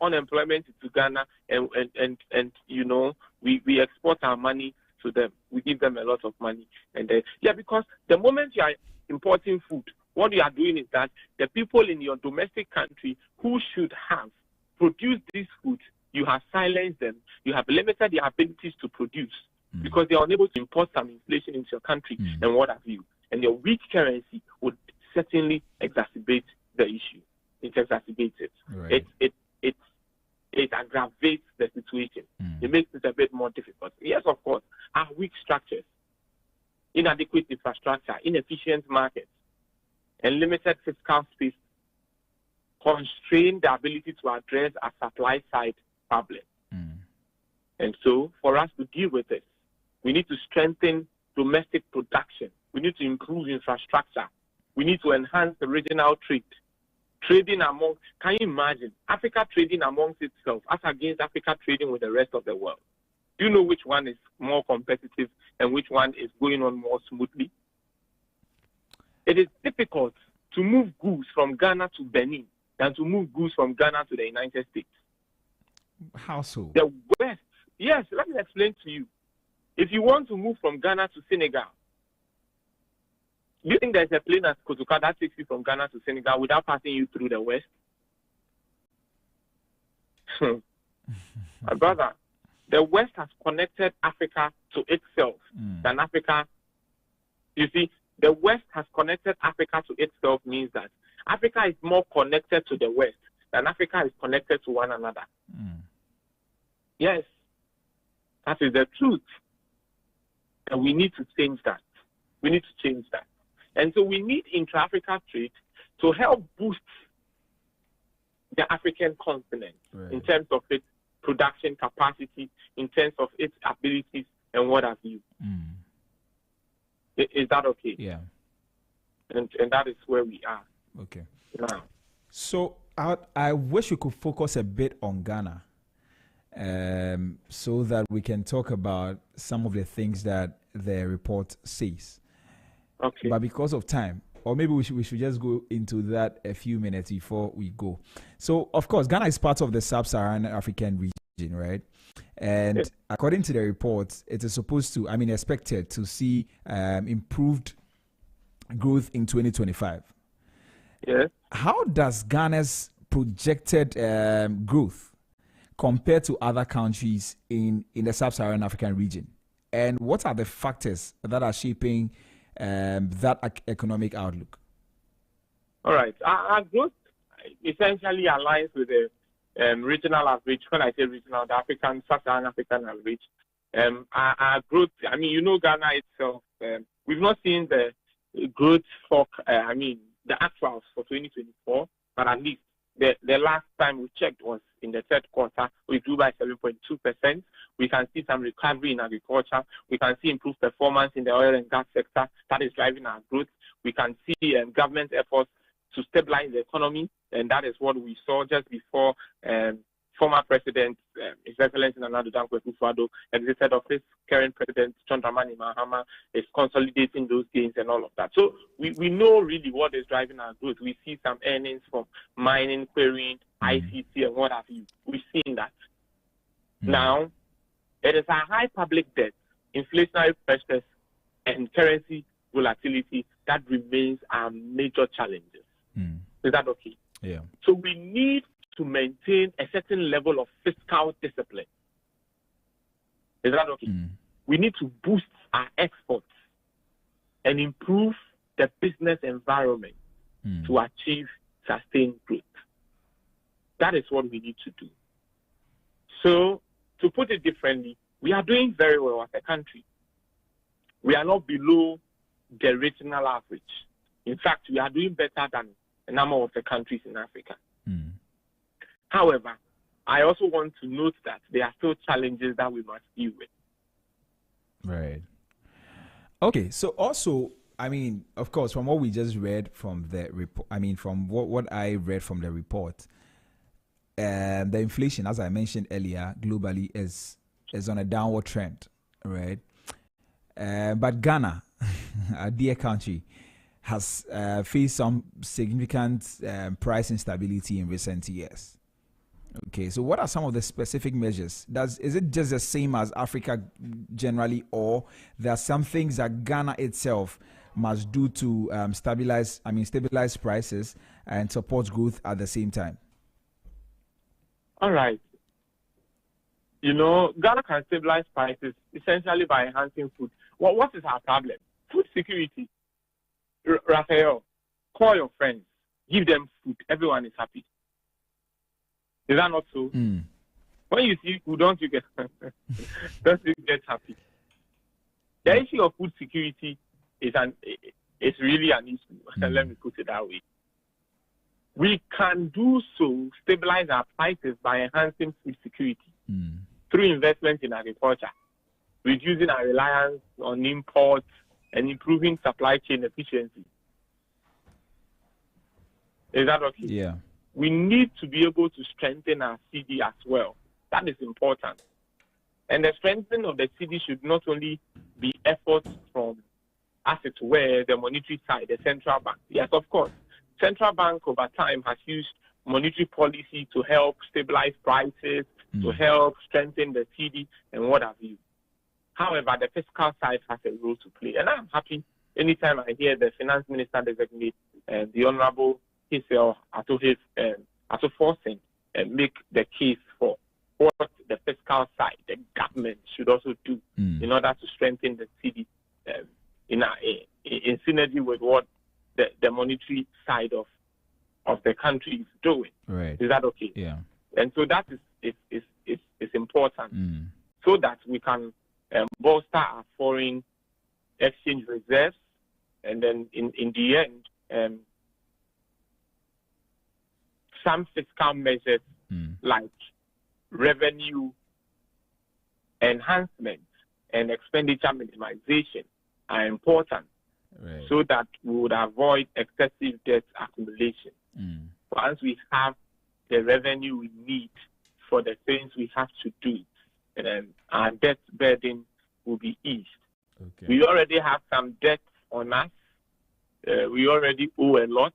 Speaker 5: unemployment into Ghana, and you know, we export our money to them. We give them a lot of money. And because the moment you are importing food, what you are doing is that the people in your domestic country who should have produced this food, you have silenced them. You have limited their abilities to produce because they are unable to import some inflation into your country and what have you. And your weak currency would certainly exacerbate the issue. It exacerbates it. Right. It aggravates the situation. It makes it a bit more difficult. Yes, of course, our weak structures, inadequate infrastructure, inefficient markets, and limited fiscal space constrain the ability to address a supply side problem. And so, for us to deal with this, we need to strengthen domestic production. We need to improve infrastructure. We need to enhance the regional trade. Trading among, can you imagine, Africa trading amongst itself as against Africa trading with the rest of the world? Do you know which one is more competitive and which one is going on more smoothly? It is difficult to move goods from Ghana to Benin than to move goods from Ghana to the United States.
Speaker 1: How so?
Speaker 5: The West, yes, let me explain to you. If you want to move from Ghana to Senegal, do you think there's a plane at Kotoka that takes you from Ghana to Senegal without passing you through the West? My brother, the West has connected Africa to itself than Africa. You see, the West has connected Africa to itself means that Africa is more connected to the West than Africa is connected to one another. Yes, that is the truth. And we need to change that. We need to change that. And so we need intra-Africa trade to help boost the African continent in terms of its production capacity, in terms of its abilities, and what have you. Is that okay?
Speaker 1: Yeah.
Speaker 5: And that is where we are.
Speaker 1: Okay.
Speaker 5: Now.
Speaker 1: So I wish we could focus a bit on Ghana so that we can talk about some of the things that the report says.
Speaker 5: Okay.
Speaker 1: But because of time, or maybe we should just go into that a few minutes before we go. So, of course, Ghana is part of the sub-Saharan African region, right? And according to the report, it is supposed to, expected to see improved growth in 2025.
Speaker 5: Yes.
Speaker 1: How does Ghana's projected growth compare to other countries in the sub-Saharan African region? And what are the factors that are shaping that economic outlook?
Speaker 5: All right. Our growth essentially aligns with the regional average. When I say regional, the African, sub-Saharan African average. Our growth, Ghana itself, we've not seen the growth for, the actuals for 2024, but at least the last time we checked was in the third quarter, we grew by 7.2%. We can see some recovery in agriculture. We can see improved performance in the oil and gas sector. That is driving our growth. We can see government efforts to stabilize the economy, and that is what we saw just before former President, His Excellency Nana Addo Dankwa Akufo-Addo, exited office. Current President John Dramani Mahama is consolidating those gains and all of that. So we know really what is driving our growth. We see some earnings from mining, quarrying, ICT, and what have you. We've seen that. Now, it is a high public debt, inflationary pressures, and currency volatility that remains our major challenges. Is that okay?
Speaker 1: Yeah.
Speaker 5: So we need to maintain a certain level of fiscal discipline. Is that okay? We need to boost our exports and improve the business environment to achieve sustained growth. That is what we need to do. So, to put it differently, we are doing very well as a country. We are not below the regional average. In fact, we are doing better than a number of the countries in Africa. However, I also want to note that there are still challenges that we must deal with.
Speaker 1: Right. Okay, so also, I mean, of course, from what we just read from the report, I mean, from what I read from the report, the inflation, as I mentioned earlier, globally is on a downward trend, right? But Ghana, a dear country, has faced some significant price instability in recent years. Okay, so what are some of the specific measures? Is it just the same as Africa generally, or there are some things that Ghana itself must do to stabilize prices and support growth at the same time?
Speaker 5: All right. You know, Ghana can stabilize prices essentially by enhancing food. What is our problem? Food security. Raphael, call your friends, give them food. Everyone is happy. Is that not so? When you see food, don't you get happy? The issue of food security is really an issue. Let me put it that way. We can do so, stabilize our prices by enhancing food security through investment in agriculture, reducing our reliance on imports, and improving supply chain efficiency. Is that okay?
Speaker 1: Yeah.
Speaker 5: We need to be able to strengthen our CD as well. That is important. And the strengthening of the CD should not only be efforts from, as it were, the monetary side, the central bank. Yes, of course. Central bank over time has used monetary policy to help stabilize prices, to help strengthen the CD and what have you. However, the fiscal side has a role to play. And I'm happy anytime I hear the finance minister designate the Honorable Hisel Atto-Forson make the case for what the fiscal side, the government should also do in order to strengthen the CD in synergy with what the monetary side of the country is doing.
Speaker 1: Right.
Speaker 5: Is that okay?
Speaker 1: Yeah.
Speaker 5: And so that is important so that we can bolster our foreign exchange reserves, and then in the end, some fiscal measures like revenue enhancement and expenditure minimization are important, so that we would avoid excessive debt accumulation. Once we have the revenue we need for the things we have to do, and our debt burden will be eased. Okay. We already have some debt on us. We already owe a lot.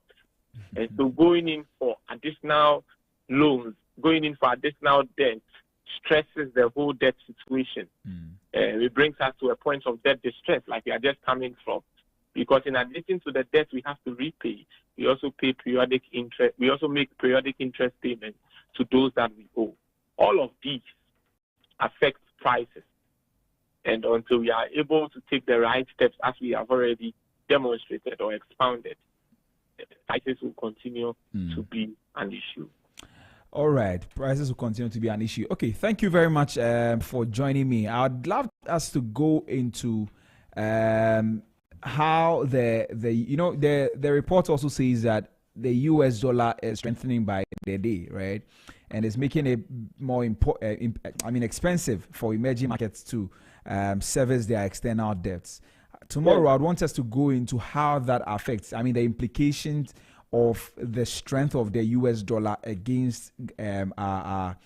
Speaker 5: And so going in for additional loans, going in for additional debt stresses the whole debt situation. It brings us to a point of debt distress, like we are just coming from. Because in addition to the debt we have to repay, we also pay periodic interest. We also make periodic interest payments to those that we owe. All of these affect prices. And until we are able to take the right steps, as we have already demonstrated or expounded, prices will continue to be an issue.
Speaker 1: All right, prices will continue to be an issue. Okay, thank you very much for joining me. I'd love us to go into how the report also says that the US dollar is strengthening by the day, right? And it's making it more expensive for emerging markets to service their external debts. Tomorrow, I'd want us to go into how that affects, the implications of the strength of the US dollar against our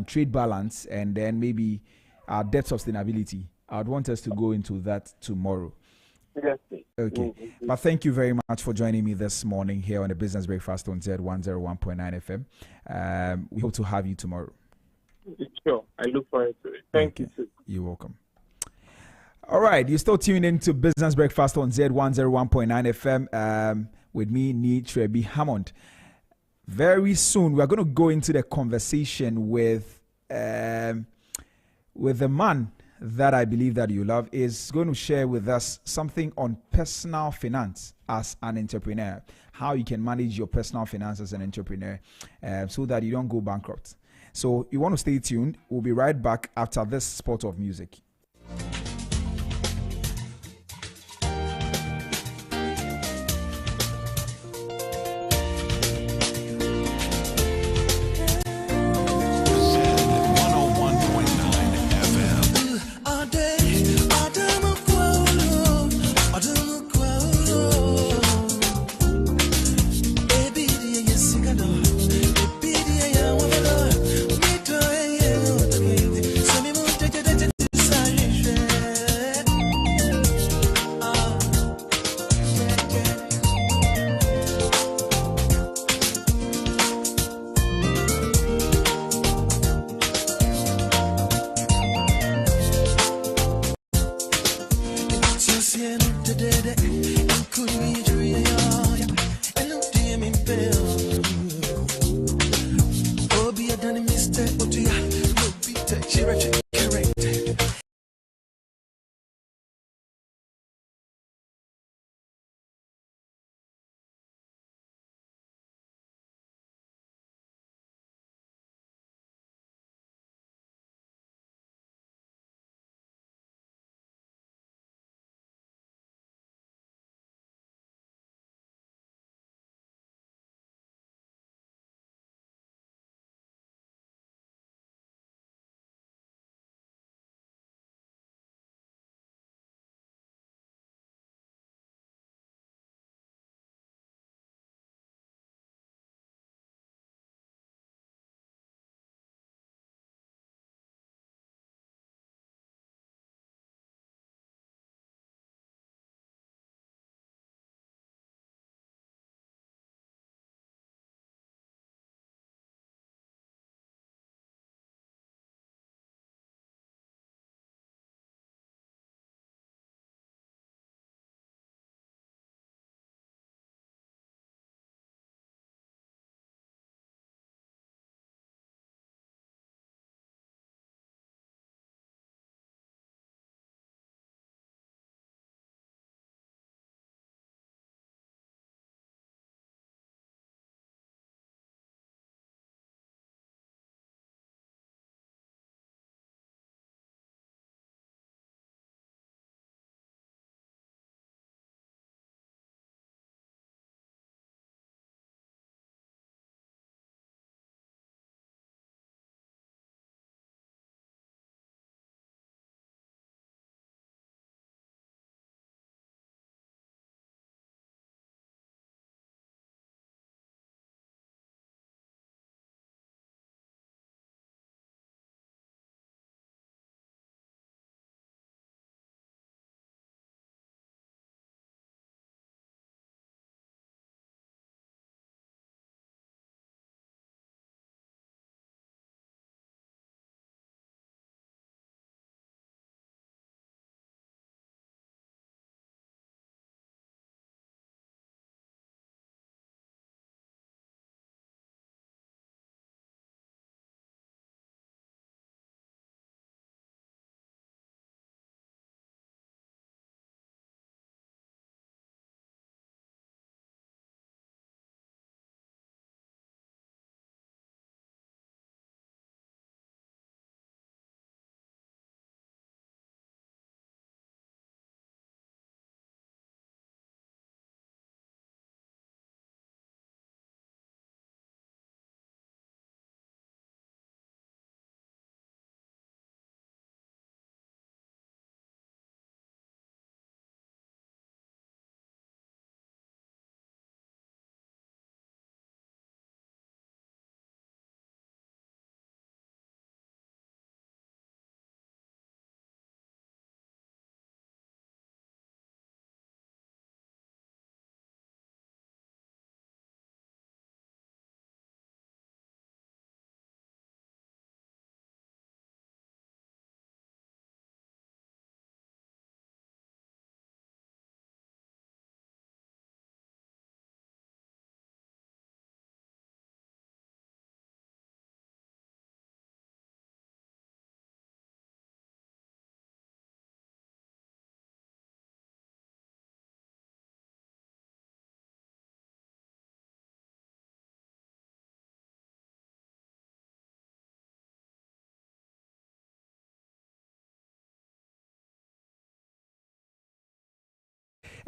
Speaker 1: trade balance, and then maybe our debt sustainability. I'd want us to go into that tomorrow.
Speaker 5: Yes.
Speaker 1: Okay. But thank you very much for joining me this morning here on the Business Breakfast on Zed 101.9 FM. We hope to have you tomorrow.
Speaker 5: Sure. I look forward to it. Thank you, too.
Speaker 1: You're welcome. All right. You're still tuned into Business Breakfast on Zed 101.9 FM with me, Nee Trebi Hammond. Very soon, we're going to go into the conversation with the man that I believe that you love, is going to share with us something on personal finance as an entrepreneur, how you can manage your personal finance as an entrepreneur so that you don't go bankrupt. So you want to stay tuned. We'll be right back after this spot of music.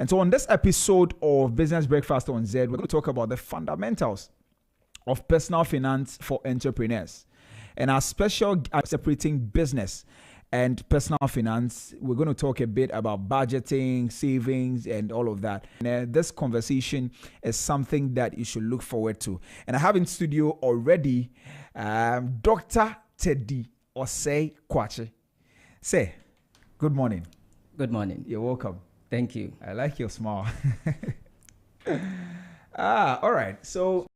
Speaker 1: And so on this episode of Business Breakfast on Zed, we're going to talk about the fundamentals of personal finance for entrepreneurs. And our special separating business and personal finance, we're going to talk a bit about budgeting, savings, and all of that. And this conversation is something that you should look forward to. And I have in studio already Dr. Teddy Osei Kwache. Say, good morning.
Speaker 7: Good morning.
Speaker 1: You're welcome.
Speaker 7: Thank you.
Speaker 1: I like your smile. All right. So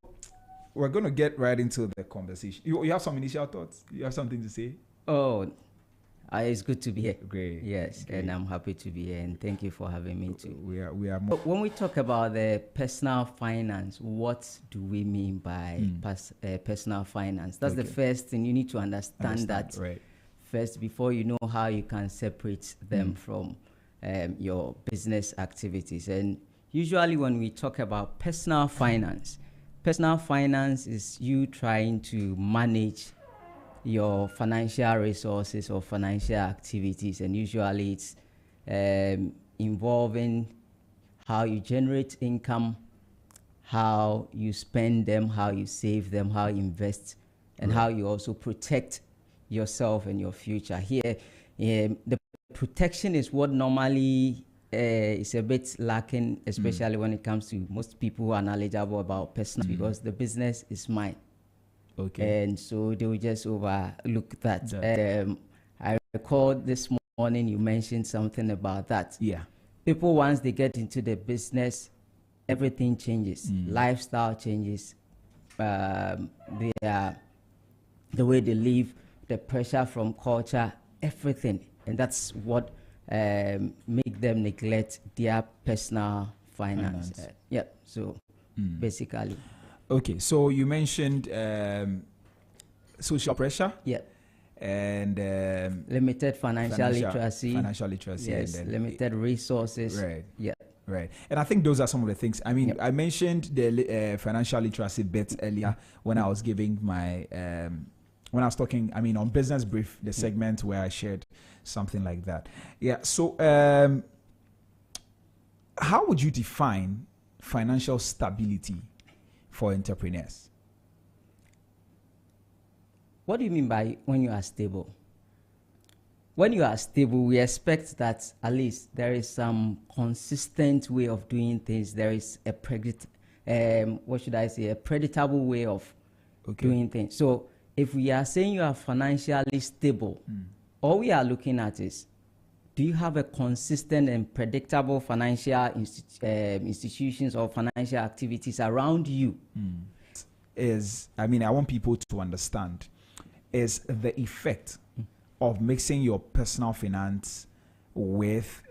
Speaker 1: we're going to get right into the conversation. You have some initial thoughts? You have something to say?
Speaker 7: Oh, it's good to be here.
Speaker 1: Great.
Speaker 7: Yes, great. And I'm happy to be here, and thank you for having me too.
Speaker 1: We are more.
Speaker 7: When we talk about the personal finance, what do we mean by personal finance? That's the first thing you need to understand that
Speaker 1: right.
Speaker 7: first before you know how you can separate them from your business activities. And usually when we talk about personal finance is you trying to manage your financial resources or financial activities, and usually it's involving how you generate income, how you spend them, how you save them, how you invest, and how you also protect yourself and your future. Here, the protection is what normally is a bit lacking, especially when it comes to most people who are knowledgeable about personal, because the business is mine.
Speaker 1: Okay.
Speaker 7: And so they will just overlook that. I recall this morning you mentioned something about that.
Speaker 1: Yeah.
Speaker 7: People, once they get into the business, everything changes. Lifestyle changes. The way they live, the pressure from culture, everything. And that's what make them neglect their personal finance. So basically.
Speaker 1: Okay, so you mentioned social pressure.
Speaker 7: Yeah.
Speaker 1: And
Speaker 7: limited financial literacy.
Speaker 1: Financial literacy.
Speaker 7: Yes, and limited resources.
Speaker 1: Right.
Speaker 7: Yeah.
Speaker 1: Right. And I think those are some of the things. I mean, I mentioned the financial literacy bit earlier when I was giving my, when I was talking, on Business Brief, the segment where I shared something like that. Yeah. So how would you define financial stability for entrepreneurs?
Speaker 7: What do you mean by when you are stable? When you are stable, we expect that at least there is some consistent way of doing things. There is a predictable way of doing things. So if we are saying you are financially stable, all we are looking at is, do you have a consistent and predictable financial institutions or financial activities around you?
Speaker 1: I want people to understand is the effect of mixing your personal finance with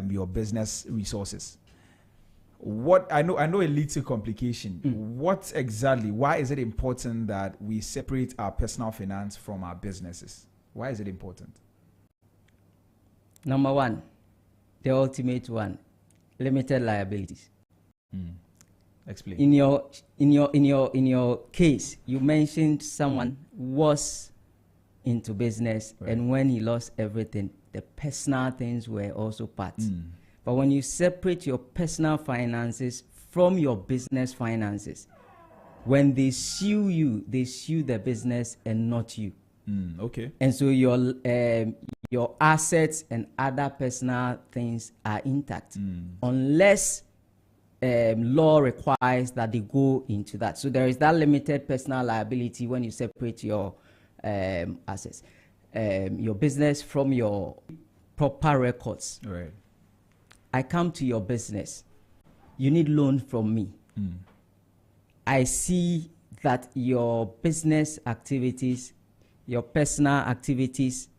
Speaker 1: your business resources. What I know it leads to complication. What exactly? Why is it important that we separate our personal finance from our businesses? Why is it important?
Speaker 7: Number one, the ultimate one, limited liabilities.
Speaker 1: Explain.
Speaker 7: In your case, you mentioned someone was into business, and when he lost everything, the personal things were also part. But when you separate your personal finances from your business finances, when they sue you, they sue the business and not you.
Speaker 1: Okay.
Speaker 7: And so your assets and other personal things are intact, unless law requires that they go into that. So there is that limited personal liability when you separate your assets, your business from your proper records.
Speaker 1: Right.
Speaker 7: I come to your business. You need loan from me. I see that your business activities, your personal activities,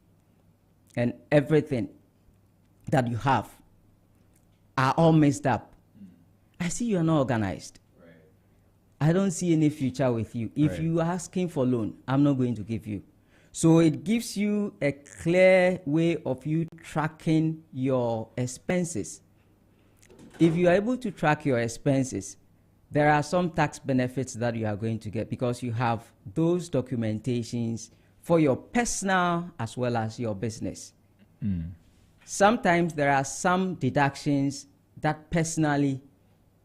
Speaker 7: and everything that you have are all messed up. I see you are not organized. I don't see any future with you. If you are asking for loan, I'm not going to give you. So it gives you a clear way of you tracking your expenses. If you are able to track your expenses, there are some tax benefits that you are going to get because you have those documentations for your personal as well as your business. Sometimes there are some deductions that personally,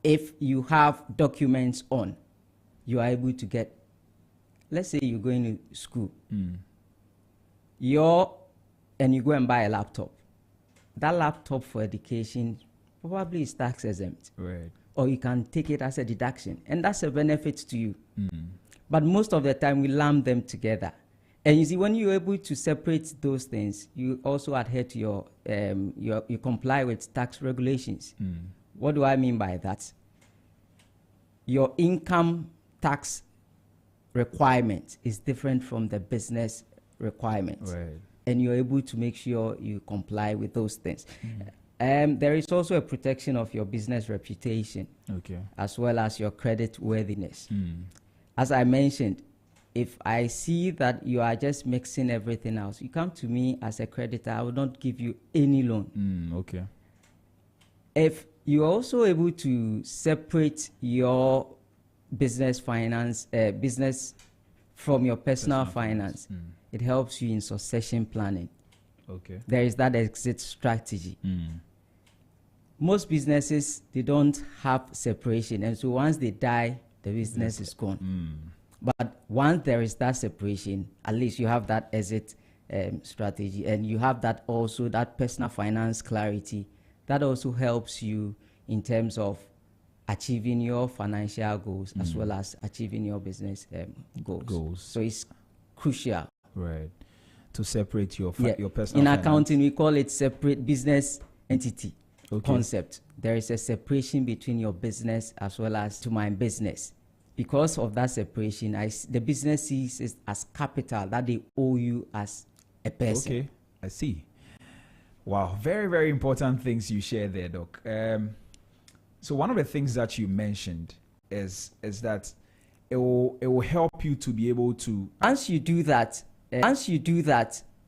Speaker 7: if you have documents on, you are able to get, let's say you're going to school, and you go and buy a laptop. That laptop for education probably is tax exempt.
Speaker 1: Right.
Speaker 7: Or you can take it as a deduction, and that's a benefit to you. But most of the time we lump them together. And you see, when you're able to separate those things, you also adhere to you comply with tax regulations. What do I mean by that? Your income tax requirement is different from the business requirement.
Speaker 1: Right.
Speaker 7: And you're able to make sure you comply with those things. There is also a protection of your business reputation, as well as your credit worthiness. As I mentioned, if I see that you are just mixing everything else, you come to me as a creditor, I will not give you any loan. If you're also able to separate your business finance, business from your personal finance, it helps you in succession planning. There is that exit strategy. Most businesses, they don't have separation, and so once they die, the business is gone. But once there is that separation, at least you have that exit strategy, and you have that also, that personal finance clarity. That also helps you in terms of achieving your financial goals as well as achieving your business goals. So it's crucial.
Speaker 1: Right. To separate your personal
Speaker 7: In
Speaker 1: finance.
Speaker 7: accounting, we call it separate business entity concept. There is a separation between your business as well as to my business. Because of that separation, the business sees it as capital that they owe you as a person.
Speaker 1: I see. Wow, very, very important things you share there, Doc. So one of the things that you mentioned is that it will help you to be able to.
Speaker 7: Once you do that,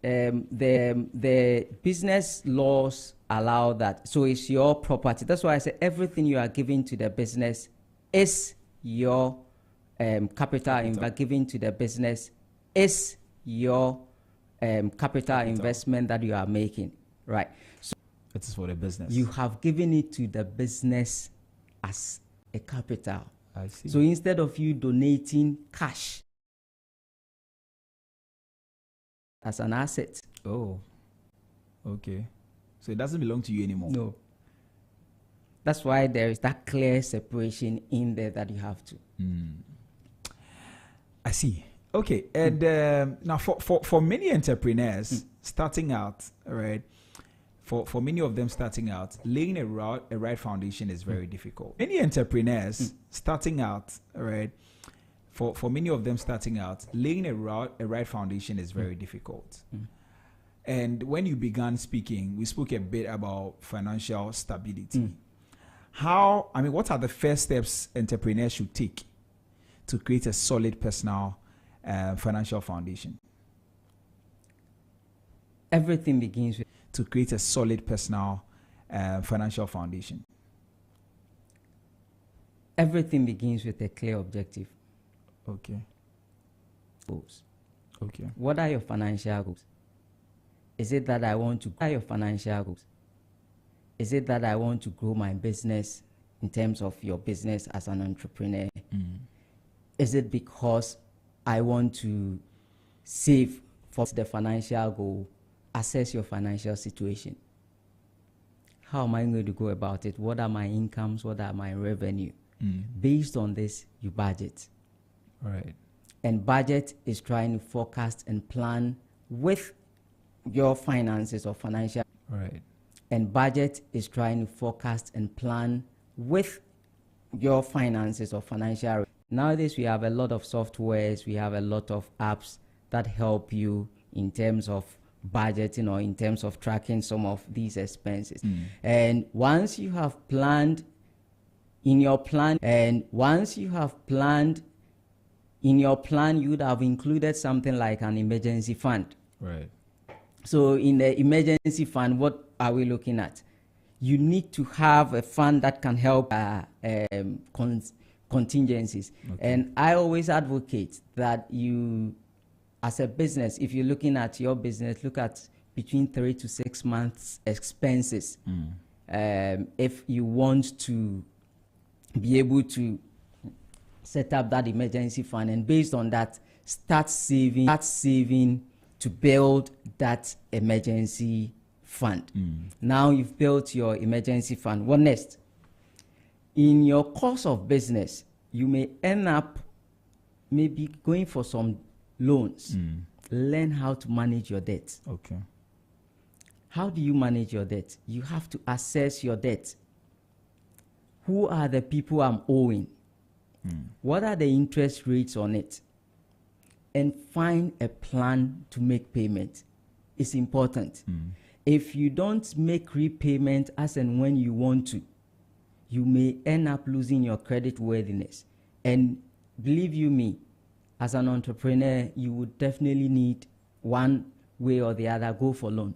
Speaker 7: the business laws allow that. So it's your property. That's why I say everything you are giving to the business is your capital giving to the business is your capital investment that you are making, right? So
Speaker 1: it is for the business.
Speaker 7: You have given it to the business as a capital.
Speaker 1: I see.
Speaker 7: So instead of you donating cash as an asset.
Speaker 1: Oh, okay. So it doesn't belong to you anymore.
Speaker 7: No. That's why there is that clear separation in there that you have to.
Speaker 1: I see. Okay. And now for many entrepreneurs starting out, right, for many of them starting out, laying a right foundation is very difficult. Many entrepreneurs starting out, right, for many of them starting out, laying a right foundation is very difficult. And when you began speaking, we spoke a bit about financial stability. What are the first steps entrepreneurs should take to create a solid personal financial foundation?
Speaker 7: Everything begins with
Speaker 1: to create a solid personal financial foundation.
Speaker 7: Everything begins with a clear objective.
Speaker 1: Okay.
Speaker 7: Goals.
Speaker 1: Okay.
Speaker 7: What are your financial goals? Is it that I want to grow your financial goals? Is it that I want to grow my business in terms of your business as an entrepreneur? Is it because I want to save for the financial goal? Assess your financial situation. How am I going to go about it? What are my incomes? What are my revenue? Based on this, you budget.
Speaker 1: Right.
Speaker 7: And budget is trying to forecast and plan with your finances or financial.
Speaker 1: Right.
Speaker 7: And budget is trying to forecast and plan with your finances or financial. Nowadays, we have a lot of softwares, we have a lot of apps that help you in terms of budgeting or in terms of tracking some of these expenses. And once you have planned in your plan, you would have included something like an emergency fund.
Speaker 1: Right.
Speaker 7: So in the emergency fund, what are we looking at? You need to have a fund that can help contingencies. And I always advocate that you, as a business, if you're looking at your business, look at between 3 to 6 months expenses if you want to be able to set up that emergency fund, and based on that, start saving to build that emergency fund. Now you've built your emergency fund. What next? In your course of business, you may end up maybe going for some loans. Learn how to manage your debt.
Speaker 1: Okay.
Speaker 7: How do you manage your debt? You have to assess your debt. Who are the people I'm owing? What are the interest rates on it? And find a plan to make payment. It's important. If you don't make repayment as and when you want to, you may end up losing your credit worthiness. And believe you me, as an entrepreneur, you would definitely need one way or the other go for loan.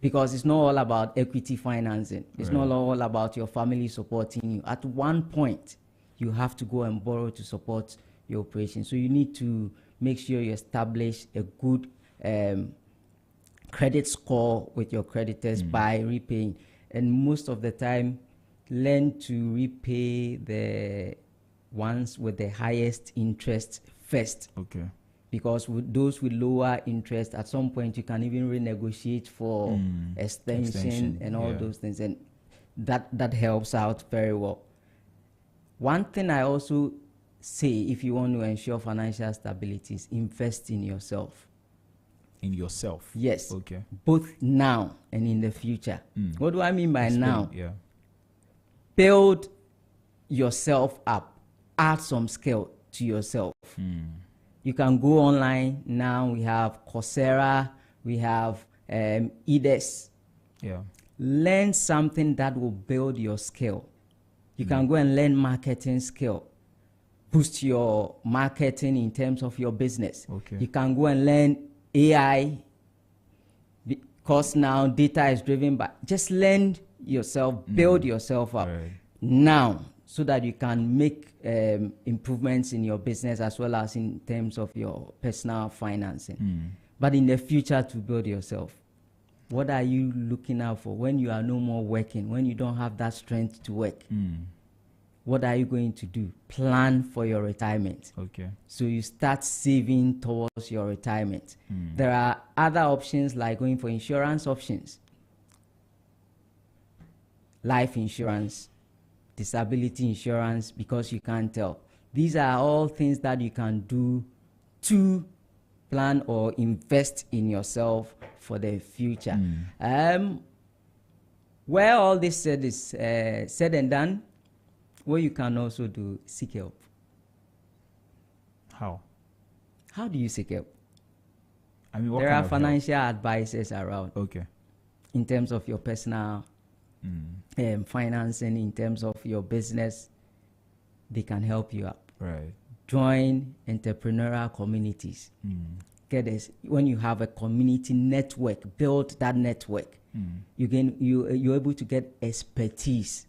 Speaker 7: Because it's not all about equity financing. It's not all about your family supporting you. At one point, you have to go and borrow to support your operation. So you need to make sure you establish a good credit score with your creditors by repaying. And most of the time, learn to repay the ones with the highest interest first.
Speaker 1: Okay.
Speaker 7: Because with those with lower interest, at some point you can even renegotiate for extension and all those things, and that helps out very well. One thing I also say, if you want to ensure financial stability, is invest in yourself.
Speaker 1: In yourself?
Speaker 7: Yes.
Speaker 1: Okay.
Speaker 7: Both now and in the future. What do I mean by now?
Speaker 1: Yeah.
Speaker 7: Build yourself up. Add some skill to yourself. You can go online now. We have Coursera. We have edX.
Speaker 1: Yeah.
Speaker 7: Learn something that will build your skill. You can go and learn marketing skill. Boost your marketing in terms of your business.
Speaker 1: Okay.
Speaker 7: You can go and learn AI, because now data is driven by. Just learn yourself, build yourself up now, so that you can make improvements in your business as well as in terms of your personal financing. But in the future, to build yourself, what are you looking out for when you are no more working, when you don't have that strength to work? What are you going to do? Plan for your retirement.
Speaker 1: Okay.
Speaker 7: So you start saving towards your retirement. There are other options like going for insurance options. Life insurance, disability insurance, because you can't tell. These are all things that you can do to plan or invest in yourself for the future. Where all this said is said and done, what you can also do, seek help.
Speaker 1: How?
Speaker 7: How do you seek help?
Speaker 1: I mean, what
Speaker 7: there
Speaker 1: kind
Speaker 7: are
Speaker 1: of
Speaker 7: financial advisors around.
Speaker 1: Okay.
Speaker 7: In terms of your personal financing, in terms of your business, they can help you out.
Speaker 1: Right.
Speaker 7: Join entrepreneurial communities. Get this. When you have a community network, build that network. You're able to get expertise.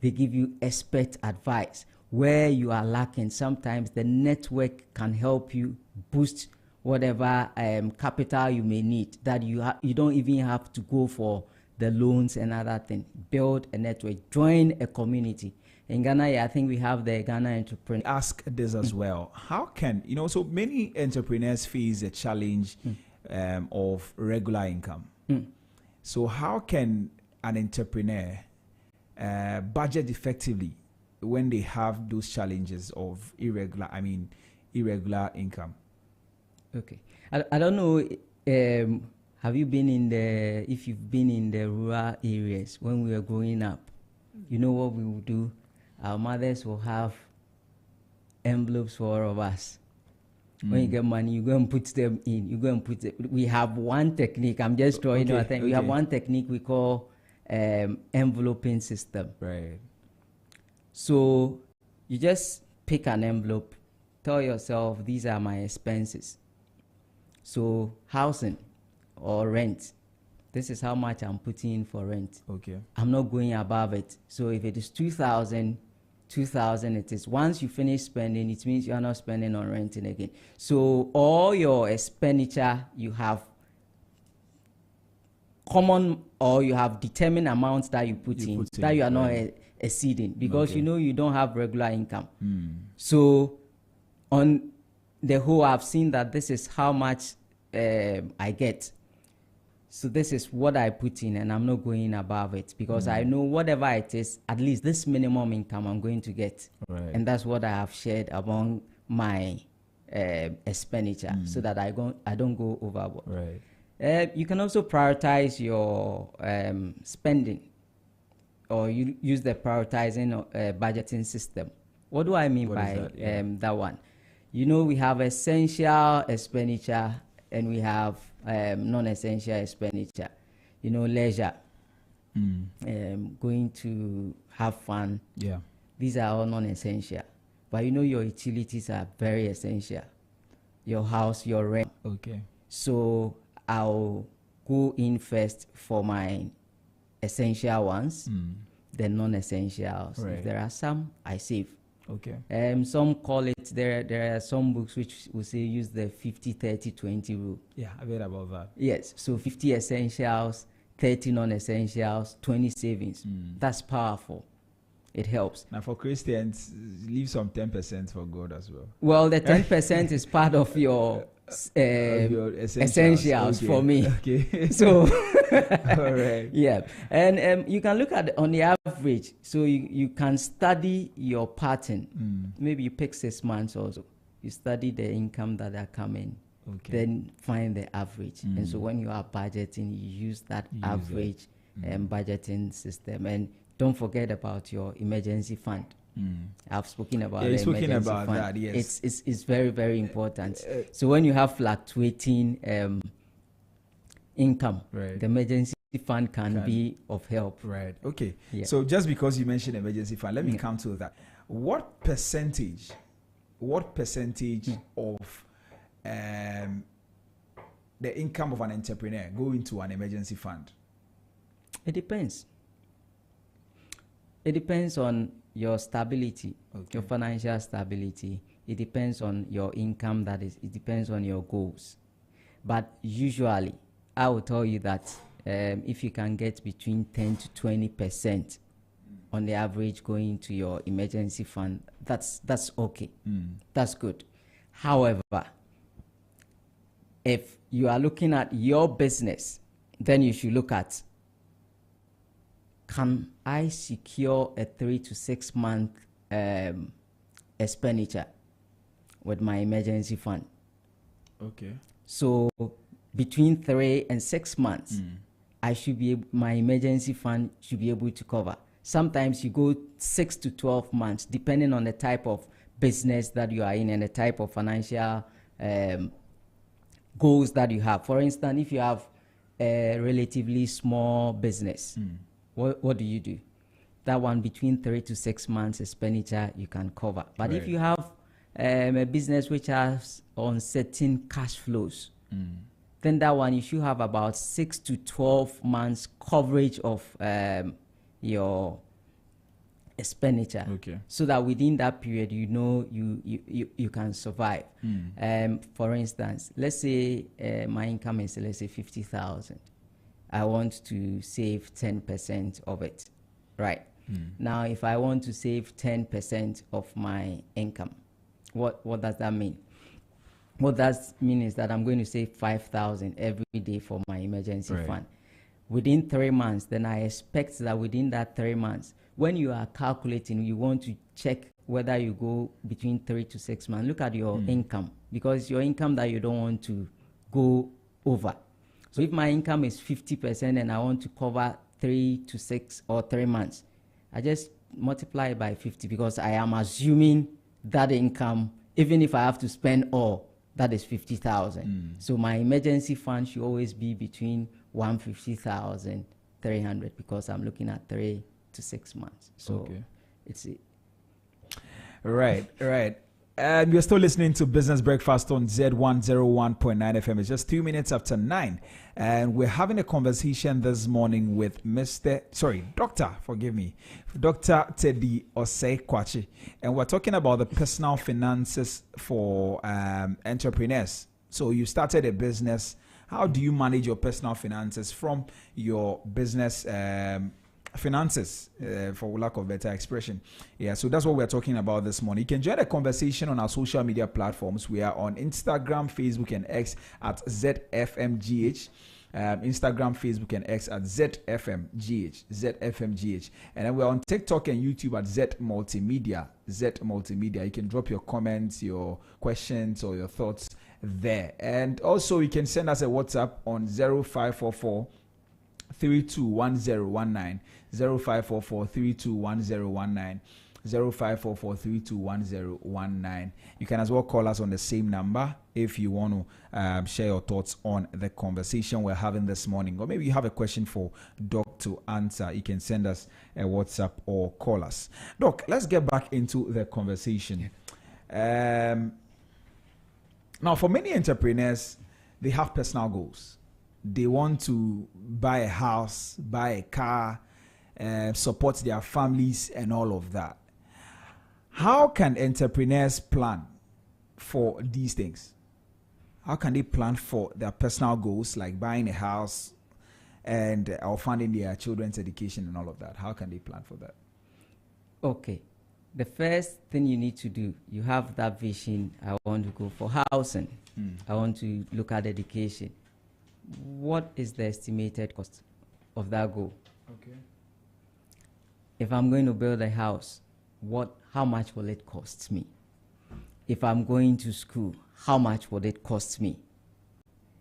Speaker 7: They give you expert advice. Where you are lacking, sometimes the network can help you boost whatever capital you may need, that you don't even have to go for the loans and other things. Build a network. Join a community. In Ghana, I think we have the Ghana Entrepreneur.
Speaker 1: Ask this as well. How can, so many entrepreneurs face a challenge of regular income. So how can an entrepreneur budget effectively when they have those challenges of irregular income?
Speaker 7: Okay. I don't know, have you been if you've been in the rural areas when we were growing up, you know what we would do? Our mothers will have envelopes for all of us. When you get money, you go and put them in. You go and put it. We have one technique. I'm just drawing you a thing. We have one technique we call enveloping system.
Speaker 1: Right.
Speaker 7: So you just pick an envelope, tell yourself these are my expenses. So housing or rent, this is how much I'm putting in for rent.
Speaker 1: Okay.
Speaker 7: I'm not going above it. So if it is 2,000 it is. Once you finish spending, it means you are not spending on renting again. So all your expenditure you have common or you have determined amounts that you put in that you are not exceeding, because you know you don't have regular income. So on the whole, I've seen that this is how much I get. So this is what I put in, and I'm not going above it, because I know whatever it is, at least this minimum income I'm going to get. And that's what I have shared among my expenditure, so that I don't go overboard. You can also prioritize your spending, or you use the prioritizing budgeting system. What do I mean by that one? You know, we have essential expenditure and we have non-essential expenditure. You know, leisure, going to have fun.
Speaker 1: Yeah.
Speaker 7: These are all non-essential. But you know, your utilities are very essential. Your house, your rent.
Speaker 1: Okay.
Speaker 7: So I'll go in first for my essential ones, then non-essentials. If there are some, I save.
Speaker 1: Okay.
Speaker 7: Some call it, there are some books which will say use the 50-30-20 rule.
Speaker 1: Yeah, I've heard about that.
Speaker 7: Yes, so 50 essentials, 30 non-essentials, 20 savings. That's powerful. It helps.
Speaker 1: Now for Christians, leave some 10% for God as well.
Speaker 7: Well, the 10% is part of your essentials for me.
Speaker 1: Okay.
Speaker 7: So,
Speaker 1: all right.
Speaker 7: Yeah. And you can look at on the average. So you can study your pattern. Maybe you pick 6 months also. You study the income that are coming.
Speaker 1: Okay.
Speaker 7: Then find the average. And so when you are budgeting, you use that average budgeting system. And don't forget about your emergency fund. I've spoken about the emergency fund.
Speaker 1: That, yes.
Speaker 7: It's very, very important. So when you have fluctuating income, the emergency fund can be of help.
Speaker 1: Right. Okay.
Speaker 7: Yeah.
Speaker 1: So just because you mentioned emergency fund, let me come to that. What percentage of the income of an entrepreneur go into an emergency fund?
Speaker 7: It depends. It depends on your stability, your financial stability. It depends on your income, it depends on your goals. But usually, I will tell you that if you can get between 10 to 20% on the average going into your emergency fund, that's okay. That's good. However, if you are looking at your business, then you should look at, can I secure a 3 to 6 month expenditure with my emergency fund?
Speaker 1: Okay.
Speaker 7: So between 3 and 6 months, I should be my emergency fund should be able to cover. Sometimes you go 6 to 12 months, depending on the type of business that you are in and the type of financial goals that you have. For instance, if you have a relatively small business, what do you do? That one between 3 to 6 months expenditure you can cover. But if you have a business which has uncertain cash flows, then that one you should have about 6 to 12 months coverage of your expenditure, so that within that period you know you can survive. For instance, let's say my income is, let's say, 50,000. I want to save 10% of it, right? Now, if I want to save 10% of my income, what does that mean? What that means is that I'm going to save 5,000 every day for my emergency fund. Within 3 months, then I expect that within that 3 months, when you are calculating, you want to check whether you go between 3 to 6 months. Look at your income, because your income that you don't want to go over. So if my income is 50% and I want to cover 3 to 6 or 3 months, I just multiply it by 50, because I am assuming that income, even if I have to spend all, that is 50,000. So my emergency fund should always be between 150,000, 300, because I'm looking at 3 to 6 months. So it's it.
Speaker 1: Right. And you're still listening to Business Breakfast on Zed 101.9 FM. It's just 2 minutes after 9. And we're having a conversation this morning with Dr. Teddy Osei Kwachi. And we're talking about the personal finances for entrepreneurs. So you started a business. How do you manage your personal finances from your business finances, for lack of better expression? Yeah, so that's what we're talking about this morning. You can join the conversation on our social media platforms. We are on Instagram, Facebook, and X at ZFMGH. Instagram, Facebook, and X at ZFMGH. And then we're on TikTok and YouTube at Z Multimedia. You can drop your comments, your questions, or your thoughts there. And also, you can send us a WhatsApp on 0544 321019, 0544 321019, 0544 321019. You can as well call us on the same number if you want to share your thoughts on the conversation we're having this morning, or maybe you have a question for Doc to answer. You can send us a WhatsApp or call us. Doc, let's get back into the conversation. Now, for many entrepreneurs, they have personal goals. They want to buy a house, buy a car, support their families, and all of that. How can entrepreneurs plan for these things? How can they plan for their personal goals, like buying a house and or funding their children's education and all of that? How can they plan for that?
Speaker 7: Okay. The first thing you need to do, you have that vision. I want to go for housing. I want to look at education. What is the estimated cost of that goal?
Speaker 1: Okay.
Speaker 7: If I'm going to build a house, how much will it cost me? If I'm going to school, how much will it cost me?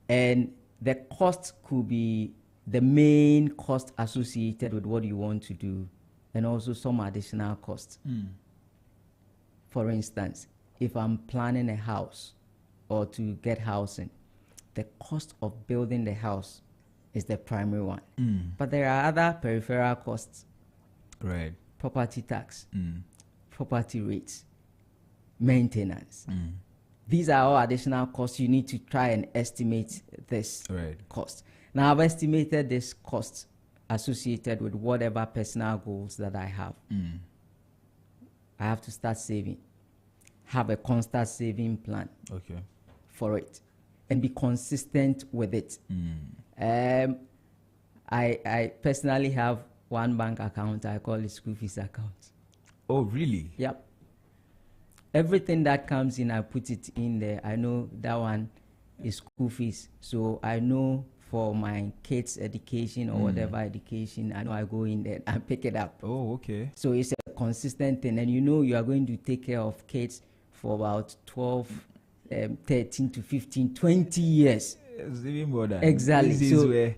Speaker 7: And the cost could be the main cost associated with what you want to do, and also some additional costs. For instance, if I'm planning a house or to get housing, the cost of building the house is the primary one. But there are other peripheral costs.
Speaker 1: Right.
Speaker 7: Property tax, property rates, maintenance. These are all additional costs. You need to try and estimate this cost. Now, I've estimated this cost associated with whatever personal goals that I have. I have to start saving. Have a constant saving plan for it, and be consistent with it. I personally have one bank account. I call it school fees account.
Speaker 1: Oh, really?
Speaker 7: Yep. Everything that comes in, I put it in there. I know that one is school fees. So I know for my kids' education or whatever education, I know I go in there and pick it up.
Speaker 1: Oh, okay.
Speaker 7: So it's a consistent thing. And you know you are going to take care of kids for about 12, 13 to 15, 20 years.
Speaker 1: It's even more than
Speaker 7: exactly.
Speaker 1: This is where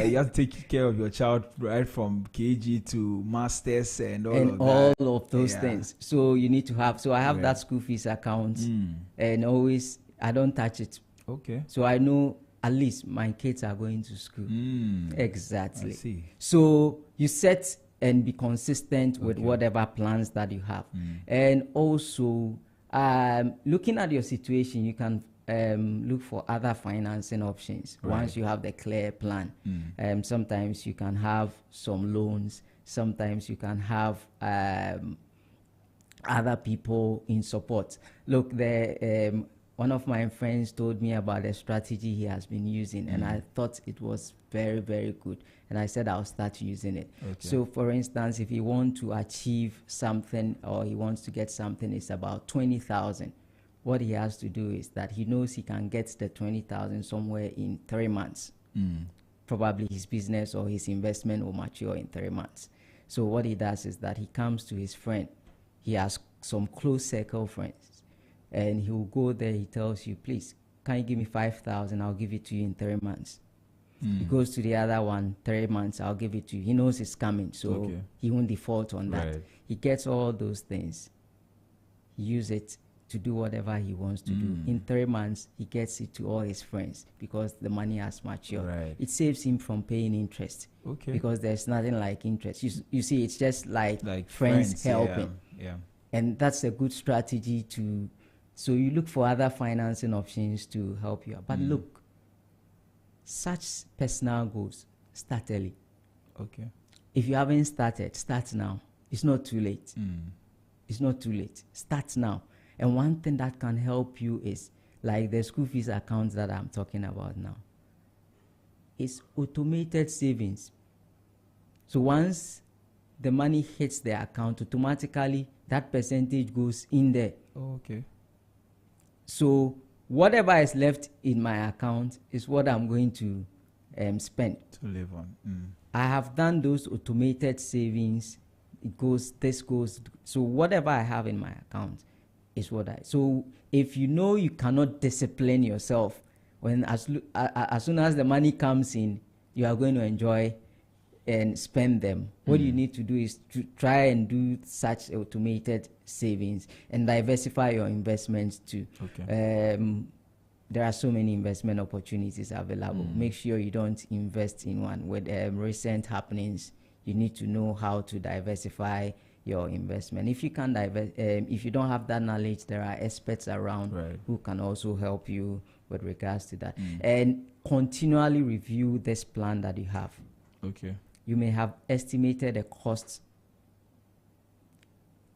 Speaker 1: you have to take care of your child right from KG to masters and all
Speaker 7: of those things. So you need to have. So I have that school fees account, and always I don't touch it.
Speaker 1: Okay.
Speaker 7: So I know at least my kids are going to school. Exactly.
Speaker 1: I see.
Speaker 7: So you set and be consistent with whatever plans that you have, and also looking at your situation, you can look for other financing options once you have the clear plan. Sometimes you can have some loans. Sometimes you can have other people in support. Look, one of my friends told me about a strategy he has been using, and I thought it was very, very good. And I said I'll start using it. So, for instance, if he wants to achieve something or he wants to get something, it's about 20,000. What he has to do is that he knows he can get the 20,000 somewhere in 3 months. Probably his business or his investment will mature in 3 months. So what he does is that he comes to his friend. He has some close circle friends, and he will go there. He tells you, please, can you give me 5,000? I'll give it to you in 3 months. He goes to the other one, 3 months, I'll give it to you. He knows it's coming, so he won't default on that. He gets all those things. He uses it to do whatever he wants to do. In 3 months, he gets it to all his friends because the money has matured. It saves him from paying interest because there's nothing like interest. You see, it's just like friends helping. And that's a good strategy to... So you look for other financing options to help you out. But look, such personal goals, start early. If you haven't started, start now. It's not too late. It's not too late. Start now. And one thing that can help you is like the school fees accounts that I'm talking about now. is automated savings. So once the money hits the account, automatically that percentage goes in there.
Speaker 1: Oh, okay.
Speaker 7: So whatever is left in my account is what I'm going to spend.
Speaker 1: To live on.
Speaker 7: I have done those automated savings. It goes, this goes. So whatever I have in my account is what I. So if you know you cannot discipline yourself, when as soon as the money comes in, you are going to enjoy and spend them. What you need to do is to try and do such automated savings and diversify your investments too.
Speaker 1: Okay.
Speaker 7: There are so many investment opportunities available. Make sure you don't invest in one. With recent happenings, you need to know how to diversify your investment. If you can if you don't have that knowledge, there are experts around who can also help you with regards to that. And continually review this plan that you have.
Speaker 1: Okay.
Speaker 7: You may have estimated a cost.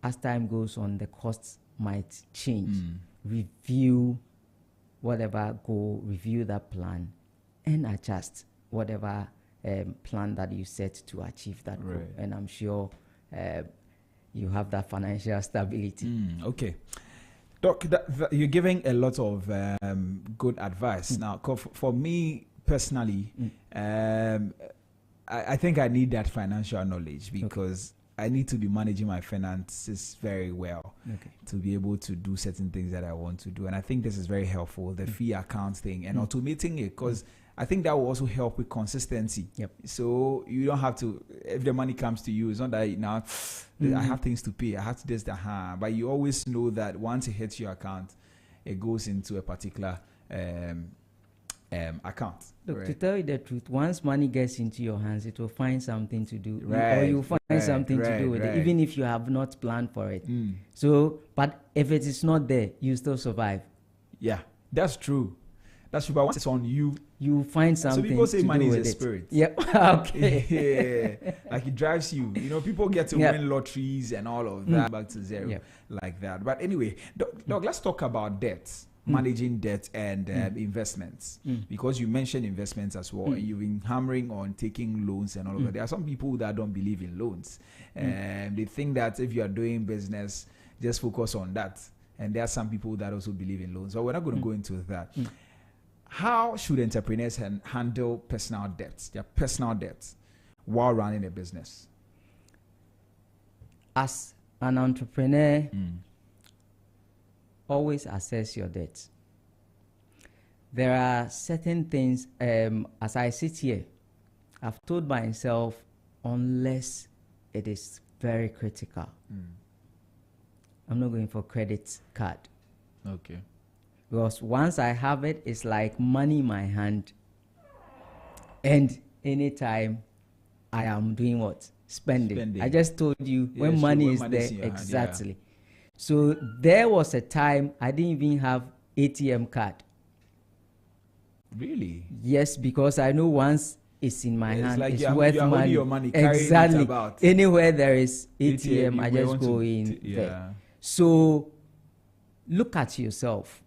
Speaker 7: As time goes on, the costs might change. Review whatever goal, review that plan, and adjust whatever plan that you set to achieve that goal. And I'm sure you have that financial stability.
Speaker 1: Okay. Doc, you're giving a lot of good advice. Now, for me personally, I think I need that financial knowledge because I need to be managing my finances very well to be able to do certain things that I want to do. And I think this is very helpful, the fee account thing and automating it, because I think that will also help with consistency. So you don't have to, if the money comes to you, it's not that now I have things to pay, I have to do this, but you always know that once it hits your account, it goes into a particular account.
Speaker 7: Look, to tell you the truth, once money gets into your hands, it will find something to do, or you'll find something to do with it, even if you have not planned for it. So, but if it is not there, you still survive.
Speaker 1: Yeah, that's true. That's true. But once it's on you,
Speaker 7: you find something.
Speaker 1: So people say
Speaker 7: to
Speaker 1: money
Speaker 7: do
Speaker 1: is
Speaker 7: with
Speaker 1: a
Speaker 7: it.
Speaker 1: spirit.
Speaker 7: Yep. Okay.
Speaker 1: Yeah. Like it drives you. You know, people get to win lotteries and all of that back to zero like that. But anyway, Doc, let's talk about debts. Managing debt and investments, because you mentioned investments as well, and you've been hammering on taking loans and all of that. There are some people that don't believe in loans, and they think that if you are doing business, just focus on that. And there are some people that also believe in loans, but we're not going to go into that. How should entrepreneurs handle personal debts, their personal debts, while running a business?
Speaker 7: As an entrepreneur, always assess your debt. There are certain things, as I sit here, I've told myself, unless it is very critical, I'm not going for credit card.
Speaker 1: Okay.
Speaker 7: Because once I have it, it's like money in my hand. And anytime I am doing what? Spending. I just told you, when money is there, exactly. Hand, so there was a time I didn't even have ATM card.
Speaker 1: Really?
Speaker 7: Yes, because I know once it's in my hand,
Speaker 1: like
Speaker 7: it's
Speaker 1: you're
Speaker 7: worth money.
Speaker 1: Your money.
Speaker 7: Exactly.
Speaker 1: It about.
Speaker 7: Anywhere there is ATM, I just go in there. So look at yourself.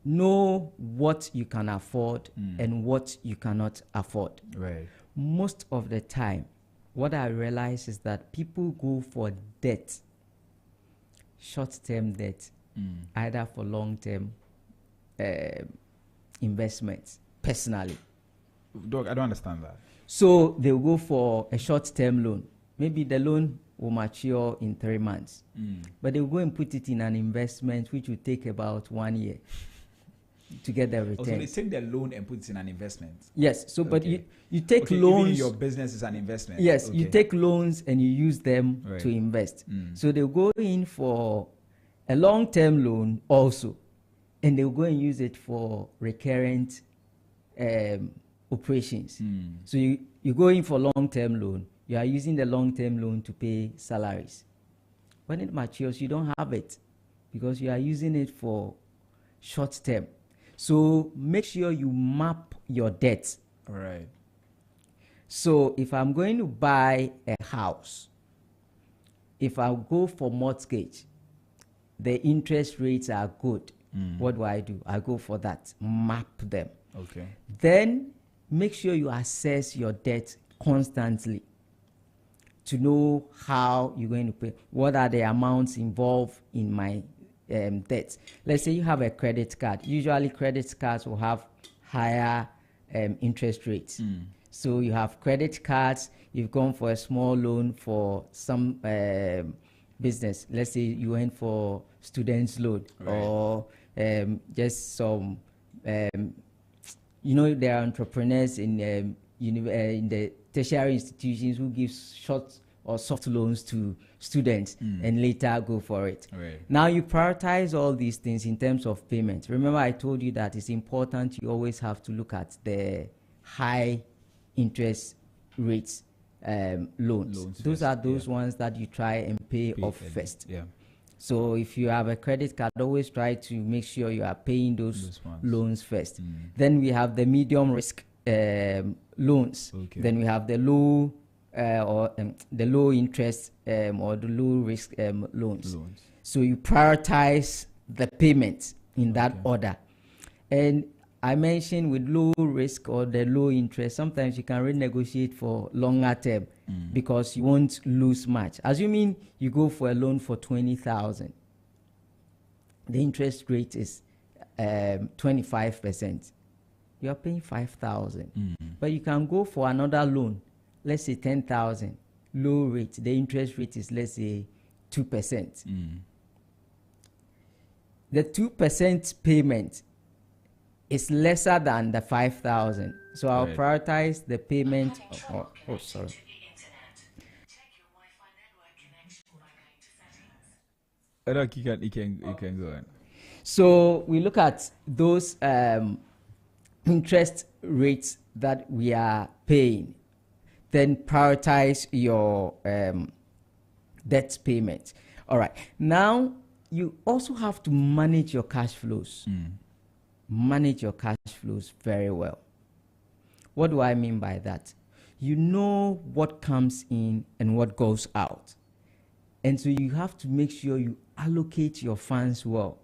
Speaker 7: Know what you can afford and what you cannot afford.
Speaker 1: Right.
Speaker 7: Most of the time, what I realize is that people go for debt, short-term debt, either for long-term investments, personally.
Speaker 1: Doc, I don't understand that.
Speaker 7: So they'll go for a short-term loan. Maybe the loan will mature in 3 months, but they'll go and put it in an investment which will take about 1 year to get the return.
Speaker 1: So they take the loan and put it in an investment?
Speaker 7: Yes. So, but you take loans.
Speaker 1: Even your business is an investment?
Speaker 7: Yes. You take loans and you use them to invest. So they'll go in for a long-term loan also, and they'll go and use it for recurrent operations. So you go in for long-term loan. You are using the long-term loan to pay salaries. When it matures, you don't have it because you are using it for short-term. So make sure you map your debt.
Speaker 1: All right.
Speaker 7: So if I'm going to buy a house, if I go for mortgage, the interest rates are good. What do? I go for that. Map them.
Speaker 1: Okay.
Speaker 7: Then make sure you assess your debt constantly to know how you're going to pay. What are the amounts involved in my debts? Let's say you have a credit card. Usually credit cards will have higher interest rates. So you have credit cards, you've gone for a small loan for some business. Let's say you went for student's loan, or just some, there are entrepreneurs in the tertiary institutions who give short or soft loans to students and later go for it. Now you prioritize all these things in terms of payment. Remember, I told you that it's important you always have to look at the high interest rates loans. Those are those ones that you try and pay off first. So if you have a credit card, always try to make sure you are paying those loans first. Then we have the medium risk loans. Then we have the low the low interest or the low risk loans. So you prioritize the payments in that order. And I mentioned with low risk or the low interest, sometimes you can renegotiate for longer term because you won't lose much. Assuming you go for a loan for 20,000, the interest rate is 25%. You are paying 5,000, but you can go for another loan, let's say 10,000, low rate. The interest rate is, let's say, 2%. The 2% payment is lesser than the 5,000. So I'll prioritize the payment. Sorry.
Speaker 1: You can go on.
Speaker 7: So we look at those interest rates that we are paying. Then prioritize your debt payment. All right. Now you also have to manage your cash flows. Manage your cash flows very well. What do I mean by that? You know what comes in and what goes out. And so you have to make sure you allocate your funds well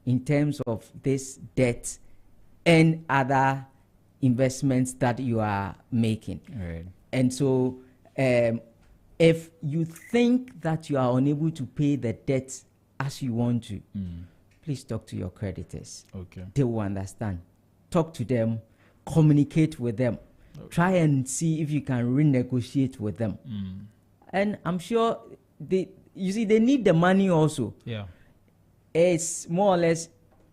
Speaker 7: in terms of this debt and other investments that you are making. And so if you think that you are unable to pay the debt as you want to, please talk to your creditors. They will understand. Talk to them, communicate with them. Try and see if you can renegotiate with them. And I'm sure they need the money also. It's more or less,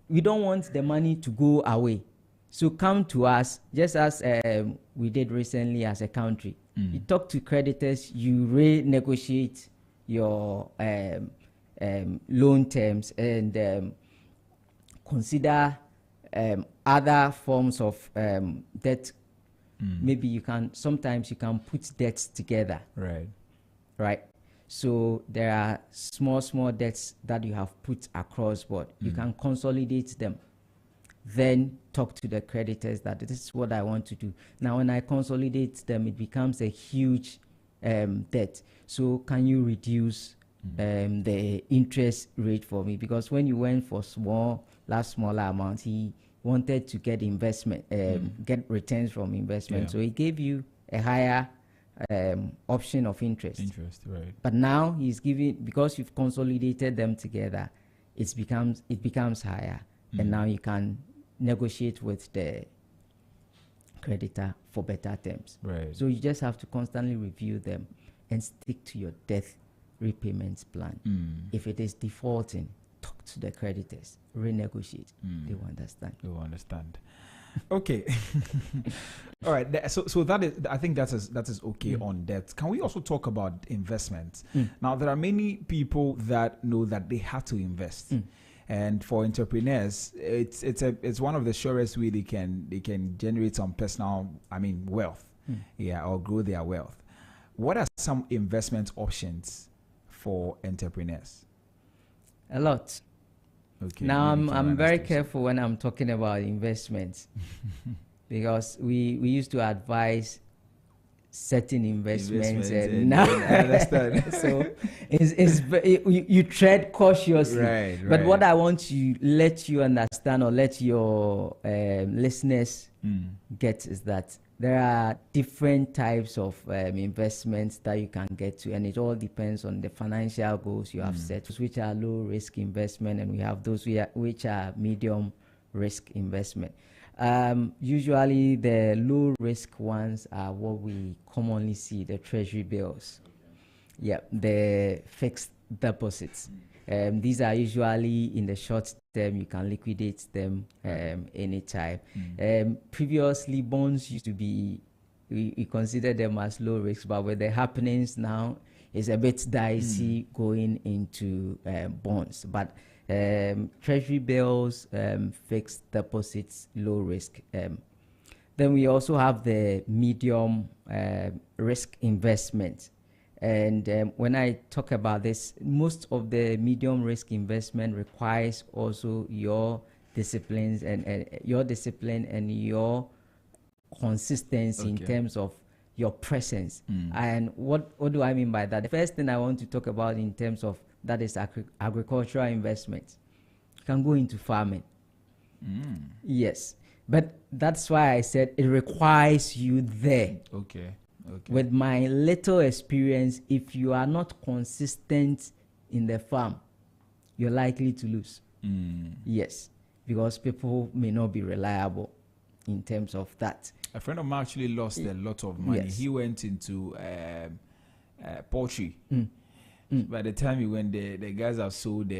Speaker 7: we don't want the money to go away. So come to us, just as we did recently as a country. You talk to creditors, you renegotiate your loan terms and consider other forms of debt. Maybe sometimes you can put debts together. Right. So there are small debts that you have put across board. You can consolidate them. Then talk to the creditors that this is what I want to do. Now, when I consolidate them, it becomes a huge debt. So can you reduce the interest rate for me? Because when you went for smaller amounts, he wanted to get investment, get returns from investment. So he gave you a higher option of interest. But now he's giving, because you've consolidated them together, it becomes higher. And now you can negotiate with the creditor for better terms. So you just have to constantly review them and stick to your debt repayments plan. If it is defaulting, talk to the creditors, renegotiate. They will understand.
Speaker 1: Okay. All right. So that is, I think that is okay on debt. Can we also talk about investments? Now, there are many people that know that they have to invest. And for entrepreneurs, it's one of the surest way they can generate some personal, wealth, or grow their wealth. What are some investment options for entrepreneurs?
Speaker 7: A lot.
Speaker 1: Okay.
Speaker 7: Now I'm very careful when I'm talking about investments because we used to advise certain investments and now
Speaker 1: I understand.
Speaker 7: So you tread cautiously. But what I want to let you understand or let your listeners get is that there are different types of investments that you can get to, and it all depends on the financial goals you have set, which are low risk investment, and we have those which are medium risk investment. Usually the low risk ones are what we commonly see, the treasury bills. Yeah, the fixed deposits. These are usually in the short term. You can liquidate them anytime. Previously, bonds used to be, we consider them as low risk, but with the happenings now, it's a bit dicey going into bonds. But treasury bills, fixed deposits, low risk. Then we also have the medium risk investment. And when I talk about this, most of the medium risk investment requires also your disciplines and your discipline and your consistency in terms of your presence. And what do I mean by that? The first thing I want to talk about in terms of that is agricultural investment. You can go into farming. Yes. But that's why I said it requires you there.
Speaker 1: Okay.
Speaker 7: With my little experience, if you are not consistent in the farm, you're likely to lose. Yes, because people may not be reliable in terms of that.
Speaker 1: A friend of mine actually lost a lot of money.
Speaker 7: Yes.
Speaker 1: He went into poultry. By the time he went there, the guys have sold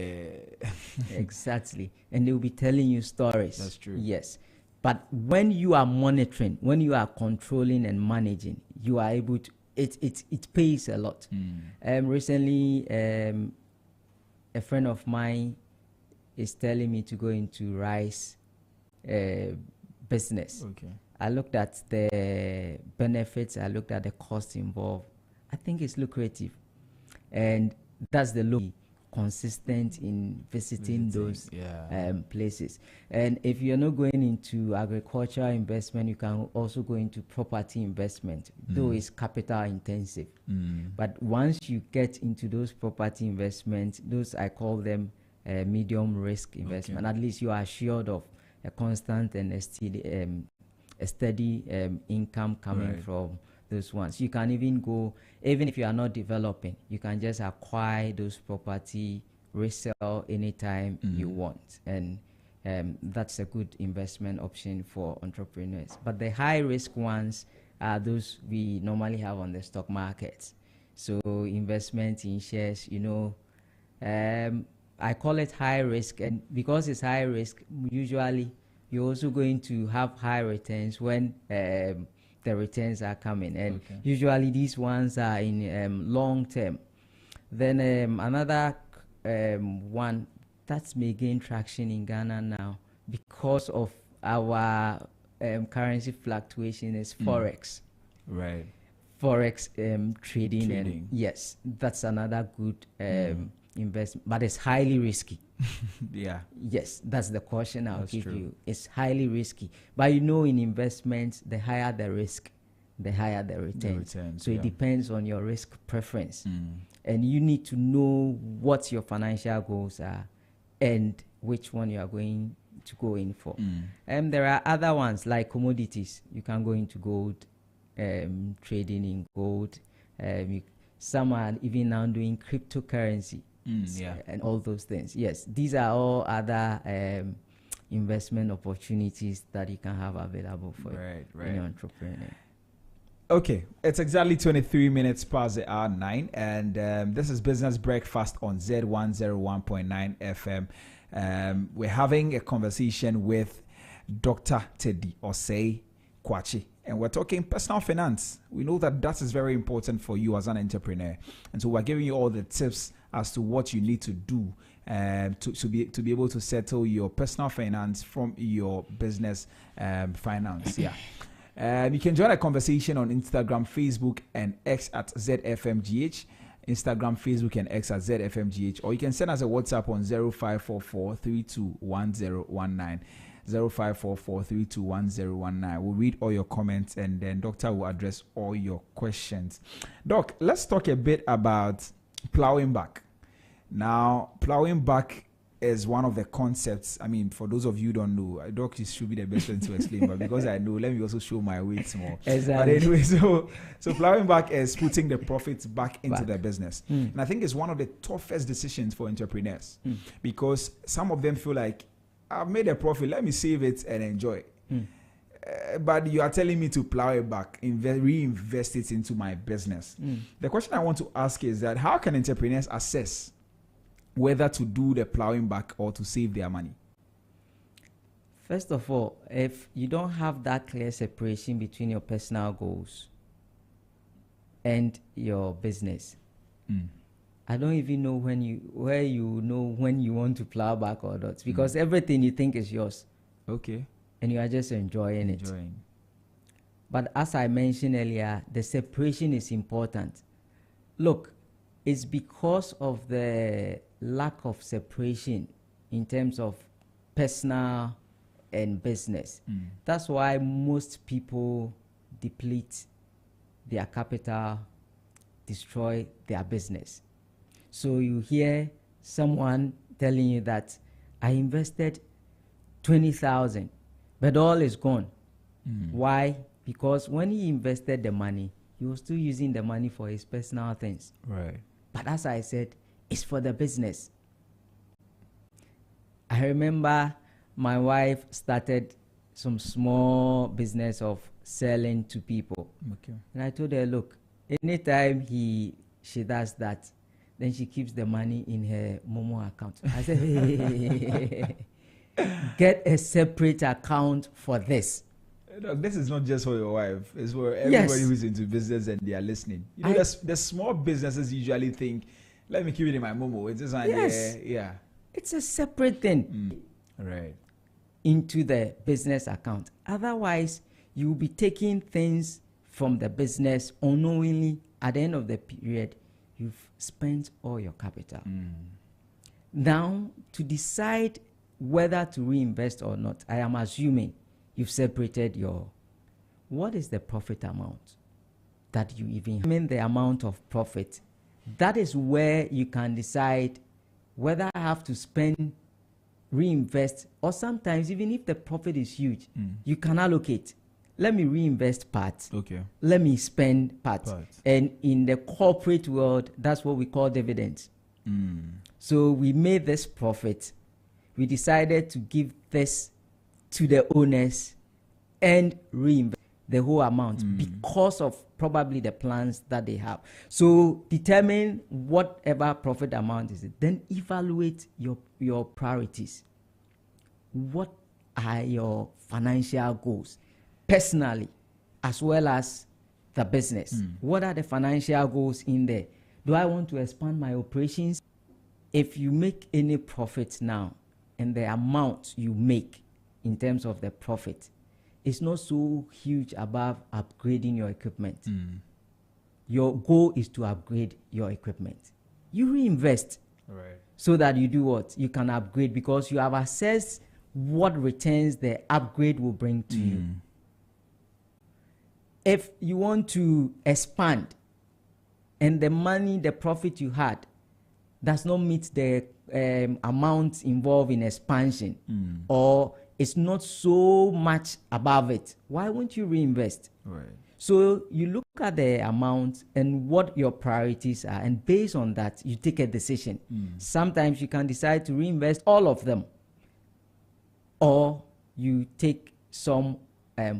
Speaker 7: exactly, and they'll be telling you stories.
Speaker 1: That's true.
Speaker 7: Yes. But when you are monitoring, when you are controlling and managing, you are able to, it pays a lot. Recently, a friend of mine is telling me to go into rice business.
Speaker 1: Okay.
Speaker 7: I looked at the benefits, I looked at the cost involved. I think it's lucrative. And that's the look. Consistent in visiting those places. And if you're not going into agricultural investment, you can also go into property investment, though it's capital intensive. But once you get into those property investments, those I call them medium risk investment. At least you are assured of a constant and a steady income coming from those ones. You can even go, even if you are not developing, you can just acquire those property, resell anytime you want. And that's a good investment option for entrepreneurs. But the high risk ones are those we normally have on the stock market. So investment in shares, I call it high risk. And because it's high risk, usually you're also going to have high returns when the returns are coming, and usually these ones are in long term. Then another one that may gain traction in Ghana now because of our currency fluctuation is forex.
Speaker 1: Right.
Speaker 7: Forex trading. And yes, that's another good investment, but it's highly risky. Yes, that's the caution I'll give you. It's highly risky. But in investments, the higher the risk, the higher the returns. So it depends on your risk preference. And you need to know what your financial goals are and which one you are going to go in for. And there are other ones like commodities. You can go into gold, trading in gold. Some are even now doing cryptocurrency. And all those things. Yes, these are all other investment opportunities that you can have available for any entrepreneur.
Speaker 1: Okay, it's exactly 23 minutes past the hour 9, and this is Business Breakfast on Zed 101.9 FM. We're having a conversation with Dr. Teddy Osei Kwachi, and we're talking personal finance. We know that is very important for you as an entrepreneur, and so we're giving you all the tips as to what you need to do to be able to settle your personal finance from your business finance. You can join a conversation on Instagram, Facebook, and X at ZFMGH. Instagram, Facebook, and X at ZFMGH. Or you can send us a WhatsApp on 0544-321019. 0544-321019. We'll read all your comments and then Doctor will address all your questions. Doc, let's talk a bit about plowing back. Now, plowing back is one of the concepts. I mean, for those of you who don't know, Doc should be the best one to explain, but because I know, let me also show my weight more.
Speaker 7: Exactly.
Speaker 1: But anyway, so plowing back is putting the profits back into the business. And I think it's one of the toughest decisions for entrepreneurs because some of them feel like, I've made a profit, let me save it and enjoy. But you are telling me to plow it back, reinvest it into my business. The question I want to ask is that how can entrepreneurs assess whether to do the plowing back or to save their money?
Speaker 7: First of all, if you don't have that clear separation between your personal goals and your business, I don't even know when you want to plow back or not, because everything you think is yours.
Speaker 1: Okay.
Speaker 7: And you are just enjoying it. But as I mentioned earlier, the separation is important. Look, it's because of the lack of separation in terms of personal and business. That's why most people deplete their capital, destroy their business. So you hear someone telling you that I invested 20,000, but all is gone. Why? Because when he invested the money, he was still using the money for his personal things.
Speaker 1: Right.
Speaker 7: But as I said, it's for the business. I remember my wife started some small business of selling to people.
Speaker 1: Okay.
Speaker 7: And I told her, look, anytime she does that, then she keeps the money in her Momo account. I said, hey, get a separate account for this.
Speaker 1: Look, this is not just for your wife. It's for everybody who's into business and they are listening. You know, the small businesses usually think, let me keep it in my Momo. It's just yeah.
Speaker 7: It's a separate thing.
Speaker 1: Right.
Speaker 7: Into the business account. Otherwise, you'll be taking things from the business unknowingly. At the end of the period, you've spent all your capital. Now, to decide whether to reinvest or not, I am assuming you've separated what is the profit amount that you even mean the amount of profit. That is where you can decide whether I have to spend, reinvest, or sometimes even if the profit is huge, you can allocate. Let me reinvest part.
Speaker 1: Okay.
Speaker 7: Let me spend part. And in the corporate world, that's what we call dividends. So we made this profit. We decided to give this to the owners and reinvest the whole amount because of probably the plans that they have. So determine whatever profit amount is it. Then evaluate your priorities. What are your financial goals personally as well as the business? What are the financial goals in there? Do I want to expand my operations? If you make any profit now and the amount you make in terms of the profit, it's not so huge above upgrading your equipment. Your goal is to upgrade your equipment. You reinvest so that you do what? You can upgrade because you have assessed what returns the upgrade will bring to you. If you want to expand and the money, the profit you had does not meet the amount involved in expansion or it's not so much above it, why won't you reinvest? So you look at the amount and what your priorities are, and based on that, you take a decision. Sometimes you can decide to reinvest all of them, or you take some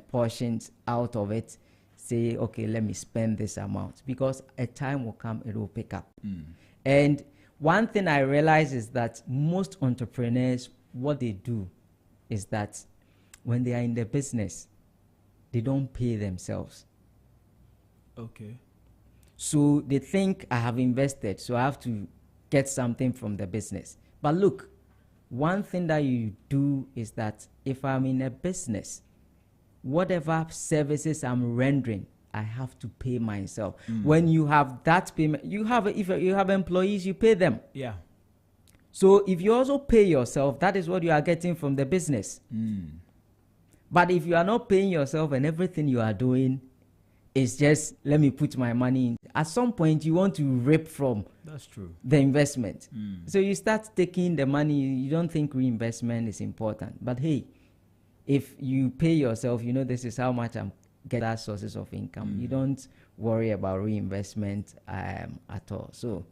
Speaker 7: portions out of it, say, okay, let me spend this amount, because a time will come, it will pick up. And one thing I realize is that most entrepreneurs, what they do is that when they are in the business, they don't pay themselves.
Speaker 1: Okay.
Speaker 7: So they think I have invested, so I have to get something from the business. But look, one thing that you do is that if I'm in a business, whatever services I'm rendering, I have to pay myself. When you have that payment, if you have employees, you pay them.
Speaker 1: Yeah.
Speaker 7: So if you also pay yourself, that is what you are getting from the business. But if you are not paying yourself and everything you are doing is just, let me put my money in, at some point you want to rip from
Speaker 1: That's true.
Speaker 7: The investment. So you start taking the money, you don't think reinvestment is important. But hey, if you pay yourself, you know this is how much I'm getting as sources of income. You don't worry about reinvestment at all. So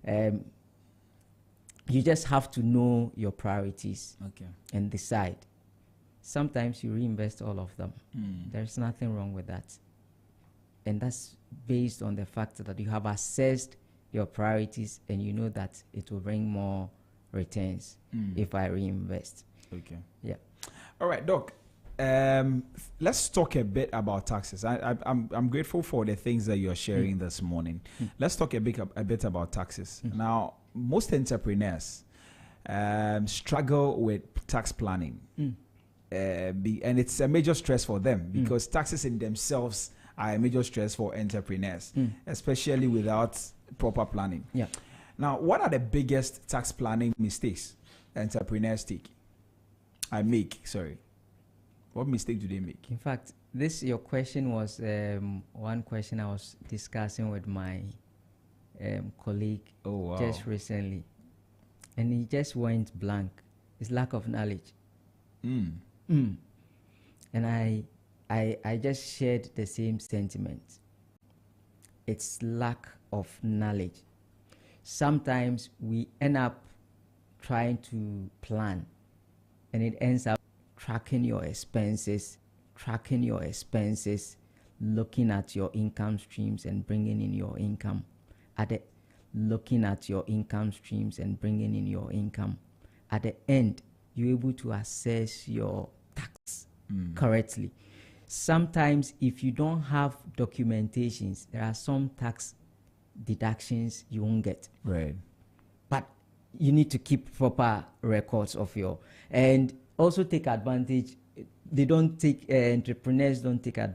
Speaker 7: you just have to know your priorities and decide. Sometimes you reinvest all of them. There's nothing wrong with that. And that's based on the fact that you have assessed your priorities and you know that it will bring more returns if I reinvest.
Speaker 1: Okay.
Speaker 7: Yeah.
Speaker 1: All right, Doc. Let's talk a bit about taxes. I'm grateful for the things that you're sharing this morning. Let's talk a bit about taxes. Now, most entrepreneurs struggle with tax planning. And it's a major stress for them because taxes in themselves are a major stress for entrepreneurs, especially without proper planning.
Speaker 7: Yeah.
Speaker 1: Now, what are the biggest tax planning mistakes entrepreneurs make? What mistake do they make?
Speaker 7: In fact, your question was one question I was discussing with my colleague just recently, and he just went blank. It's lack of knowledge. And I just shared the same sentiment. It's lack of knowledge. Sometimes we end up trying to plan, and it ends up tracking your expenses, looking at your income streams and bringing in your income. Looking at your income streams and bringing in your income. At the end, you're able to assess your tax correctly. Sometimes if you don't have documentations, there are some tax deductions you won't get.
Speaker 1: Right.
Speaker 7: But you need to keep proper records of and also take advantage. Entrepreneurs don't take advantage